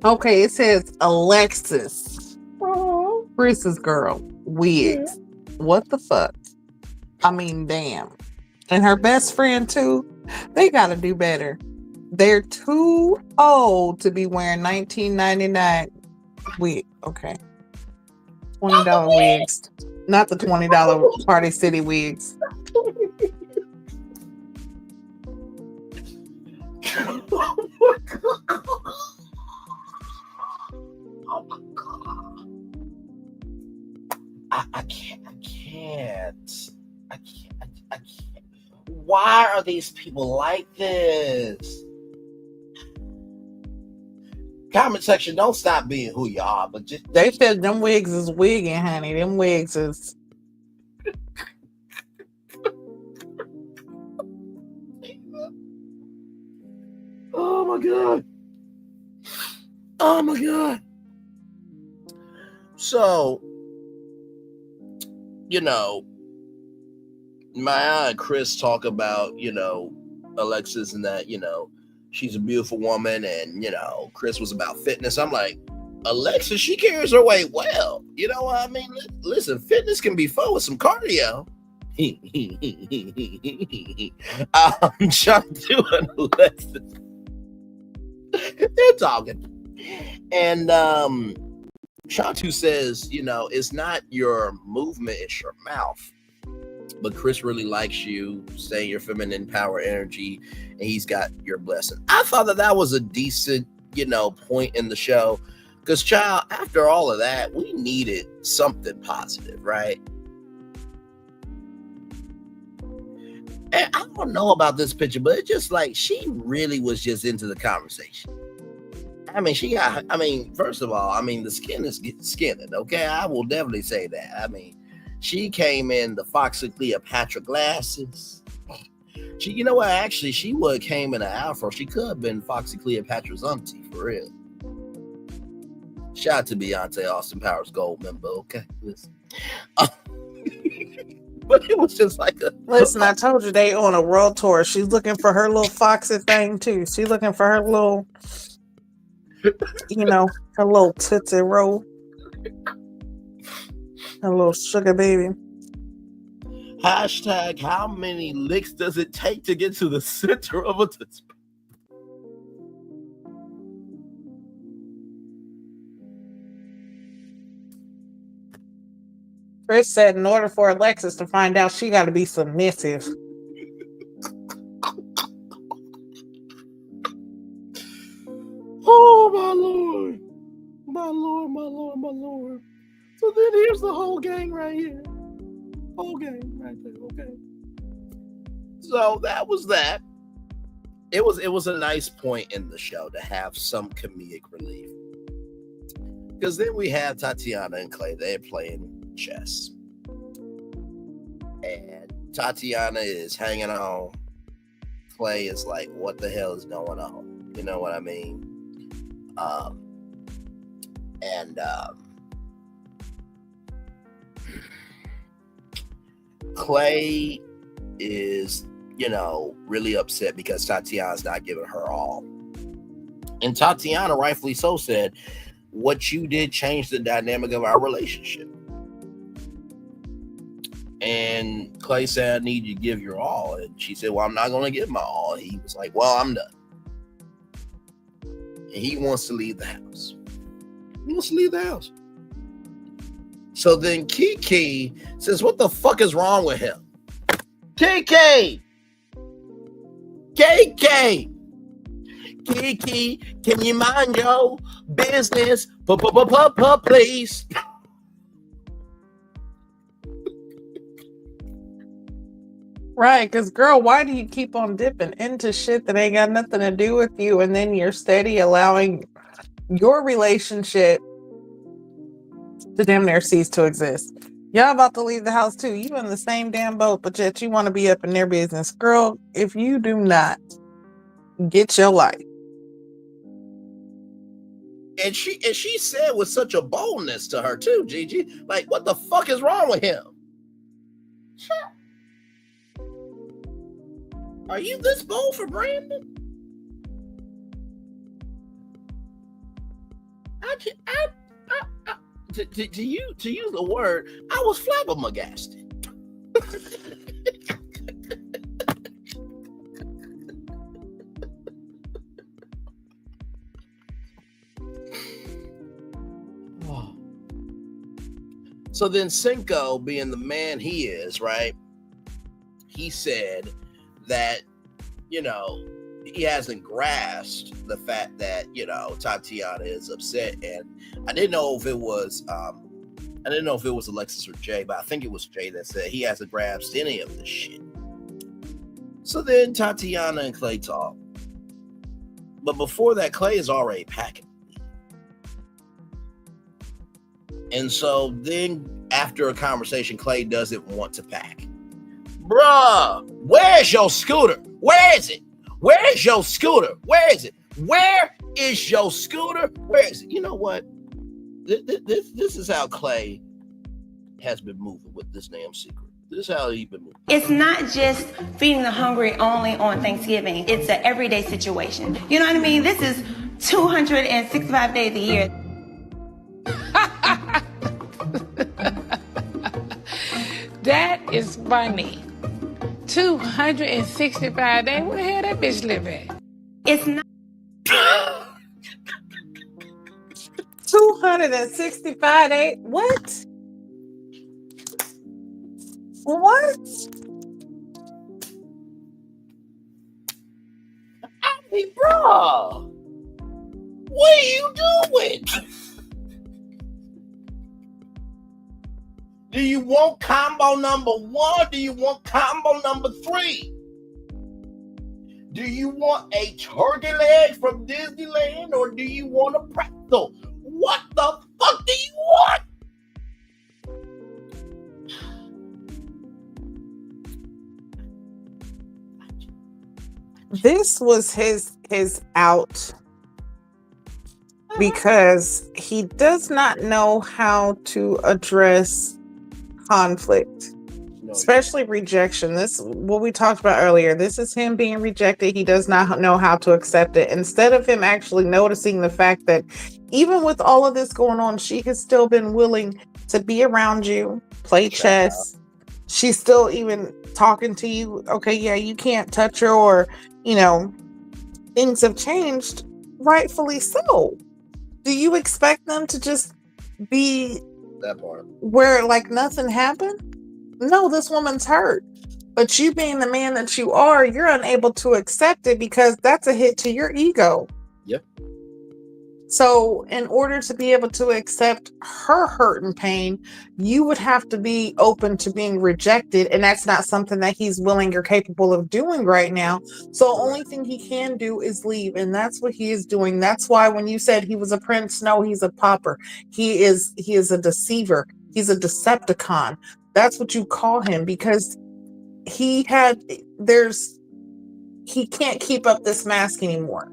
Speaker 13: Okay, it says Alexis, Chris's girl, wigs. What the fuck? I mean, damn. And her best friend too. They gotta do better. They're too old to be wearing $19.99 wig. Okay. $20 wigs. Not the $20 Party City wigs.
Speaker 11: I can't. Why are these people like this? Comment section, don't stop being who you are, but just
Speaker 13: They said them wigs is wigging, honey. Them wigs is.
Speaker 11: Oh my god. Oh my god. So, you know, Maya and Chris talk about, you know, Alexis and that, you know, she's a beautiful woman, and, you know, Chris was about fitness. I'm like, Alexis, she carries her weight well. You know what I mean? Listen, fitness can be fun with some cardio. I'm trying to do an Alexis. They're talking. And Shantu says, you know, it's not your movement, it's your mouth. But Chris really likes you, saying your feminine power energy, and he's got your blessing. I thought that was a decent, you know, point in the show. Because, child, after all of that, we needed something positive, right? And I don't know about this picture, but it's just like she really was just into the conversation. I mean, first of all, I mean, the skin is skinning, okay? I will definitely say that. I mean, she came in the Foxy Cleopatra glasses. You know what? Actually, she would have came in an afro. She could have been Foxy Cleopatra's auntie, for real. Shout out to Beyonce, Austin Powers Gold member, okay? Listen. But it was just like a...
Speaker 13: Listen, I told you they on a world tour. She's looking for her little Foxy thing, too. She's looking for her little, you know, her little Tootsie Roll. Her little sugar baby.
Speaker 11: Hashtag, how many licks does it take to get to the center of a Tootsie?
Speaker 13: Chris said in order for Alexis to find out, she got to be submissive.
Speaker 11: Oh, my Lord. My Lord, my Lord, my Lord. So then here's the whole gang right here. Whole gang right there, okay. So that was that. It was a nice point in the show to have some comedic relief. Because then we have Tatiana and Clay. They're playing chess. And Tatiana is hanging on. Clay is like, what the hell is going on? You know what I mean? Clay is, you know, really upset because Tatiana's not giving her all. And Tatiana, rightfully so, said, what you did changed the dynamic of our relationship. And Clay said, I need you to give your all. And she said, well, I'm not going to give my all. And he was like, well, I'm done. And he wants to leave the house. He wants to leave the house. So then Kiki says, what the fuck is wrong with him? KK! Kiki, can you mind your business? Please.
Speaker 13: Right, because girl, why do you keep on dipping into shit that ain't got nothing to do with you, and then you're steady allowing your relationship to damn near cease to exist? Y'all about to leave the house too. You in the same damn boat, but yet you want to be up in their business. Girl, if you do not get your life.
Speaker 11: And she said with such a boldness to her too, Jiji, like, what the fuck is wrong with him? Are you this bold for Brandon? To use the word, I was flabbergasted. So then Cinco, being the man he is, right? He said that, you know, he hasn't grasped the fact that, you know, Tatiana is upset. And I didn't know if it was Alexis or Jay, but I think it was Jay that said he hasn't grasped any of this shit. So then Tatiana and Clay talk. But before that, Clay is already packing. And so then after a conversation, Clay doesn't want to pack. Bruh, where's your scooter? Where is it? Where is your scooter? Where is it? Where is your scooter? Where is it? You know what? This is how Clay has been moving with this damn secret. This is how he's been moving.
Speaker 14: It's not just feeding the hungry only on Thanksgiving. It's an everyday situation. You know what I mean? This is 265 days a year.
Speaker 15: That is funny. 265 days? Where the hell that bitch live at?
Speaker 14: It's not.
Speaker 12: 265 days? What? What?
Speaker 11: I mean, bro, what are you doing? Do you want combo number 1? Do you want combo number 3? Do you want a turkey leg from Disneyland or do you want a pretzel? What the fuck do you want?
Speaker 12: This was his out because he does not know how to address conflict, especially rejection. This what we talked about earlier. This is him being rejected. He does not know how to accept it. Instead of him actually noticing the fact that even with all of this going on, she has still been willing to be around you, play chess. She's still even talking to you. Okay, yeah, you can't touch her, or you know, things have changed, rightfully so. Do you expect them to just be
Speaker 11: that part
Speaker 12: where like nothing happened? No, this woman's hurt. But you being the man that you are, you're unable to accept it because that's a hit to your ego.
Speaker 11: Yep.
Speaker 12: So in order to be able to accept her hurt and pain, you would have to be open to being rejected. And that's not something that he's willing or capable of doing right now. So the only thing he can do is leave. And that's what he is doing. That's why when you said he was a prince, no, he's a pauper. He is a deceiver. He's a Decepticon. That's what you call him because he can't keep up this mask anymore.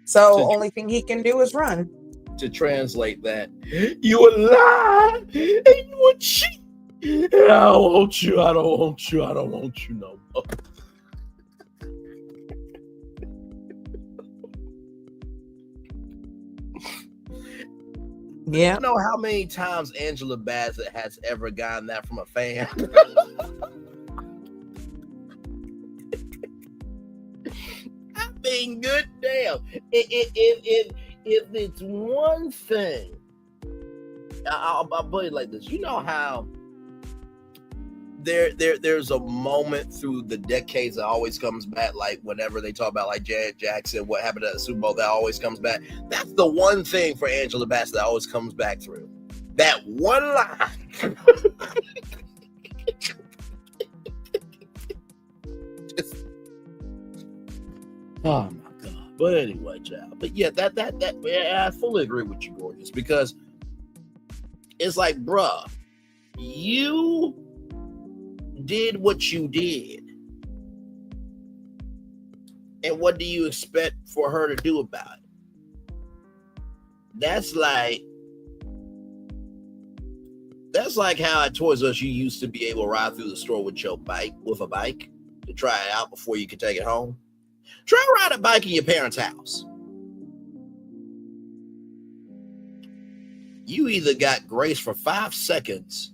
Speaker 12: So only thing he can do is run.
Speaker 11: To translate that, you a lie and you a cheat. I don't want you. I don't want you. I don't want you no more.
Speaker 12: Yeah.
Speaker 11: I don't know how many times Angela Bassett has ever gotten that from a fan. I mean, good damn. If it's one thing, I'll put it like this. You know how there's a moment through the decades that always comes back, like whenever they talk about like Janet Jackson, what happened at the Super Bowl, that always comes back. That's the one thing for Angela Bassett that always comes back through. That one line. Oh my God. But anyway, child. But yeah, I fully agree with you, Gorgeous, because it's like, bruh, you did what you did. And what do you expect for her to do about it? That's like how at Toys R Us you used to be able to ride through the store with a bike to try it out before you could take it home. Try to ride a bike in your parents' house. You either got grace for 5 seconds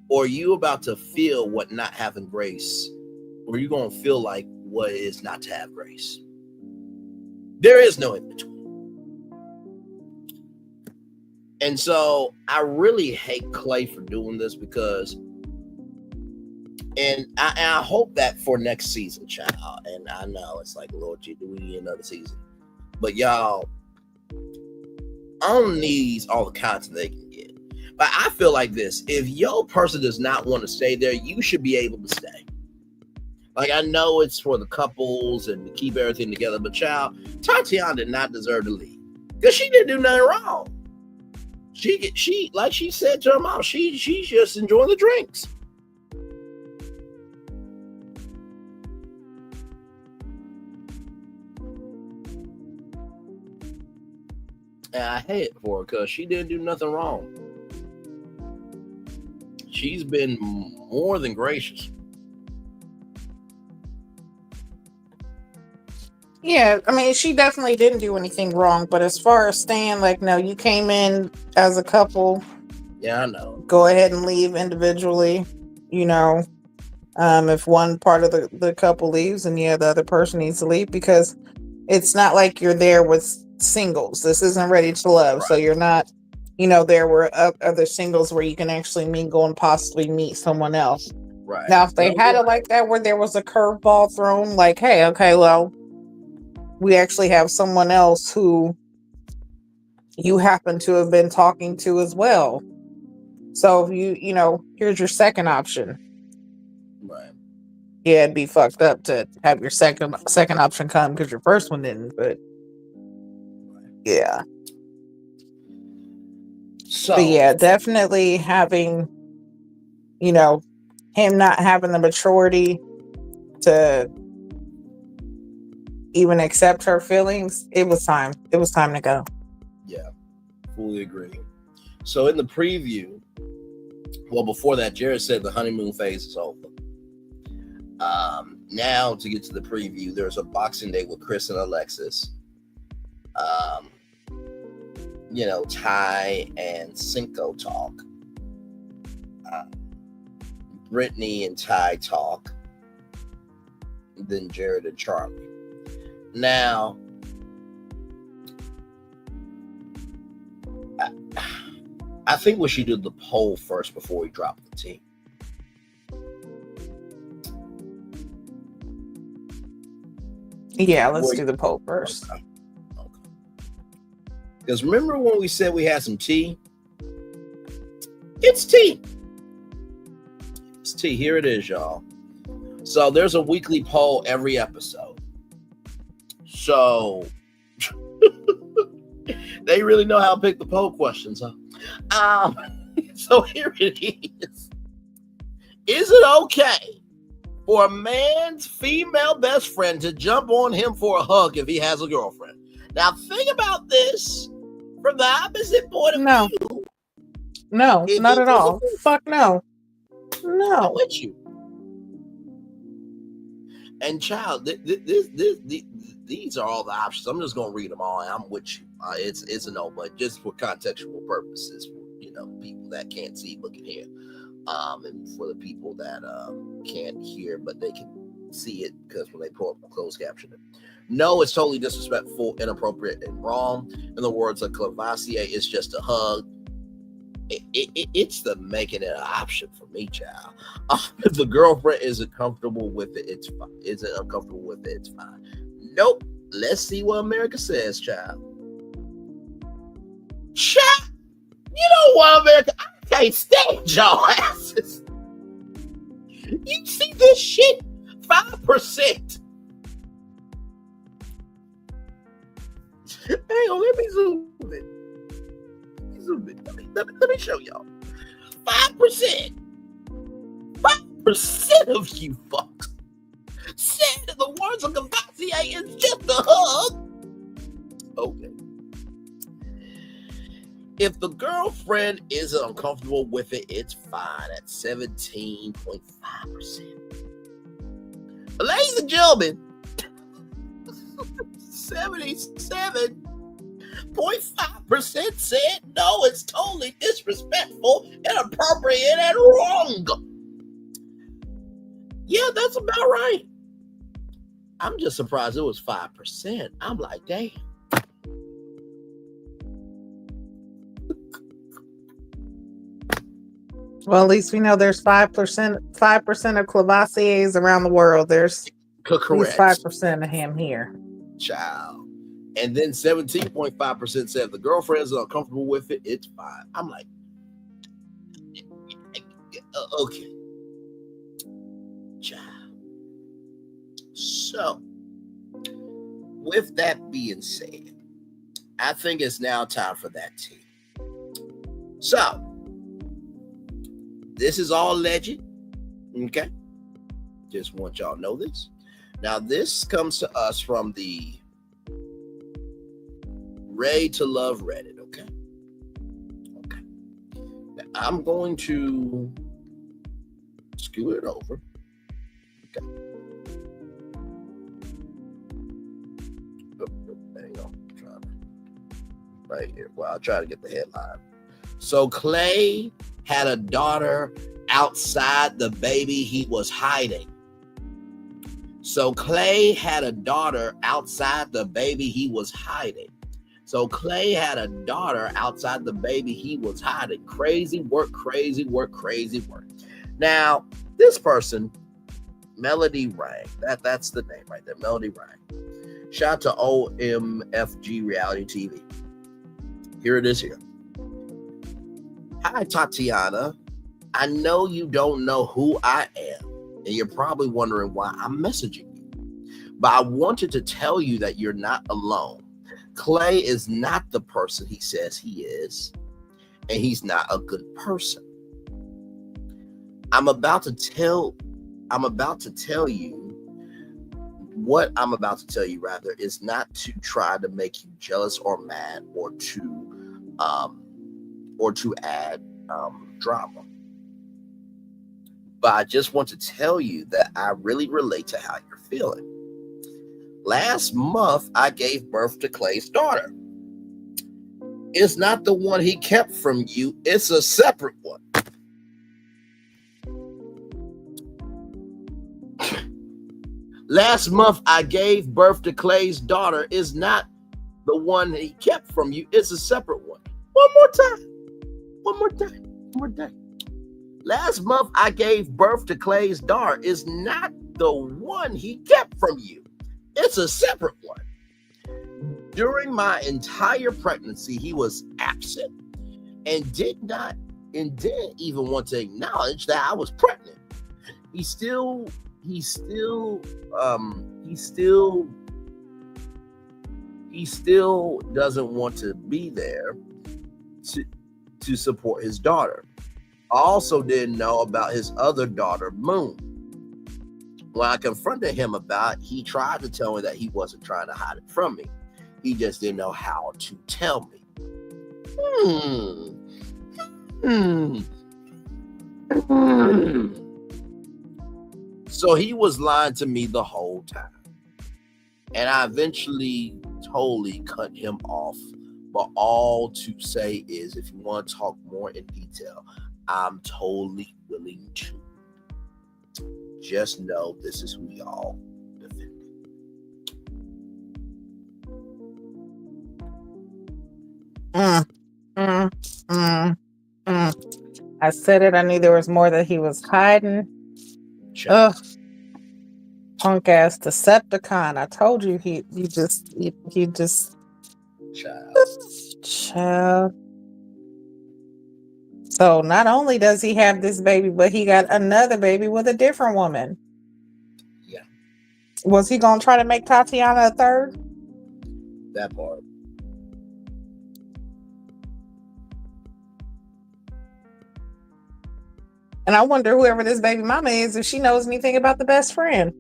Speaker 11: or you about to feel what not having grace, or you're going to feel like what it is not to have grace. There is no in between. And so I really hate Clay for doing this because, and I hope that for next season, child. And I know it's like, Lord, do we need another season? But y'all, on these, all the content they can get. But I feel like this: if your person does not want to stay there, you should be able to stay. Like, I know it's for the couples and to keep everything together, but child, Tatiana did not deserve to leave because she didn't do nothing wrong. She like she said to her mom, she's just enjoying the drinks. And I hate it for her because she didn't do nothing wrong. She's been more than gracious.
Speaker 12: Yeah, I mean, she definitely didn't do anything wrong. But as far as staying, like, no, you came in as a couple.
Speaker 11: Yeah, I know.
Speaker 12: Go ahead and leave individually. You know, if one part of the couple leaves, and the other person needs to leave, because it's not like you're there with singles. This isn't Ready to Love, right. So you're not, there were other singles where you can actually mingle and possibly meet someone else.
Speaker 11: Right.
Speaker 12: Now, if they had it like that, where there was a curveball thrown, like, hey, okay, well, we actually have someone else who you happen to have been talking to as well. So if here's your second option.
Speaker 11: Right.
Speaker 12: Yeah, it'd be fucked up to have your second option come because your first one didn't, but yeah.
Speaker 11: So
Speaker 12: but yeah, definitely having, him not having the maturity to even accept her feelings, it was time. It was time to go.
Speaker 11: Yeah, fully agree. So in the preview, well, before that, Jared said the honeymoon phase is over. Now to get to the preview, there's a Boxing Day with Chris and Alexis. Ty and Cinco talk. Brittany and Ty talk. Then Jared and Charli. Now, I think we should do the poll first before we drop the team.
Speaker 12: Yeah, let's do the poll first.
Speaker 11: Okay. Because remember when we said we had some tea? It's tea. It's tea. Here it is, y'all. So there's a weekly poll every episode. So they really know how to pick the poll questions, huh? So here it is. Is it okay for a man's female best friend to jump on him for a hug if he has a girlfriend? Now think about this from the opposite point of view.
Speaker 12: No, not at all. Fuck no. No.
Speaker 11: I'm with you. And child, these are all the options. I'm just gonna read them all. I'm with you. It's a no, but just for contextual purposes, for people that can't see but can hear, and for the people that can't hear but they can see it because when they pull up closed caption it. No, it's totally disrespectful, inappropriate, and wrong. In the words of Clavassier, it's just a hug. It's the making it an option for me, child. If the girlfriend isn't comfortable with it, it's fine. Isn't uncomfortable with it, it's fine. Nope. Let's see what America says, child. Child, you know what, America? I can't stand y'all asses. You see this shit? 5%. Hang on, let me zoom it. Let me show y'all. 5%. 5% of you fucks said in the words of Cavassier is just a hug. Okay. If the girlfriend isn't uncomfortable with it, it's fine at 17.5%. Ladies and gentlemen, 77.5% said no, it's totally disrespectful, inappropriate, and wrong. Yeah, that's about right. I'm just surprised it was 5%. I'm like, damn.
Speaker 12: Well, at least we know there's 5% of Clavasiers around the world. There's at least 5% of him here.
Speaker 11: Child. And then 17.5% said if the girlfriends are uncomfortable with it, it's fine. I'm like, okay. Child. So, with that being said, I think it's now time for that tea. So, this is all alleged. Okay? Just want y'all to know this. Now, this comes to us from the Ray to Love Reddit, okay? Okay. Now, I'm going to scoot it over. Okay. Hang on. Right here. Well, I'll try to get the headline. So Clay had a daughter outside the baby he was hiding. So Clay had a daughter outside the baby he was hiding. So Clay had a daughter outside the baby he was hiding. Crazy work, crazy work, crazy work. Now, this person, Melody Rang, that's the name right there, Melody Rang. Shout out to OMFG Reality TV. Here it is here. Hi, Tatiana. I know you don't know who I am, and you're probably wondering why I'm messaging you. But I wanted to tell you that you're not alone. Clay is not the person he says he is, and he's not a good person. I'm about to tell you what I'm about to tell you, rather, is not to try to make you jealous or mad or to add drama. But I just want to tell you that I really relate to how you're feeling. Last month, I gave birth to Clay's daughter. It's not the one he kept from you. It's a separate one. Last month, I gave birth to Clay's daughter. Is not the one he kept from you. It's a separate one. One more time. Last month, I gave birth to Clay's daughter. Is not the one he kept from you. It's a separate one. During my entire pregnancy, he was absent and didn't even want to acknowledge that I was pregnant. He still doesn't want to be there to support his daughter. I also didn't know about his other daughter, Moon. When I confronted him about it, he tried to tell me that he wasn't trying to hide it from me. He just didn't know how to tell me. So he was lying to me the whole time. And I eventually totally cut him off. But all to say is, if you want to talk more in detail, I'm totally willing to. Just know this is who y'all defending.
Speaker 12: I said it. I knew there was more that he was hiding. Ugh. Punk ass Decepticon. I told you he just child. So not only does he have this baby, but he got another baby with a different woman.
Speaker 11: Yeah.
Speaker 12: Was he gonna try to make Tatiana a third?
Speaker 11: That part.
Speaker 12: And I wonder whoever this baby mama is, if she knows anything about the best friend.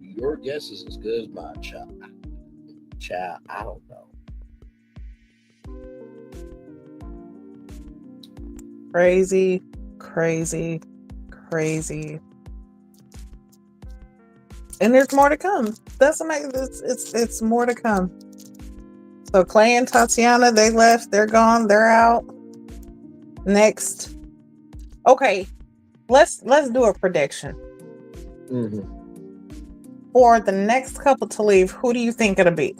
Speaker 11: Your guess is as good as mine, child. Child, I don't know.
Speaker 12: Crazy. And there's more to come. That's amazing. It's more to come. So Clay and Tatiana, they left. They're gone. They're out. Next. Okay. Let's do a prediction. For the next couple to leave, who do you think it'll be?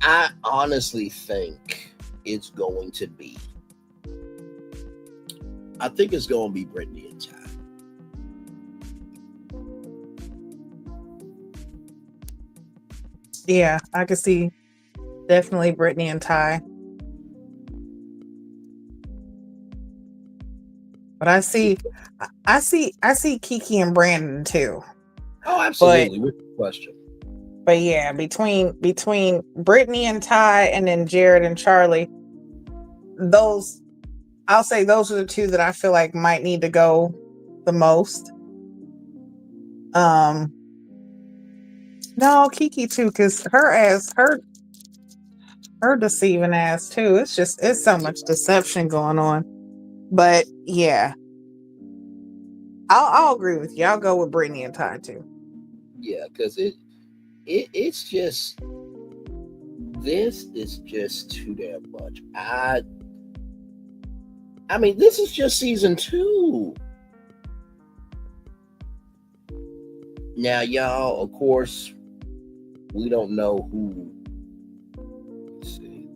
Speaker 11: I honestly think it's going to be I think it's going to be Brittany and Ty.
Speaker 12: Yeah, I could see definitely Brittany and Ty. But I see Kiki and Brandon too.
Speaker 11: Oh, absolutely. With question.
Speaker 12: But yeah, between Brittany and Ty, and then Jared and Charli, I'll say those are the two that I feel like might need to go the most. No, Kiki too, because her deceiving ass too. It's so much deception going on. But yeah, I'll agree with you. I'll go with Brittany and Ty too.
Speaker 11: Yeah, because it's just, this is just too damn much. I mean, this is just season 2. Now, y'all, of course, we don't know who. Let's see.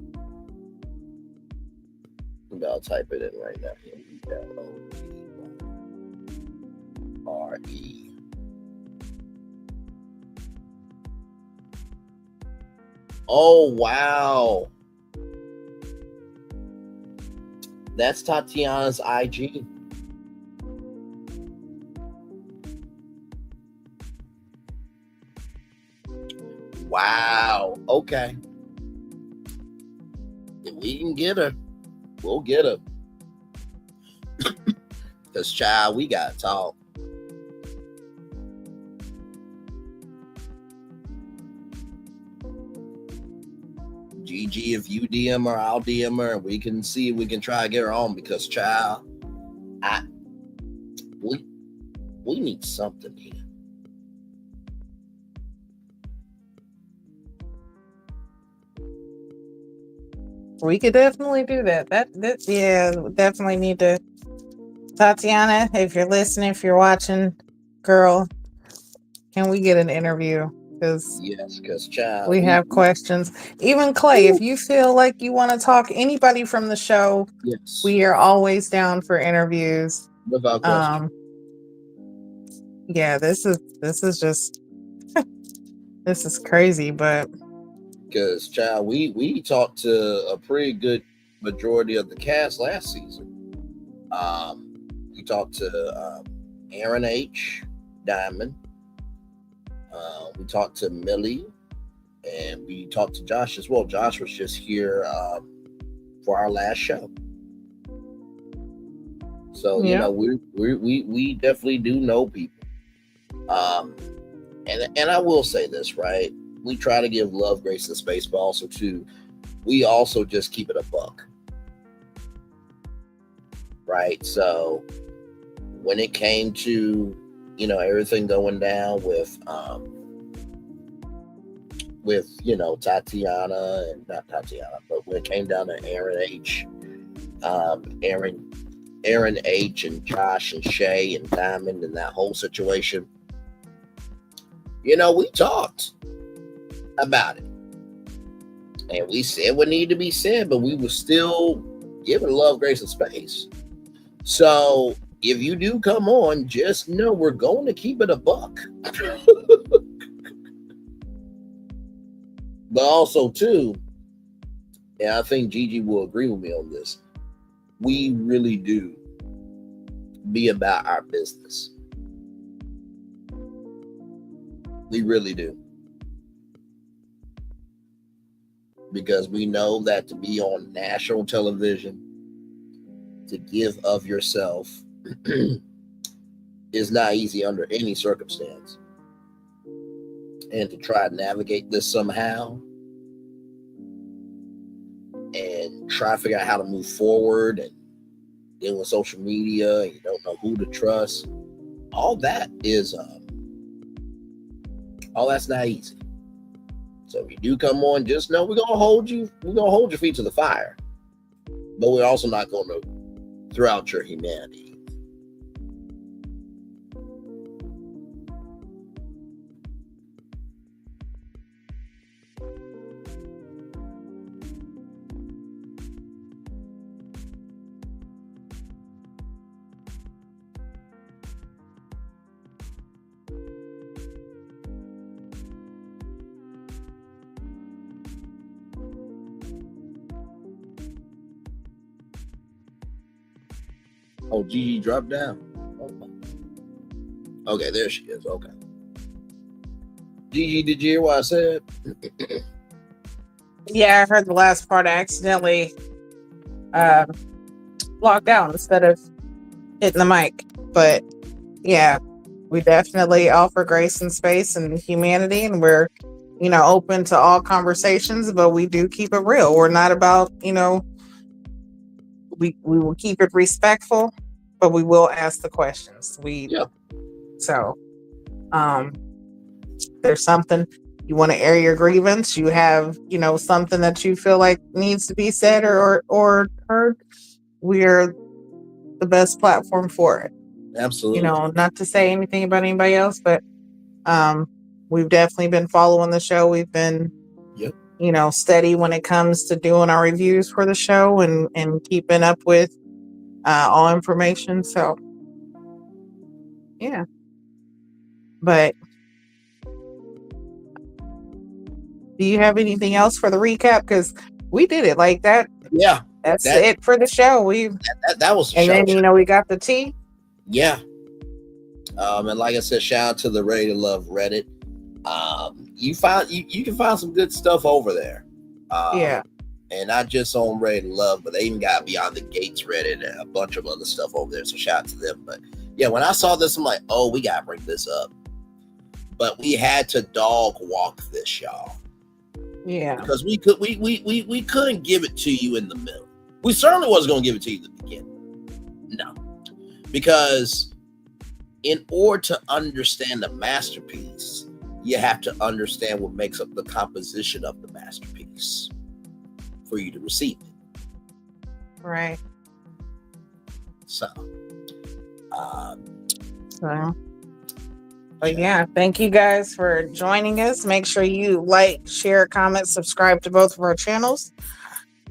Speaker 11: I'll type it in right now. R-E. Oh, wow. That's Tatiana's IG. Wow. Okay. If we can get her, we'll get her. Because, child, we got to talk. Jiji, if you DM her, I'll DM her, and we can see if we can try to get her on, because, child, we need something here.
Speaker 12: We could definitely do that. Yeah, definitely need to. Tatiana, if you're listening, if you're watching, girl, can we get an interview?
Speaker 11: Because child,
Speaker 12: we have questions. Even Clay, if you feel like you want to talk, anybody from the show,
Speaker 11: yes,
Speaker 12: we are always down for interviews.
Speaker 11: Without question.
Speaker 12: Yeah, this is just this is crazy, but
Speaker 11: because child, we talked to a pretty good majority of the cast last season. We talked to Aaron H. Diamond. We talked to Millie, and we talked to Josh as well. Josh was just here for our last show. So, you know, we definitely do know people. And I will say this, right? We try to give love, grace, and space, but also too, we also just keep it a buck. Right? So when it came to, you know, everything going down with you know, Tatiana, and not Tatiana, but when it came down to Aaron H, Aaron H and Josh and Shay and Diamond and that whole situation, you know, we talked about it, and we said what needed to be said, but we were still giving love, grace, and space. So if you do come on, just know we're going to keep it a buck. But also, too, and I think Jiji will agree with me on this, we really do be about our business. We really do. Because we know that to be on national television, to give of yourself, is not easy under any circumstance. And to try to navigate this somehow and try to figure out how to move forward, and deal with social media, and you don't know who to trust, all that is all that's not easy. So if you do come on, just know we're gonna hold your feet to the fire, but we're also not gonna throw out your humanity. Oh, Jiji dropped down. Okay, there she is. Okay. Jiji, did you hear what I said?
Speaker 12: Yeah, I heard the last part. I accidentally logged out instead of hitting the mic. But yeah, we definitely offer grace and space and humanity, and we're, open to all conversations, but we do keep it real. We're not about, we will keep it respectful, but we will ask the questions. So there's something you want to air your grievance, you have, something that you feel like needs to be said or heard, we're the best platform for it.
Speaker 11: Absolutely.
Speaker 12: Not to say anything about anybody else, but we've definitely been following the show. We've been steady when it comes to doing our reviews for the show and keeping up with all information. So yeah. But do you have anything else for the recap? Because we did it like that.
Speaker 11: Yeah.
Speaker 12: That's it for the show.
Speaker 11: That was
Speaker 12: and
Speaker 11: show.
Speaker 12: Then we got the tea.
Speaker 11: Yeah. And like I said, shout out to the Ready to Love Reddit. You can find some good stuff over there. And not just on Ready to Love, but they even got Beyond the Gates Reddit and a bunch of other stuff over there. So shout out to them. But yeah, when I saw this, I'm like, oh, we gotta bring this up. But we had to dog walk this, y'all.
Speaker 12: Yeah.
Speaker 11: Because we couldn't give it to you in the middle. We certainly wasn't gonna give it to you in the beginning. No. Because in order to understand the masterpiece, you have to understand what makes up the composition of the masterpiece for you to receive it.
Speaker 12: Right.
Speaker 11: So.
Speaker 12: But yeah, thank you guys for joining us. Make sure you like, share, comment, subscribe to both of our channels.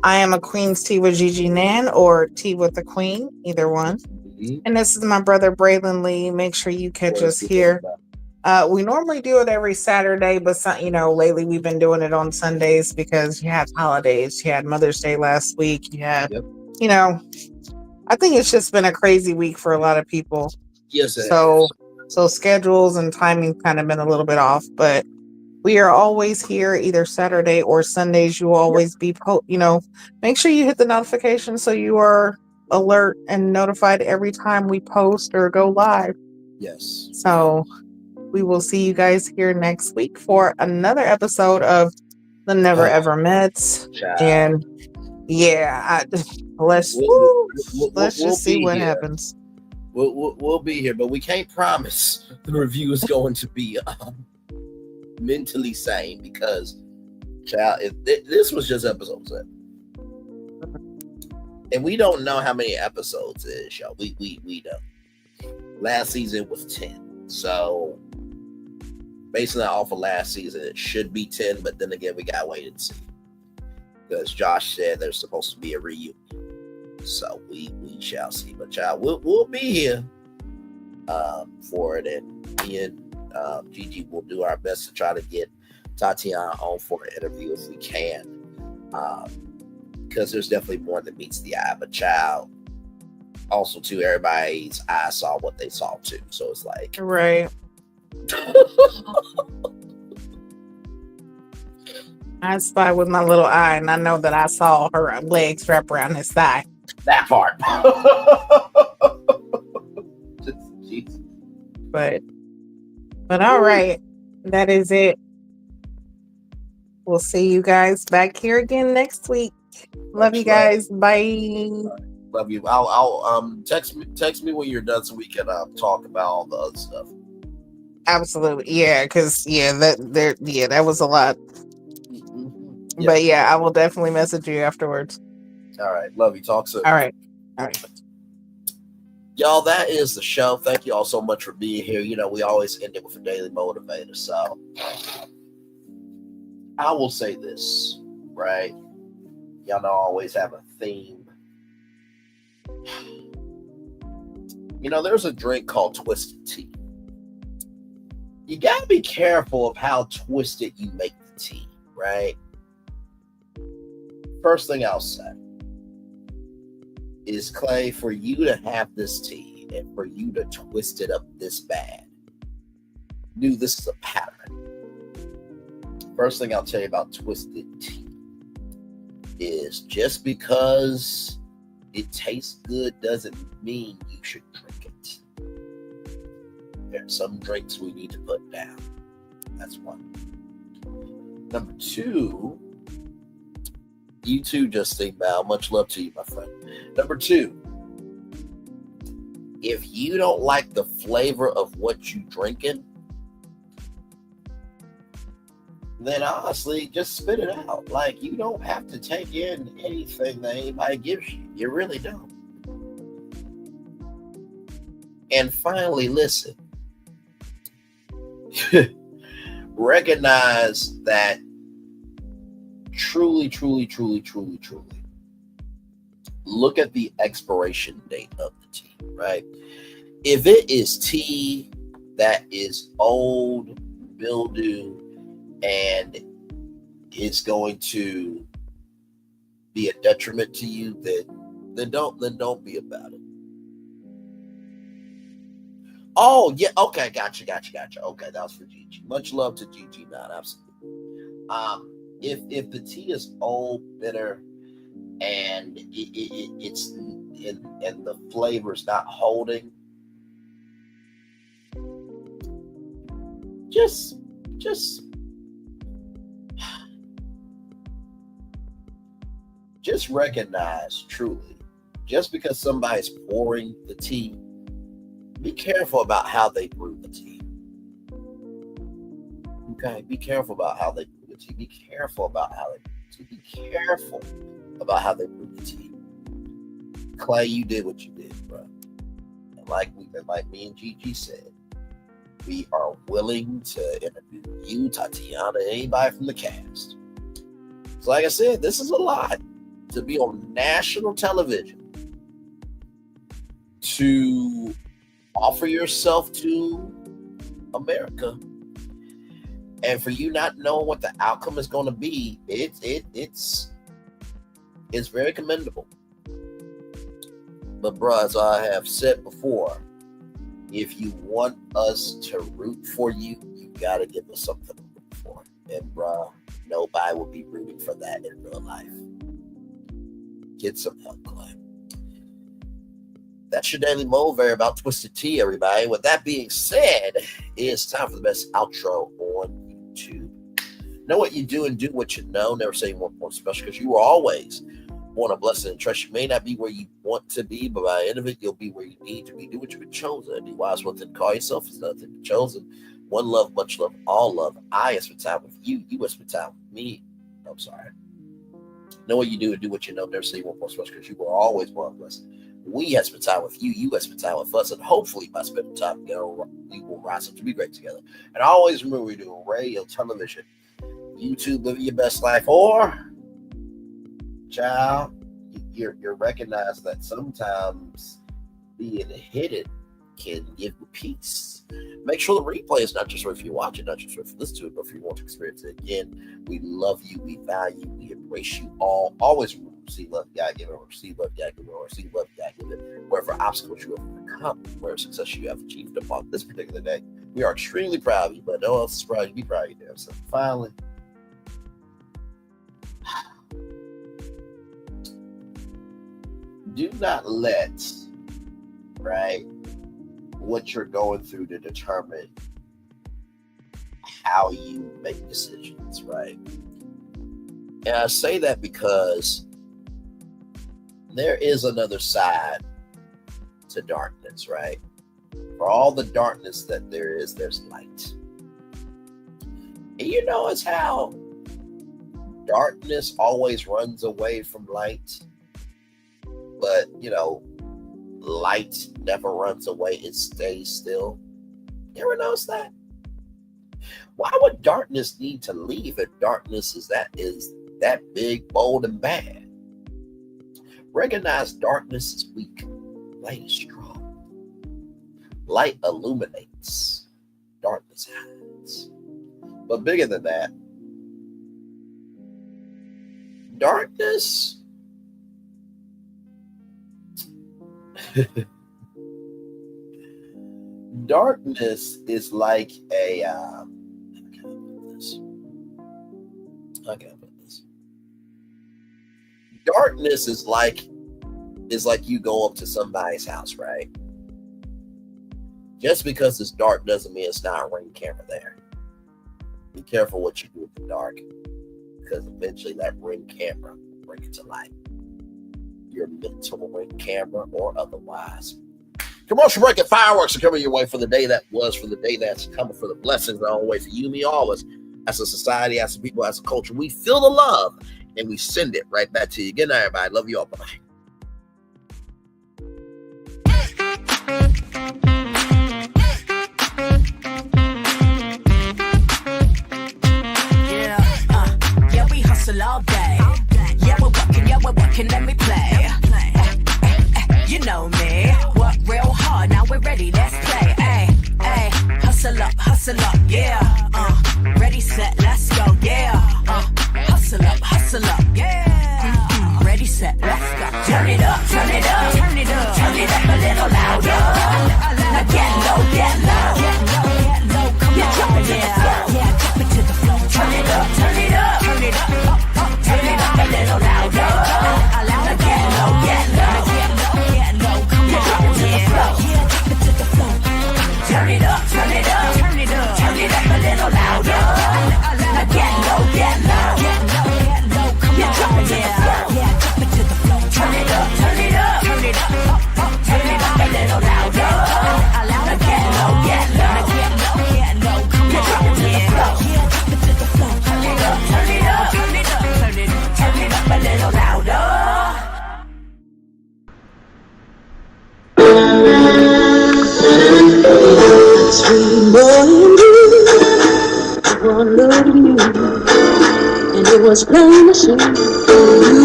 Speaker 12: I am a Queen's Tea with Jiji Nan or Tea with the Queen, either one. Mm-hmm. And this is my brother Braylon Lee. Make sure you catch us here. We normally do it every Saturday, but lately we've been doing it on Sundays because you have holidays. You had Mother's Day last week. You had, I think it's just been a crazy week for a lot of people.
Speaker 11: Yes.
Speaker 12: So schedules and timing kind of been a little bit off, but we are always here either Saturday or Sundays. You will always be, make sure you hit the notification so you are alert and notified every time we post or go live.
Speaker 11: Yes.
Speaker 12: So we will see you guys here next week for another episode of The Never Ever Mets. And yeah, let's just see what happens.
Speaker 11: We'll be here, but we can't promise the review is going to be mentally sane because, child, this was just episode 7, and we don't know how many episodes it is, y'all. We don't. Last season was 10, so basing that off of last season, it should be 10. But then again, we gotta wait and see because Josh said there's supposed to be a reunion. So we shall see, but child, we'll be here for it, and me and Jiji will do our best to try to get Tatiana on for an interview if we can, because there's definitely more than meets the eye. But child, also too, everybody's eyes saw what they saw too, so it's like
Speaker 12: right. I spy with my little eye, and I know that I saw her legs wrap around his thigh.
Speaker 11: That part.
Speaker 12: But all right, that is it. We'll see you guys back here again next week. Love you guys. Bye.
Speaker 11: Love you. I'll text me when you're done so we can talk about all the other stuff.
Speaker 12: Absolutely, yeah. Because that was a lot. Mm-hmm. But yeah, I will definitely message you afterwards.
Speaker 11: All right. Love you. Talk soon.
Speaker 12: All right.
Speaker 11: Y'all, that is the show. Thank you all so much for being here. We always end it with a daily motivator. So I will say this, right? Y'all know I always have a theme. There's a drink called Twisted Tea. You got to be careful of how twisted you make the tea, right? First thing I'll say. is, Clay, for you to have this tea and for you to twist it up this bad. Knew this is a pattern. First thing I'll tell you about twisted tea is just because it tastes good doesn't mean you should drink it. There are some drinks we need to put down. That's one. Number two, you too, Justine Mal. Much love to you, my friend. Number two, if you don't like the flavor of what you drinking, then honestly, just spit it out. Like, you don't have to take in anything that anybody gives you. You really don't. And finally, listen. Recognize that truly, look at the expiration date of the tea, right? If it is tea that is old, mildew, and is going to be a detriment to you, then don't be about it. Oh yeah, okay, gotcha. Okay, that was for Jiji. Much love to Jiji, man, absolutely. If the tea is old, bitter, and it's and the flavor's not holding, just recognize truly, just because somebody's pouring the tea, be careful about how they brew the tea. Okay, be careful about how they brew the tea. Be careful about how they brew the tea. Be careful about how they brew the tea. Clay, you did what you did, bro. And like me and Jiji said, we are willing to interview you, Tatiana, anybody from the cast. So like I said, this is a lot to be on national television, to offer yourself to America, and for you not knowing what the outcome is going to be, it's very commendable. But bruh, as I have said before, if you want us to root for you, you gotta give us something to root for. And bruh, nobody will be rooting for that in real life. Get some help, Clay. That's your daily Mulberry about Twisted Tea, everybody. With that being said, it's time for the best outro on YouTube. Know what you do and do what you know. Never say you want more special, because you were always born a blessing and trust. You may not be where you want to be, but by the end of it, you'll be where you need to be. Do what you've been chosen. Be wise one thing. Call yourself is nothing but chosen. One love, much love, all love. I have spent time with you. You have spent time with me. I'm sorry. Know what you do and do what you know. Never say you want more special, because you were always born a blessing. We have spent time with you. You have spent time with us. And hopefully by spending time together, we will rise up to be great together. And always remember, we do radio, television, YouTube, living your best life, or, child, you're recognized that sometimes being hidden can give you peace. Make sure the replay is not just for if you watch it, not just for if you listen to it, but if you want to experience it again. We love you, we value, we embrace you all. Always remember, see love, you gotta give it, or see love, you gotta give it, or see love, you gotta give it. Wherever obstacles you have overcome, wherever success you have achieved upon this particular day, we are extremely proud of you, but no one else is proud of you. Be proud of you, damn. So finally, do not let, right, what you're going through to determine how you make decisions, right? And I say that because there is another side to darkness, right? For all the darkness that there is, there's light. And you know, it's how darkness always runs away from light. But, you know, light never runs away. It stays still. You ever notice that? Why would darkness need to leave if darkness is that big, bold, and bad? Recognize darkness is weak. Light is strong. Light illuminates. Darkness hides. But bigger than that, darkness Darkness is like a how can I put this? Darkness is like you go up to somebody's house, right? Just because it's dark doesn't mean it's not a ring camera there. Be careful what you do with the dark, because eventually that ring camera will bring it to light. Your mental ring camera or otherwise. Commercial break and fireworks are coming your way for the day that was, for the day that's coming, for the blessings that are on the way for you, me, all of us. As a society, as a people, as a culture, we feel the love and we send it right back to you. Good night, everybody. Love you all. Bye.
Speaker 2: Yeah, we hustle all day. Yeah, we're working, let me play. You know me, work real hard, now we're ready, let's play. Hustle up, yeah. Ready, set, let's go, yeah. Hustle up, yeah. Ready, set, let's go. Turn it up, turn it up, turn it up, turn it up a little louder. Now get low, come on, yeah, drop it to the floor. Turn it up, turn it up, turn it up, turn it up a little louder. Now get low, come on, yeah, drop it to the floor. Turn it up, turn it up, turn it up, turn it up a little louder. Now get low, come on, drop it to the floor. Turn it up, turn it up, turn it up, turn it up a little louder. Now get low, come on, drop it to the floor. Drop it to the floor. Turn it up, turn it up, turn it up, turn it up a little louder.
Speaker 16: Sweet morning dew, one look at you, and it was plain to see you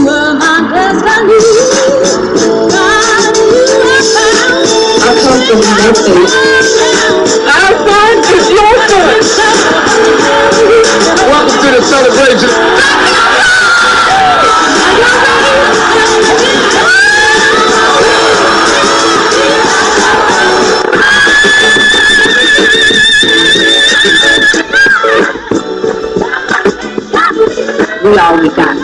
Speaker 16: were my destiny. God, you were found. I come from nothing. Our son is your son. Welcome to the celebration. We all we got.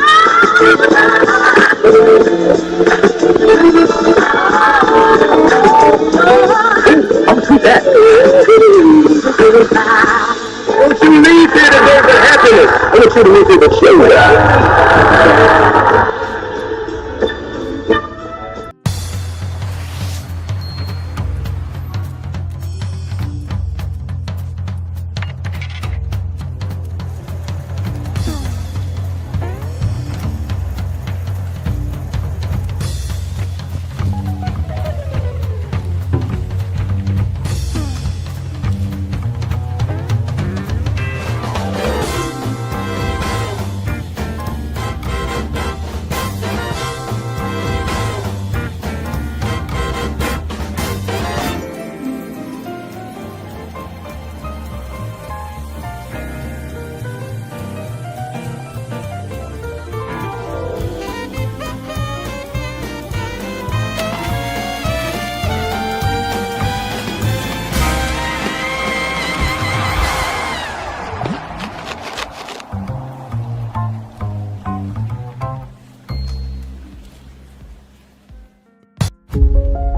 Speaker 16: Don't you leave here to go for happiness. I want you to leave here to show that.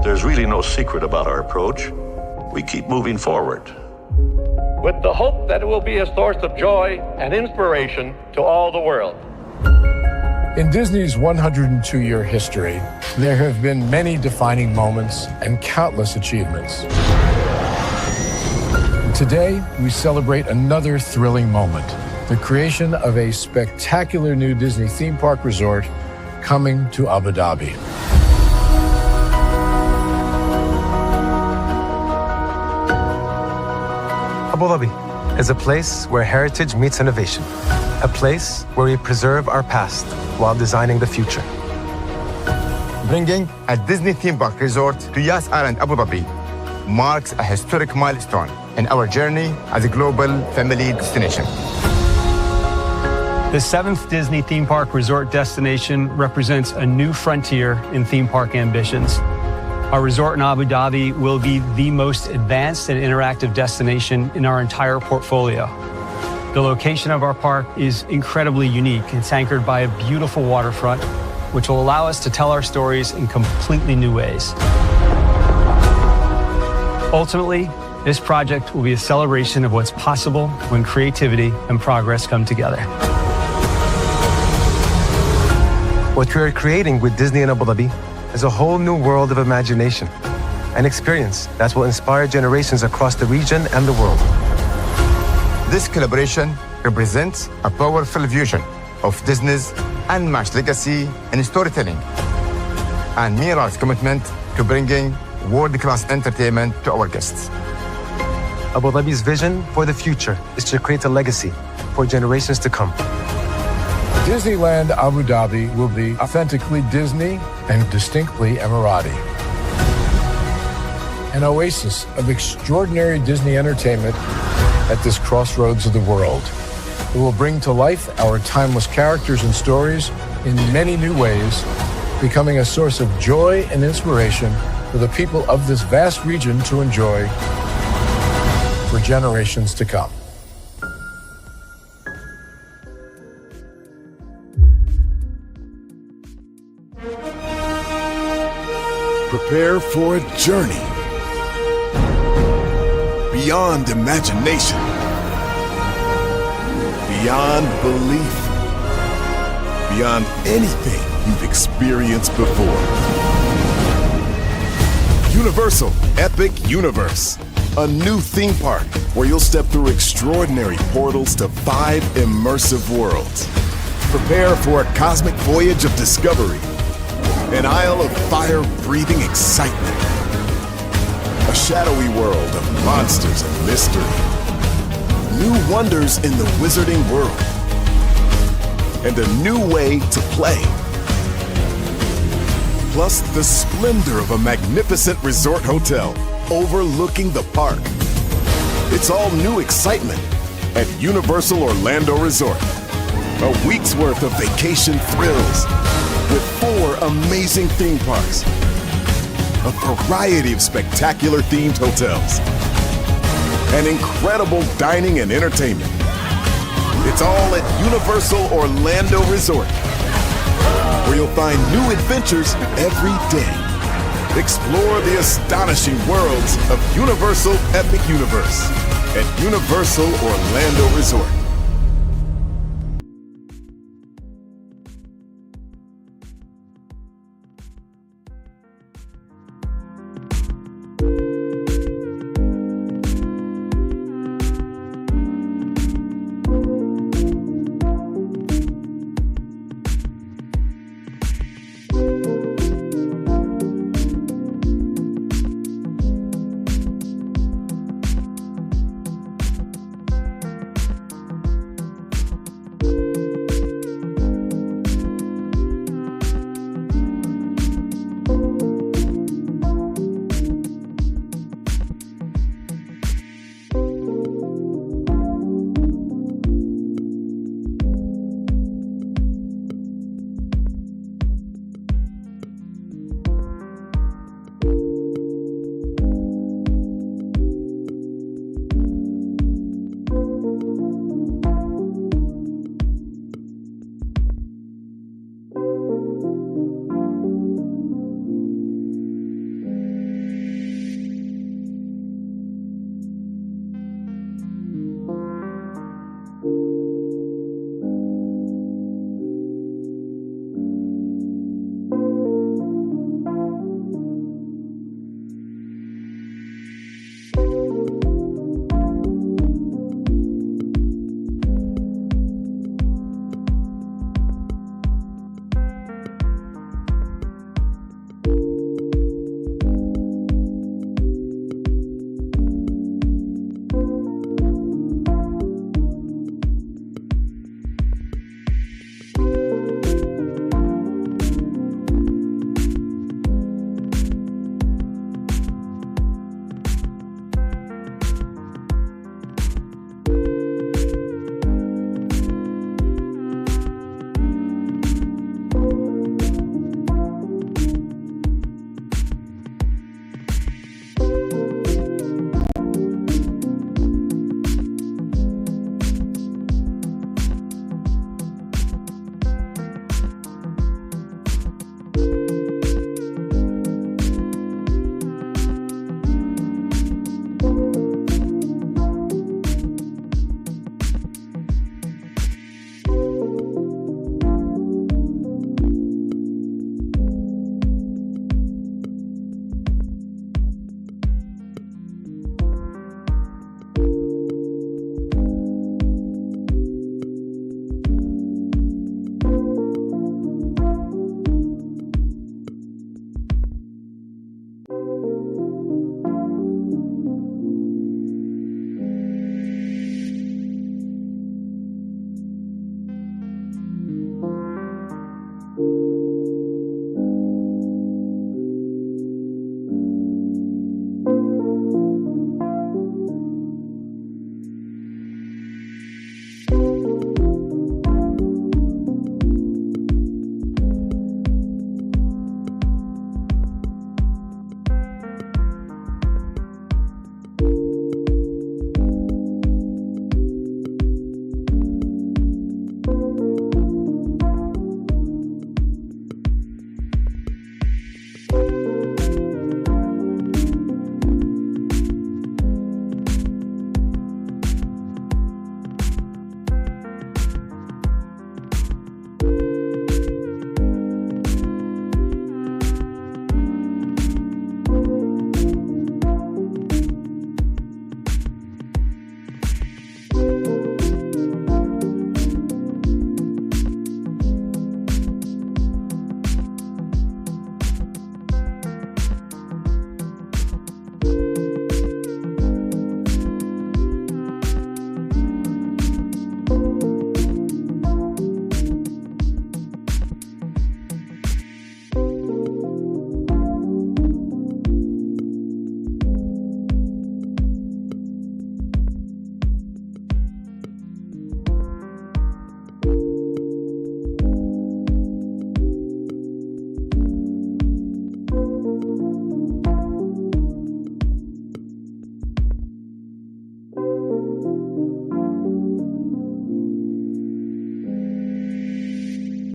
Speaker 17: There's really no secret about our approach. We keep moving forward.
Speaker 18: With the hope that it will be a source of joy and inspiration to all the world.
Speaker 19: In Disney's 102-year history, there have been many defining moments and countless achievements. Today, we celebrate another thrilling moment, the creation of a spectacular new Disney theme park resort coming to Abu Dhabi.
Speaker 20: Abu Dhabi is a place where heritage meets innovation, a place where we preserve our past while designing the future.
Speaker 21: Bringing a Disney theme park resort to Yas Island, Abu Dhabi marks a historic milestone in our journey as a global family destination.
Speaker 22: The 7th Disney theme park resort destination represents a new frontier in theme park ambitions.
Speaker 3: Our resort in Abu Dhabi will be the most advanced and interactive destination in our entire portfolio. The location of our park is incredibly unique. It's anchored by a beautiful waterfront, which will allow us to tell our stories in completely new ways. Ultimately, this project will be a celebration of what's possible when creativity and progress come together.
Speaker 20: What we are creating with Disney in Abu Dhabi is a whole new world of imagination and experience that will inspire generations across the region and the world.
Speaker 21: This collaboration represents a powerful fusion of Disney's unmatched legacy in storytelling and Mira's commitment to bringing world-class entertainment to our guests.
Speaker 20: Abu Dhabi's vision for the future is to create a legacy for generations to come.
Speaker 19: Disneyland Abu Dhabi will be authentically Disney and distinctly Emirati. An oasis of extraordinary Disney entertainment at this crossroads of the world. It will bring to life our timeless characters and stories in many new ways, becoming a source of joy and inspiration for the people of this vast region to enjoy for generations to come.
Speaker 1: Prepare for a journey beyond imagination, beyond belief, beyond anything you've experienced before. Universal Epic Universe, a new theme park where you'll step through extraordinary portals to 5 immersive worlds. Prepare for a cosmic voyage of discovery, an isle of fire-breathing excitement, a shadowy world of monsters and mystery, new wonders in the wizarding world, and a new way to play. Plus the splendor of a magnificent resort hotel overlooking the park. It's all new excitement at Universal Orlando Resort. A week's worth of vacation thrills with 4 amazing theme parks, a variety of spectacular themed hotels, and incredible dining and entertainment. It's all at Universal Orlando Resort, where you'll find new adventures every day. Explore the astonishing worlds of Universal Epic Universe at Universal Orlando Resort.